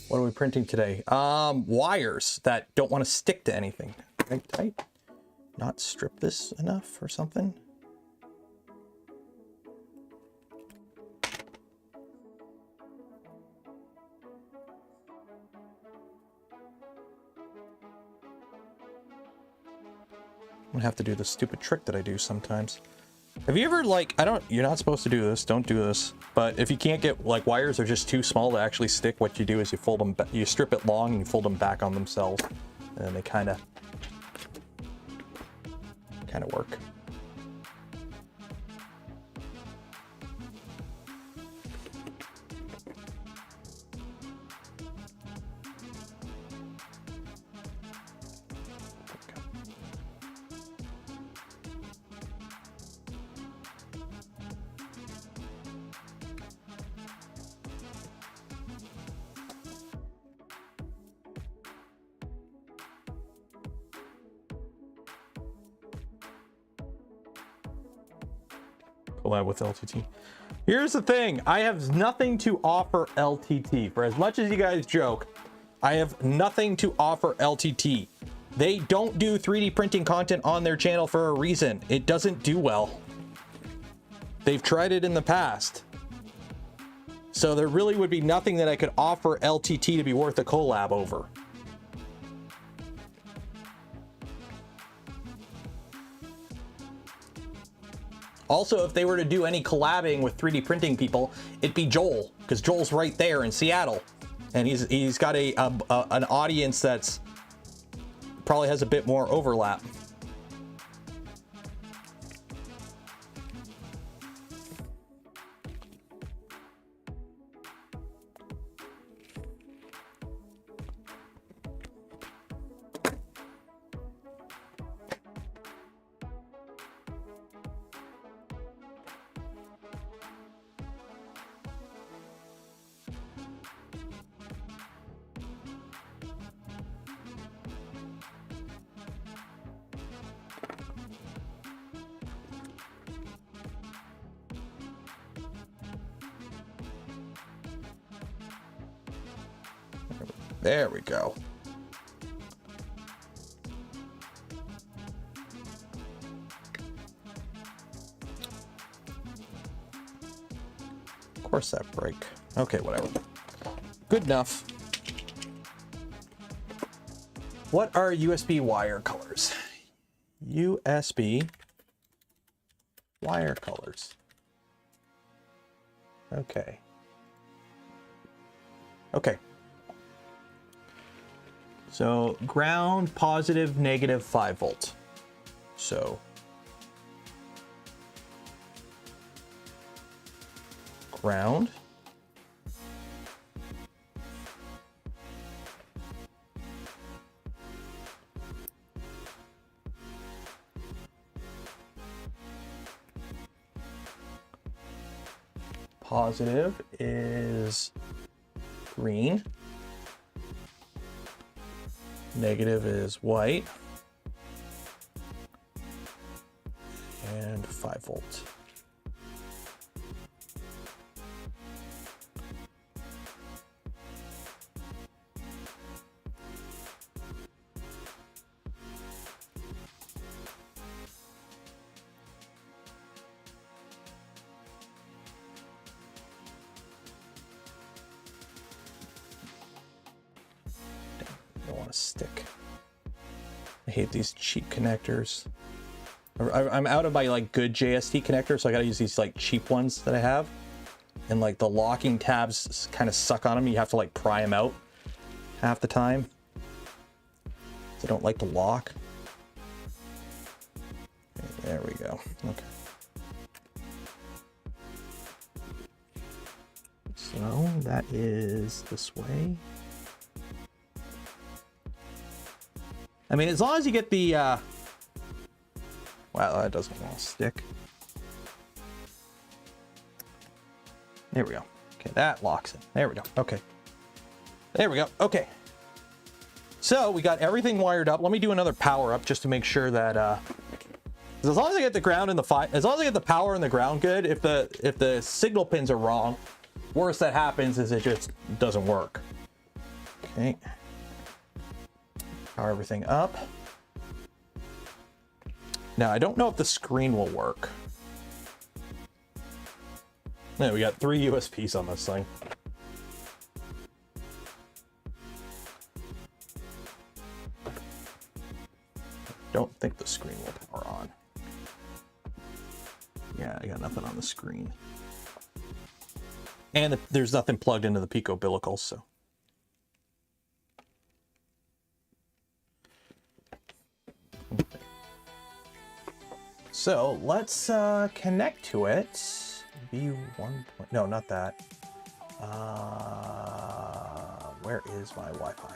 A: What are we printing today? Wires that don't want to stick to anything. Can I not strip this enough or something? I'm gonna have to do the stupid trick that I do sometimes. Have you ever, like, you're not supposed to do this, don't do this, but if you can't get, like, wires are just too small to actually stick, what you do is you fold them, you strip it long and you fold them back on themselves, and then they kind of work. Collab with LTT. Here's the thing, I have nothing to offer LTT. For as much as you guys joke, I have nothing to offer LTT. They don't do 3D printing content on their channel for a reason. It doesn't do well. They've tried it in the past. So there really would be nothing that I could offer LTT to be worth a collab over. Also, if they were to do any collabing with 3D printing people, it'd be Joel, because Joel's right there in Seattle. And he's got an audience that's probably has a bit more overlap. There we go. Of course that break. Okay, whatever. Good enough. What are USB wire colors? USB wire colors. Okay. Okay. So ground, positive, negative, 5 volt. So ground, positive is green. Negative is white. And 5 volts. Don't want to stick. I hate these cheap connectors. I'm out of my like good JST connector, so I gotta use these like cheap ones that I have. And like the locking tabs kind of suck on them. You have to like pry them out half the time. I don't like to lock. Okay, there we go. Okay. So that is this way. I mean, as long as you get the, wow, that doesn't want to stick. There we go. Okay, that locks it. There we go. Okay. There we go. Okay. So we got everything wired up. Let me do another power up just to make sure that, as long as I get the ground and as long as I get the power and the ground good, if the signal pins are wrong, worst that happens is it just doesn't work. Okay. Power everything up. Now, I don't know if the screen will work. Yeah, we got 3 USBs on this thing. Don't think the screen will power on. Yeah, I got nothing on the screen. And there's nothing plugged into the Picobillical, so. Okay. So let's connect to it. V1. No, not that. Where is my Wi-Fi?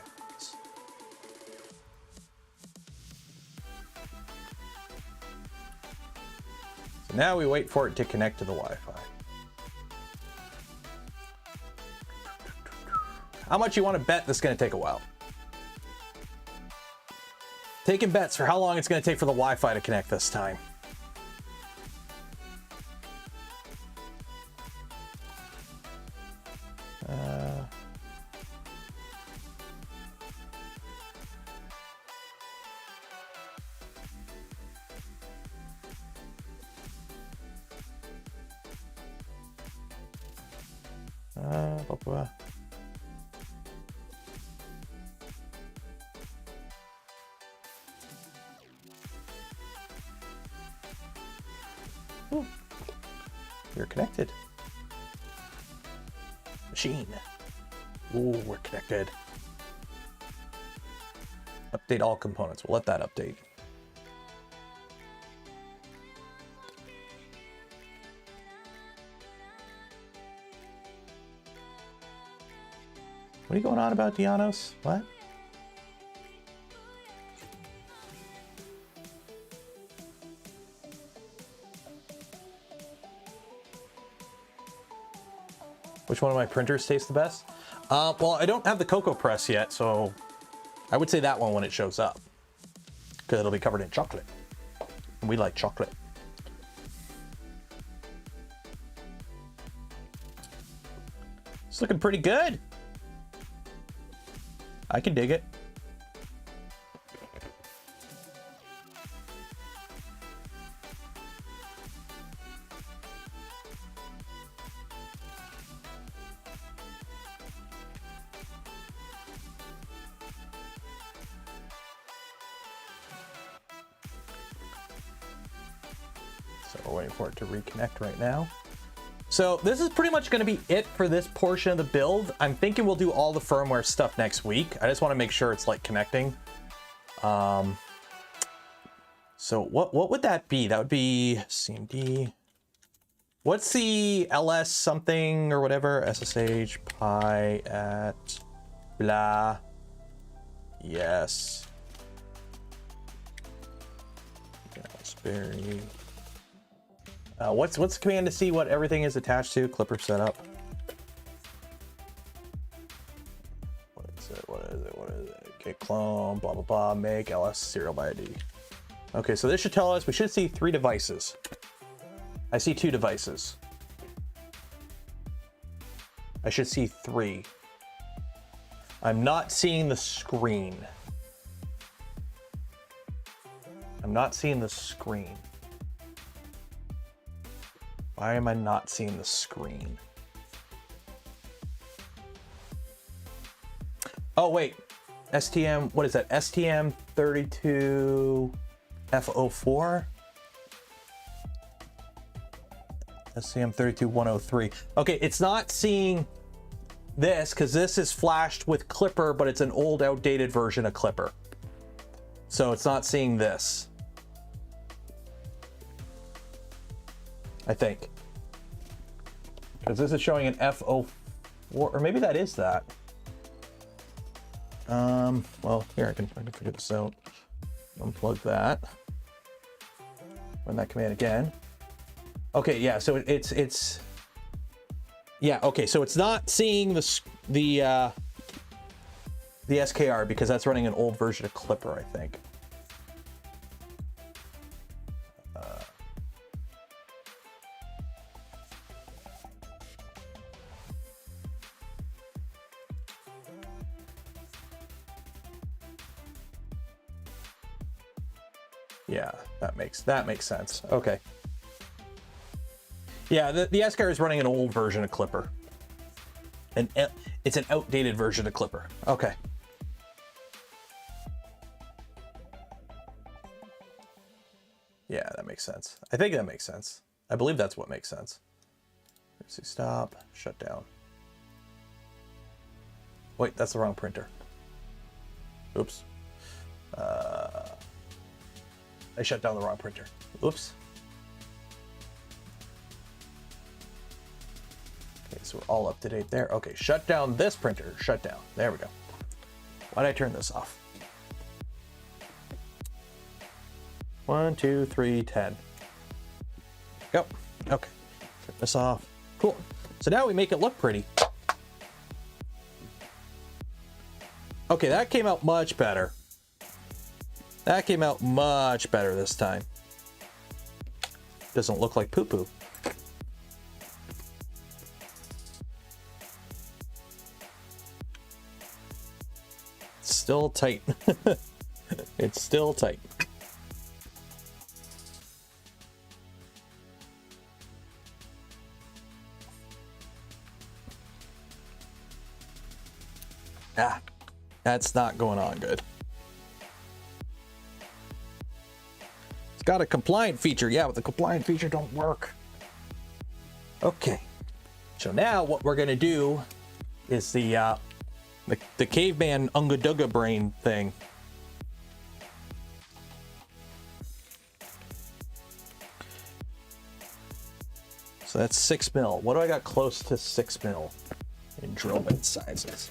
A: So now we wait for it to connect to the Wi-Fi. How much you want to bet this is going to take a while? Taking bets for how long it's going to take for the Wi-Fi to connect this time. Ooh. You're connected. Machine. Ooh, we're connected. Update all components. We'll let that update. What are you going on about, Dianos? What? Which one of my printers tastes the best? Well, I don't have the Cocoa Press yet, so I would say that one when it shows up, because it'll be covered in chocolate. And we like chocolate. It's looking pretty good. I can dig it. So we're waiting for it to reconnect right now. So this is pretty much going to be it for this portion of the build. I'm thinking we'll do all the firmware stuff next week. I just want to make sure it's like connecting. So what would that be? That would be CMD. What's the LS something or whatever? SSH pi at blah. Yes. Raspberry. What's the command to see what everything is attached to? Clipper setup. What is it? What is it? What is it? Okay, clone, blah, blah, blah, make ls serial by ID. Okay, so this should tell us we should see 3 devices. I see 2 devices. I should see 3. I'm not seeing the screen. I'm not seeing the screen. Why am I not seeing the screen? Oh, wait. STM, what is that? STM32F04? STM32103. Okay, it's not seeing this because this is flashed with Clipper, but it's an old, outdated version of Clipper. So it's not seeing this. I think. Because this is showing an F04, or maybe that is that. Well, here I can figure this out. Unplug that. Run that command again. Okay, yeah, so it's yeah, okay, so it's not seeing the SKR because that's running an old version of Clipper, I think. Yeah, that makes sense. Okay. Yeah, the SKR is running an old version of Clipper. And it's an outdated version of Clipper. Okay. Yeah, that makes sense. I think that makes sense. I believe that's what makes sense. Let's see, stop, shut down. Wait, that's the wrong printer. Oops. I shut down the wrong printer. Oops. Okay, so we're all up to date there. Okay, shut down this printer. Shut down. There we go. Why'd I turn this off? 1, 2, 3, 10. Go. Okay. Turn this off. Cool. So now we make it look pretty. Okay, that came out much better. That came out much better this time. Doesn't look like poo-poo. Still tight. It's still tight. Ah, that's not going on good. It's got a compliant feature. Yeah, but the compliant feature don't work. Okay. So now what we're gonna do is the caveman Unga Dunga brain thing. So that's 6 mil. What do I got close to 6 mil in drill bit sizes?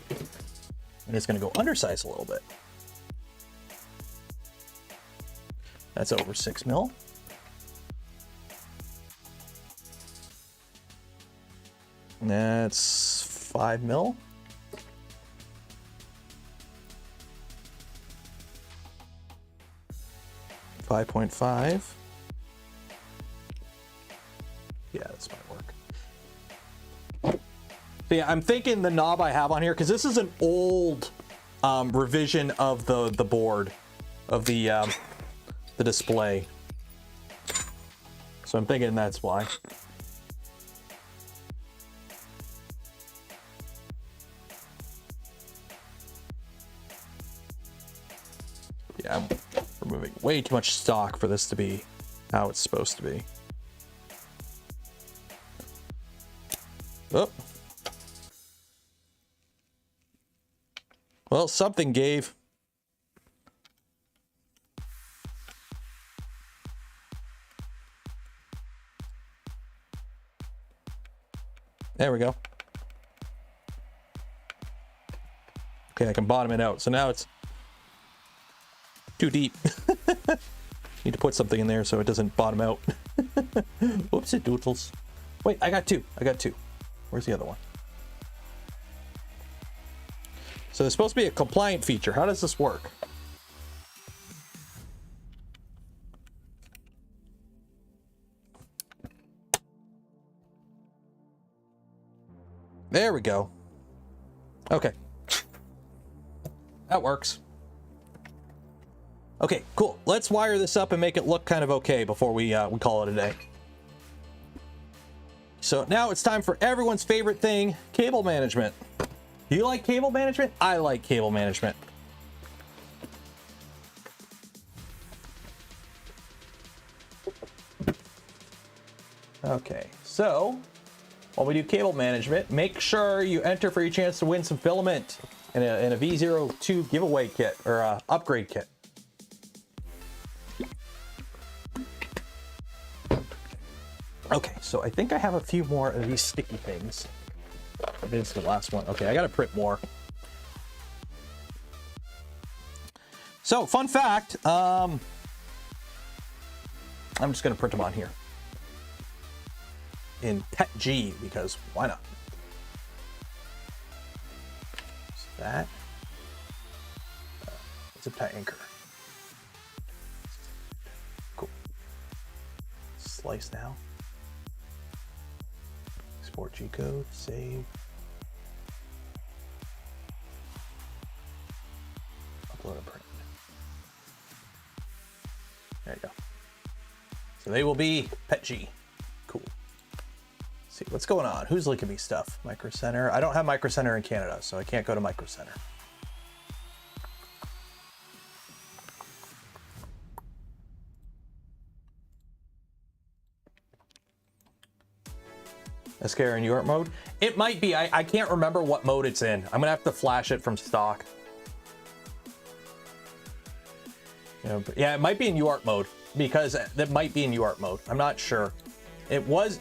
A: And it's gonna go undersize a little bit. That's over 6 mil. That's 5 mil. .5. Yeah, this might work. So yeah, I'm thinking the knob I have on here, because this is an old revision of the board of the display. So I'm thinking that's why. Yeah, I'm removing way too much stock for this to be how it's supposed to be. Oh. Well, something gave. There we go. Okay, I can bottom it out. So now it's too deep. Need to put something in there so it doesn't bottom out. Oopsie doodles. Wait, I got two. Where's the other one? So there's supposed to be a compliant feature. How does this work? There we go. Okay. That works. Okay, cool. Let's wire this up and make it look kind of okay before we call it a day. So now it's time for everyone's favorite thing, cable management. Do you like cable management? I like cable management. Okay, so while we do cable management, make sure you enter for your chance to win some filament in a V0.2 giveaway kit or upgrade kit. Okay, so I think I have a few more of these sticky things. I think it's the last one. Okay, I gotta print more. So, fun fact, I'm just gonna print them on here. In PETG, because why not? So that. Zip tie anchor. Cool. Slice now. Export G-code, save. Upload and print. There you go. So they will be PETG. Cool. Let's see what's going on. Who's linking me stuff? Micro Center. I don't have Micro Center in Canada, so I can't go to Micro Center. SKR in UART mode? It might be. I can't remember what mode it's in. I'm gonna have to flash it from stock. Yeah, it might be in UART mode, because that might be in UART mode. I'm not sure. It was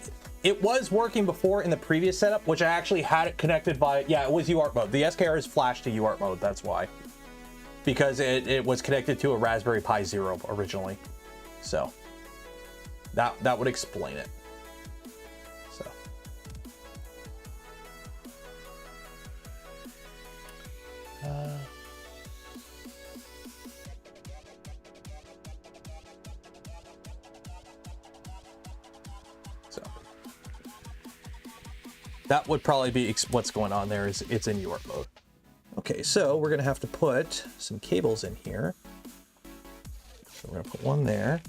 A: working before in the previous setup, which I actually had it connected by, yeah, it was UART mode. The SKR is flashed to UART mode, that's why. Because it was connected to a Raspberry Pi Zero originally. So that would explain it. So that would probably be what's going on there. Is it's in UART mode. Okay, so we're gonna have to put some cables in here. So we're gonna put one there.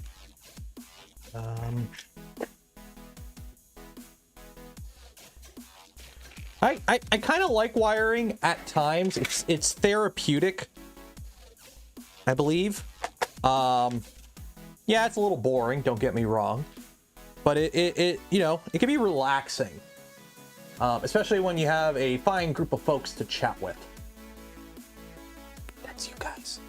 A: I kind of like wiring at times. It's therapeutic, I believe. Yeah, it's a little boring, don't get me wrong, but it you know, it can be relaxing, especially when you have a fine group of folks to chat with. That's you guys.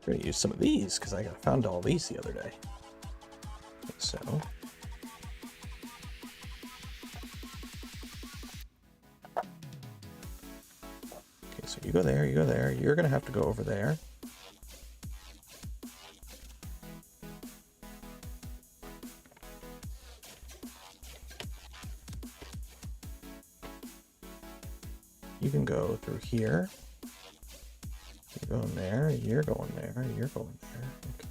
A: I'm gonna use some of these because I found all these the other day. So okay, so you go there, you go there. You're gonna have to go over there. You can go through here. You're going there, you're going there, you're going there. Okay.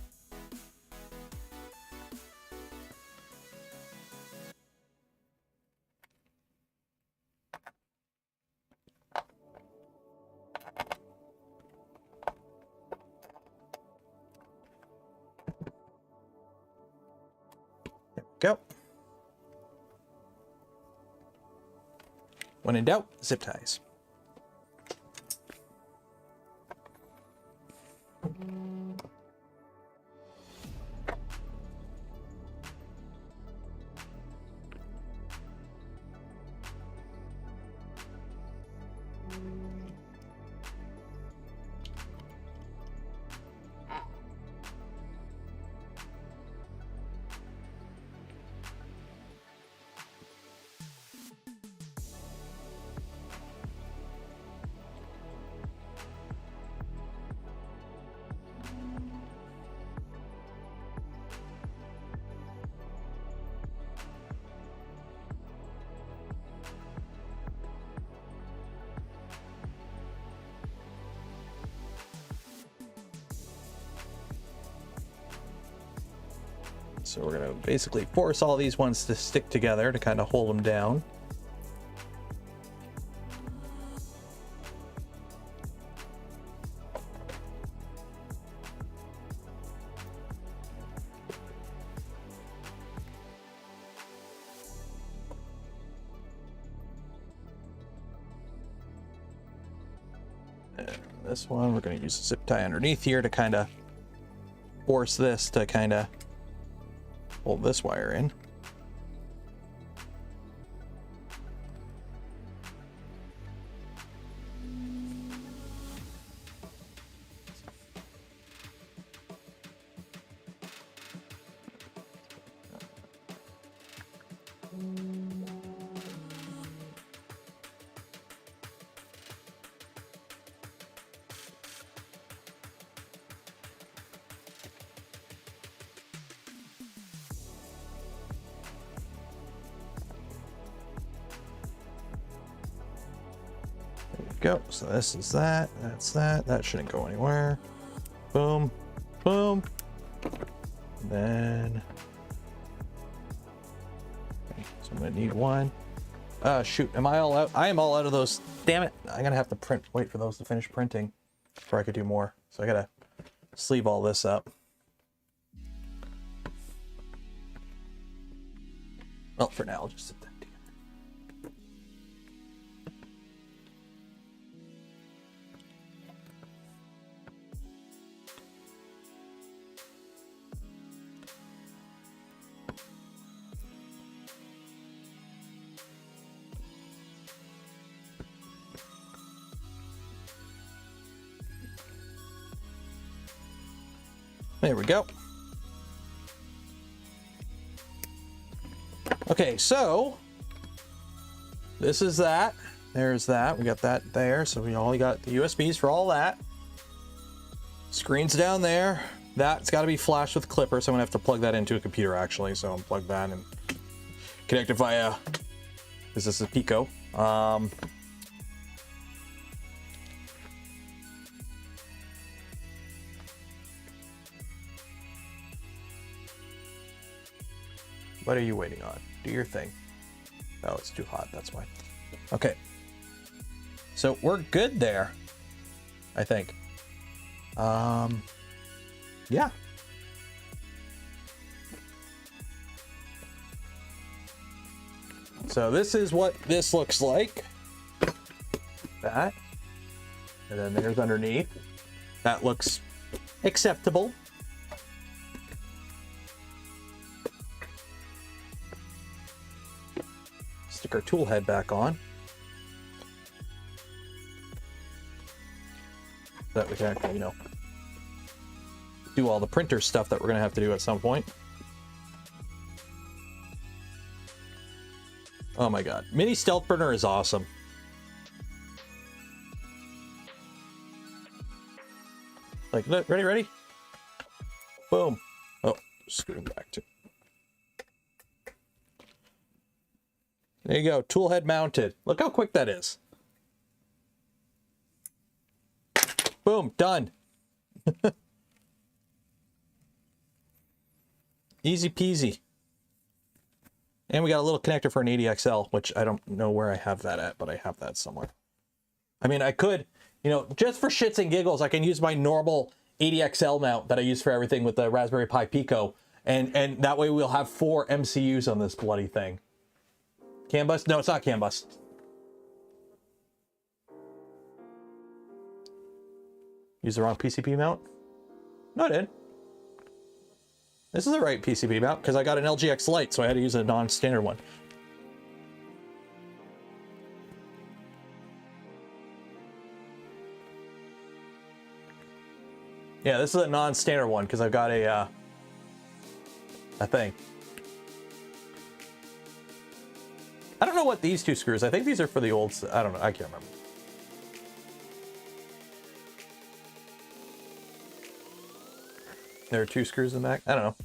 A: There we go. When in doubt, zip ties. So we're going to basically force all these ones to stick together to kind of hold them down. And this one, we're going to use a zip tie underneath here to kind of force this to kind of hold this wire in. Go. So this is that. That's that. That shouldn't go anywhere. Boom. Boom. And then. Okay, so I'm gonna need one. Shoot. Am I all out? I am all out of those. Damn it. I'm gonna have to print. Wait for those to finish printing before I could do more. So I gotta sleeve all this up. Well, for now, I'll just sit that together. There we go. Okay, so this is that. There's that. We got that there. So we only got the USBs for all that. Screen's down there. That's got to be flashed with Clipper, so I'm gonna have to plug that into a computer actually. So I'll plug that and connect it via. This is a Pico. What are you waiting on? Do your thing. Oh, it's too hot, that's why. Okay. So we're good there, I think. Yeah. So this is what this looks like. That. And then there's underneath. That looks acceptable. Stick our tool head back on. So that we can actually, you know, do all the printer stuff that we're gonna have to do at some point. Oh my god. Mini stealth printer is awesome. Like, ready? Boom. Oh, screw back to. There you go, tool head mounted. Look how quick that is. Boom, done. Easy peasy. And we got a little connector for an 80XL, which I don't know where I have that at, but I have that somewhere. I mean, I could, you know, just for shits and giggles, I can use my normal 80XL mount that I use for everything with the Raspberry Pi Pico, and that way we'll have 4 MCUs on this bloody thing. CAN bus? No, it's not CAN bus. Use the wrong PCB mount? No, I didn't. This is the right PCB mount because I got an LGX Lite, so I had to use a non-standard one. Yeah, this is a non-standard one because I've got a thing. I don't know what these 2 screws. I think these are for the old. I don't know. I can't remember. There are 2 screws in the back. I don't know.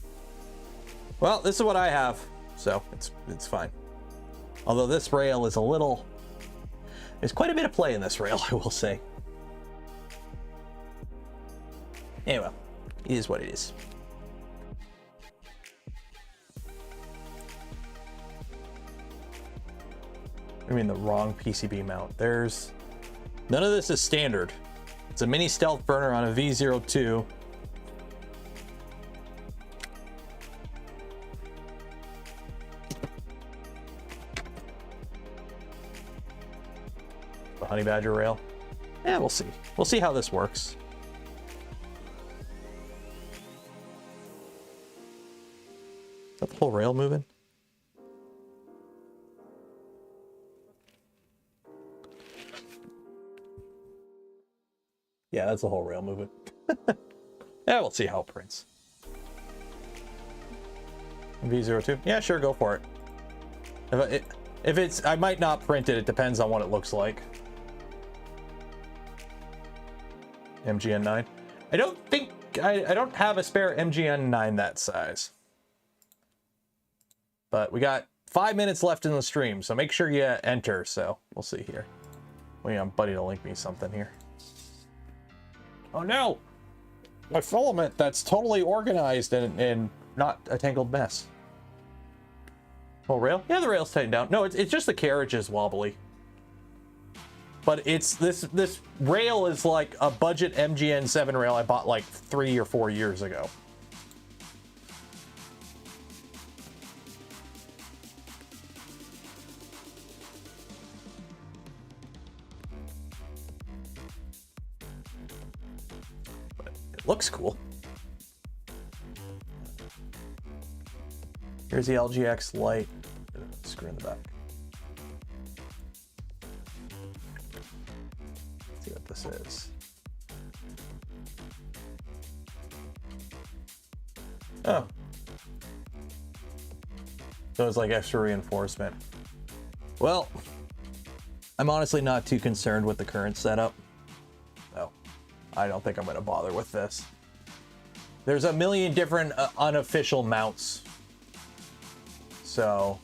A: Well, this is what I have, so it's fine. Although this rail is a little. There's quite a bit of play in this rail, I will say. Anyway, it is what it is. I mean the wrong PCB mount. There's none of this is standard. It's a mini stealth burner on a V0.2. The Honey Badger rail. Yeah, we'll see. We'll see how this works. Is that the whole rail moving? Yeah, that's the whole rail moving. Yeah, we'll see how it prints. V0.2? Yeah, sure, go for it. If it's, I might not print it. It depends on what it looks like. MGN9. I don't think, I don't have a spare MGN9 that size. But we got 5 minutes left in the stream, so make sure you enter. So we'll see here. Wait on Buddy to link me something here. Oh no! My filament that's totally organized and not a tangled mess. Oh, rail? Yeah, the rail's tightened down. No, it's just the carriage is wobbly. But it's this rail is like a budget MGN7 rail I bought like 3 or 4 years ago. Looks cool. Here's the LGX Lite. Screw in the back. Let's see what this is. Oh. So it's like extra reinforcement. Well, I'm honestly not too concerned with the current setup. I don't think I'm going to bother with this. There's a million different unofficial mounts. So.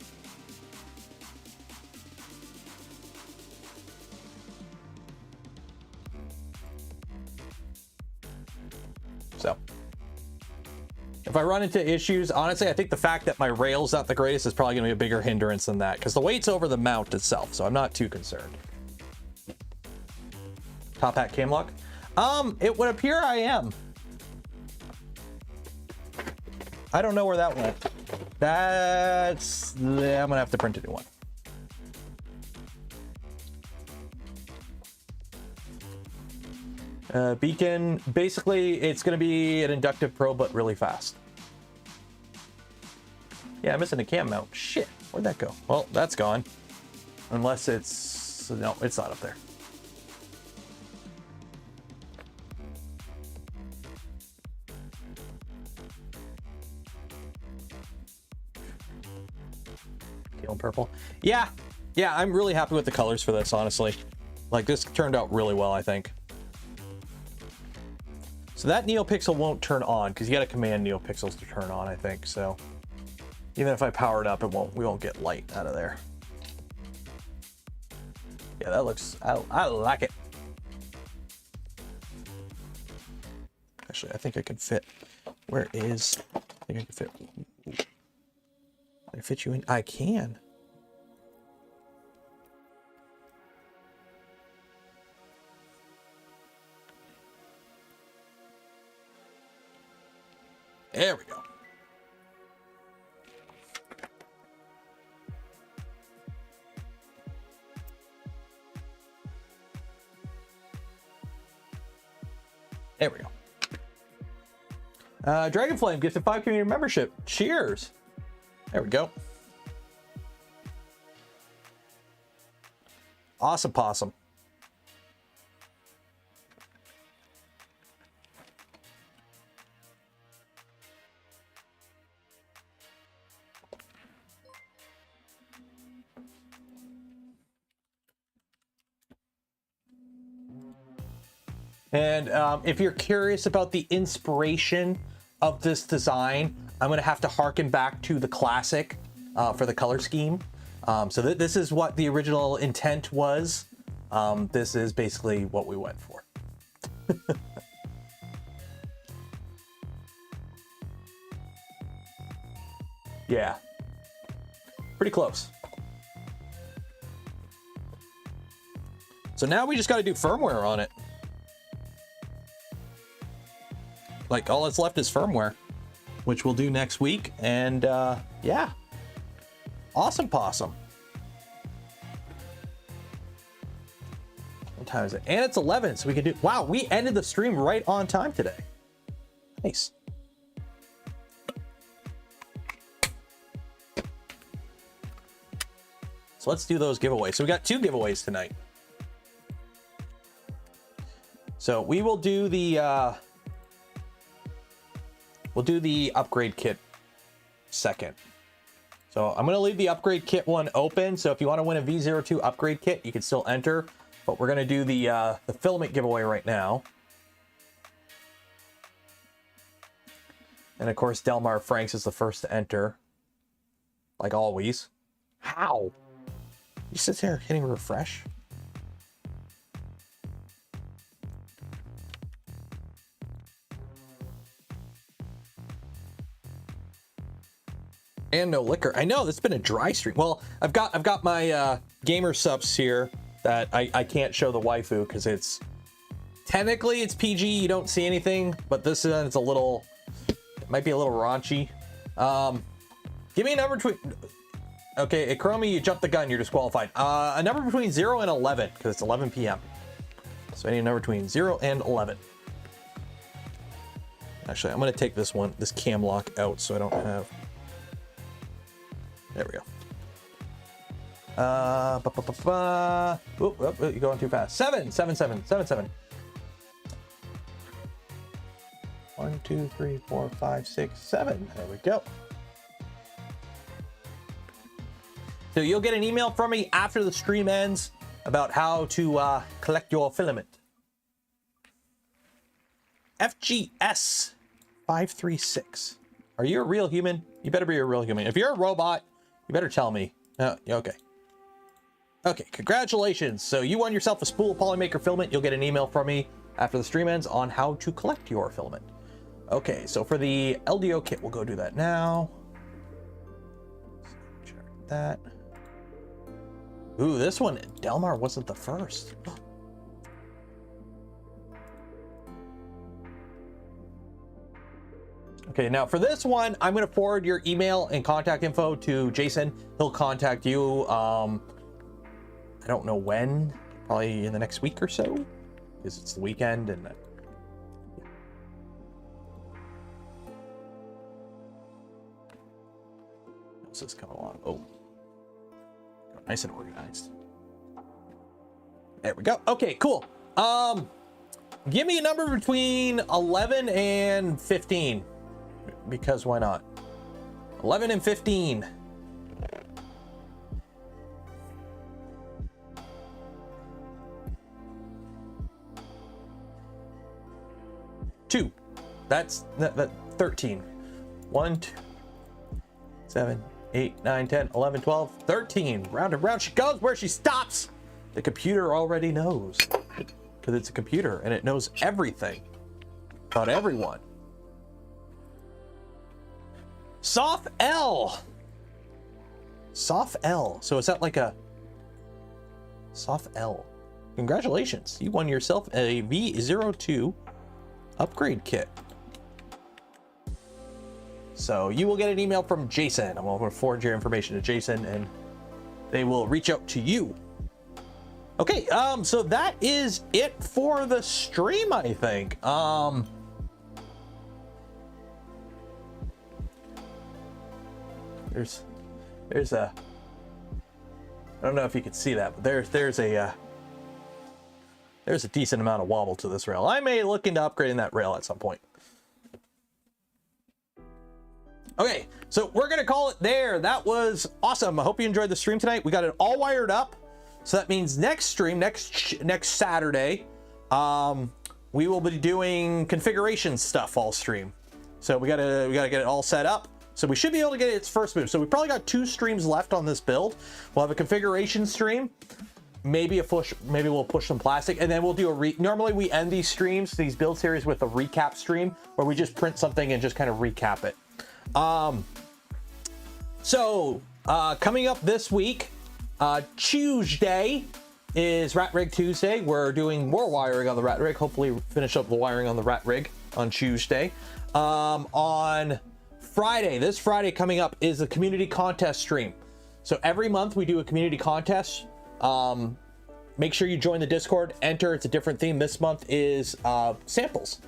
A: If I run into issues, honestly, I think the fact that my rail's not the greatest is probably going to be a bigger hindrance than that, because the weight's over the mount itself, so I'm not too concerned. Top hat cam lock? It would appear I am. I don't know where that went. That's... I'm going to have to print a new one. Beacon, basically, it's going to be an inductive probe, but really fast. Yeah, I'm missing a cam mount. Shit, where'd that go? Well, that's gone. Unless it's... No, it's not up there. Teal and purple. Yeah, I'm really happy with the colors for this, honestly. Like, this turned out really well, I think. So that neopixel won't turn on because you got to command neopixels to turn on, I think. So even if I power it up, we won't get light out of there. Yeah, that looks, I like it. Actually, I think I can fit. Where is? I think I can fit. Can I fit you in? I can. There we go. There we go. Dragonflame gifted 5 community membership. Cheers. There we go. Awesome possum. And if you're curious about the inspiration of this design, I'm going to have to harken back to the classic for the color scheme. So this is what the original intent was. This is basically what we went for. Yeah, pretty close. So now we just got to do firmware on it. Like, all that's left is firmware, which we'll do next week. And yeah, awesome possum. What time is it? And it's 11, so we can do... Wow, we ended the stream right on time today. Nice. So let's do those giveaways. So we got 2 giveaways tonight. So we will do the... We'll do the upgrade kit second. So I'm going to leave the upgrade kit one open. So if you want to win a V0.2 upgrade kit, you can still enter. But we're going to do the filament giveaway right now. And of course, Delmar Franks is the first to enter. Like always. How? You sit there hitting refresh? And no liquor. I know it's been a dry stream. Well, I've got my gamer subs here that I can't show the waifu because it's technically it's PG. You don't see anything, but this is it's a little. It might be a little raunchy. Give me a number between. Okay, Chromie, you jumped the gun. You're disqualified. A number between 0 and 11 because it's 11 p.m. So I need a number between 0 and 11. Actually, I'm gonna take this cam lock out so I don't have. There we go. You're going too fast. 7, 7, 7, 7, 7. 1, 2, 3, 4, 5, 6, 7. There we go. So you'll get an email from me after the stream ends about how to collect your filament. FGS 536. Are you a real human? You better be a real human. If you're a robot, you better tell me. Okay. Okay, congratulations. So you won yourself a spool Polymaker filament. You'll get an email from me after the stream ends on how to collect your filament. Okay, so for the LDO kit, we'll go do that now. Check that. Ooh, this one, Delmar wasn't the first. Okay, now for this one, I'm going to forward your email and contact info to Jason. He'll contact you. I don't know when, probably in the next week or so, because it's the weekend. And how's this coming along? Oh, nice and organized. There we go. Okay, cool. Give me a number between 11 and 15. Because why not? 11 and 15. Two. That's 13. 1, 2, 7, 8, 9, 10, 11, 12, 13. Round and round she goes. Where she stops, the computer already knows. Because it's a computer and it knows everything about everyone. Soft L. Soft L. So is that like a Soft L? Congratulations. You won yourself a V0.2 upgrade kit. So you will get an email from Jason. I'm going to forward your information to Jason and they will reach out to you. Okay, so that is it for the stream, I think. There's a, I don't know if you can see that, but there's a decent amount of wobble to this rail. I may look into upgrading that rail at some point. Okay, so we're gonna call it there. That was awesome. I hope you enjoyed the stream tonight. We got it all wired up. So that means next stream, next Saturday, we will be doing configuration stuff all stream. So we gotta get it all set up. So we should be able to get its first move. So we probably got 2 streams left on this build. We'll have a configuration stream, maybe we'll push some plastic, and then we'll do normally we end these streams, these build series, with a recap stream where we just print something and just kind of recap it. Coming up this week, Tuesday is Rat Rig Tuesday. We're doing more wiring on the Rat Rig. Hopefully finish up the wiring on the Rat Rig on Tuesday. On Friday, this Friday coming up, is the community contest stream. So every month we do a community contest. Make sure you join the Discord, enter. It's a different theme. This month is samples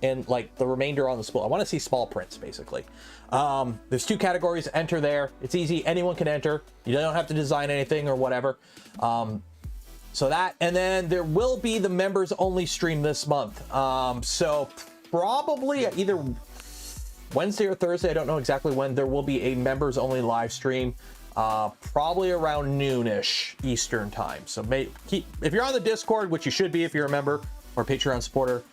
A: and like the remainder on the spool. I want to see small prints basically. There's 2 categories. Enter there. It's easy. Anyone can enter. You don't have to design anything or whatever. So that, and then there will be the members only stream this month. So probably either Wednesday or Thursday, I don't know exactly when, there will be a members only live stream, probably around noonish Eastern time. So if you're on the Discord, which you should be if you're a member or Patreon supporter,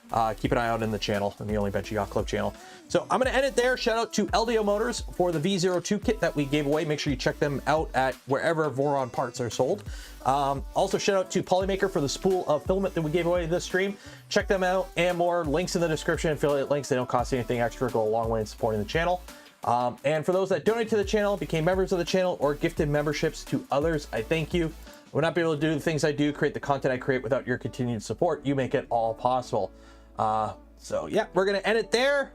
A: keep an eye out in the channel, in the Only Bench Yacht Club channel. So I'm going to end it there. Shout out to LDO Motors for the V0.2 kit that we gave away. Make sure you check them out at wherever Voron parts are sold. Also shout out to Polymaker for the spool of filament that we gave away this stream. Check them out and more. Links in the description, affiliate links. They don't cost anything extra, go a long way in supporting the channel. And for those that donate to the channel, became members of the channel, or gifted memberships to others, I thank you. I would not be able to do the things I do, create the content I create, without your continued support. You make it all possible. So yeah, we're going to end it there.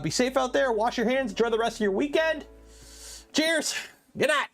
A: Be safe out there. Wash your hands. Enjoy the rest of your weekend. Cheers. Good night.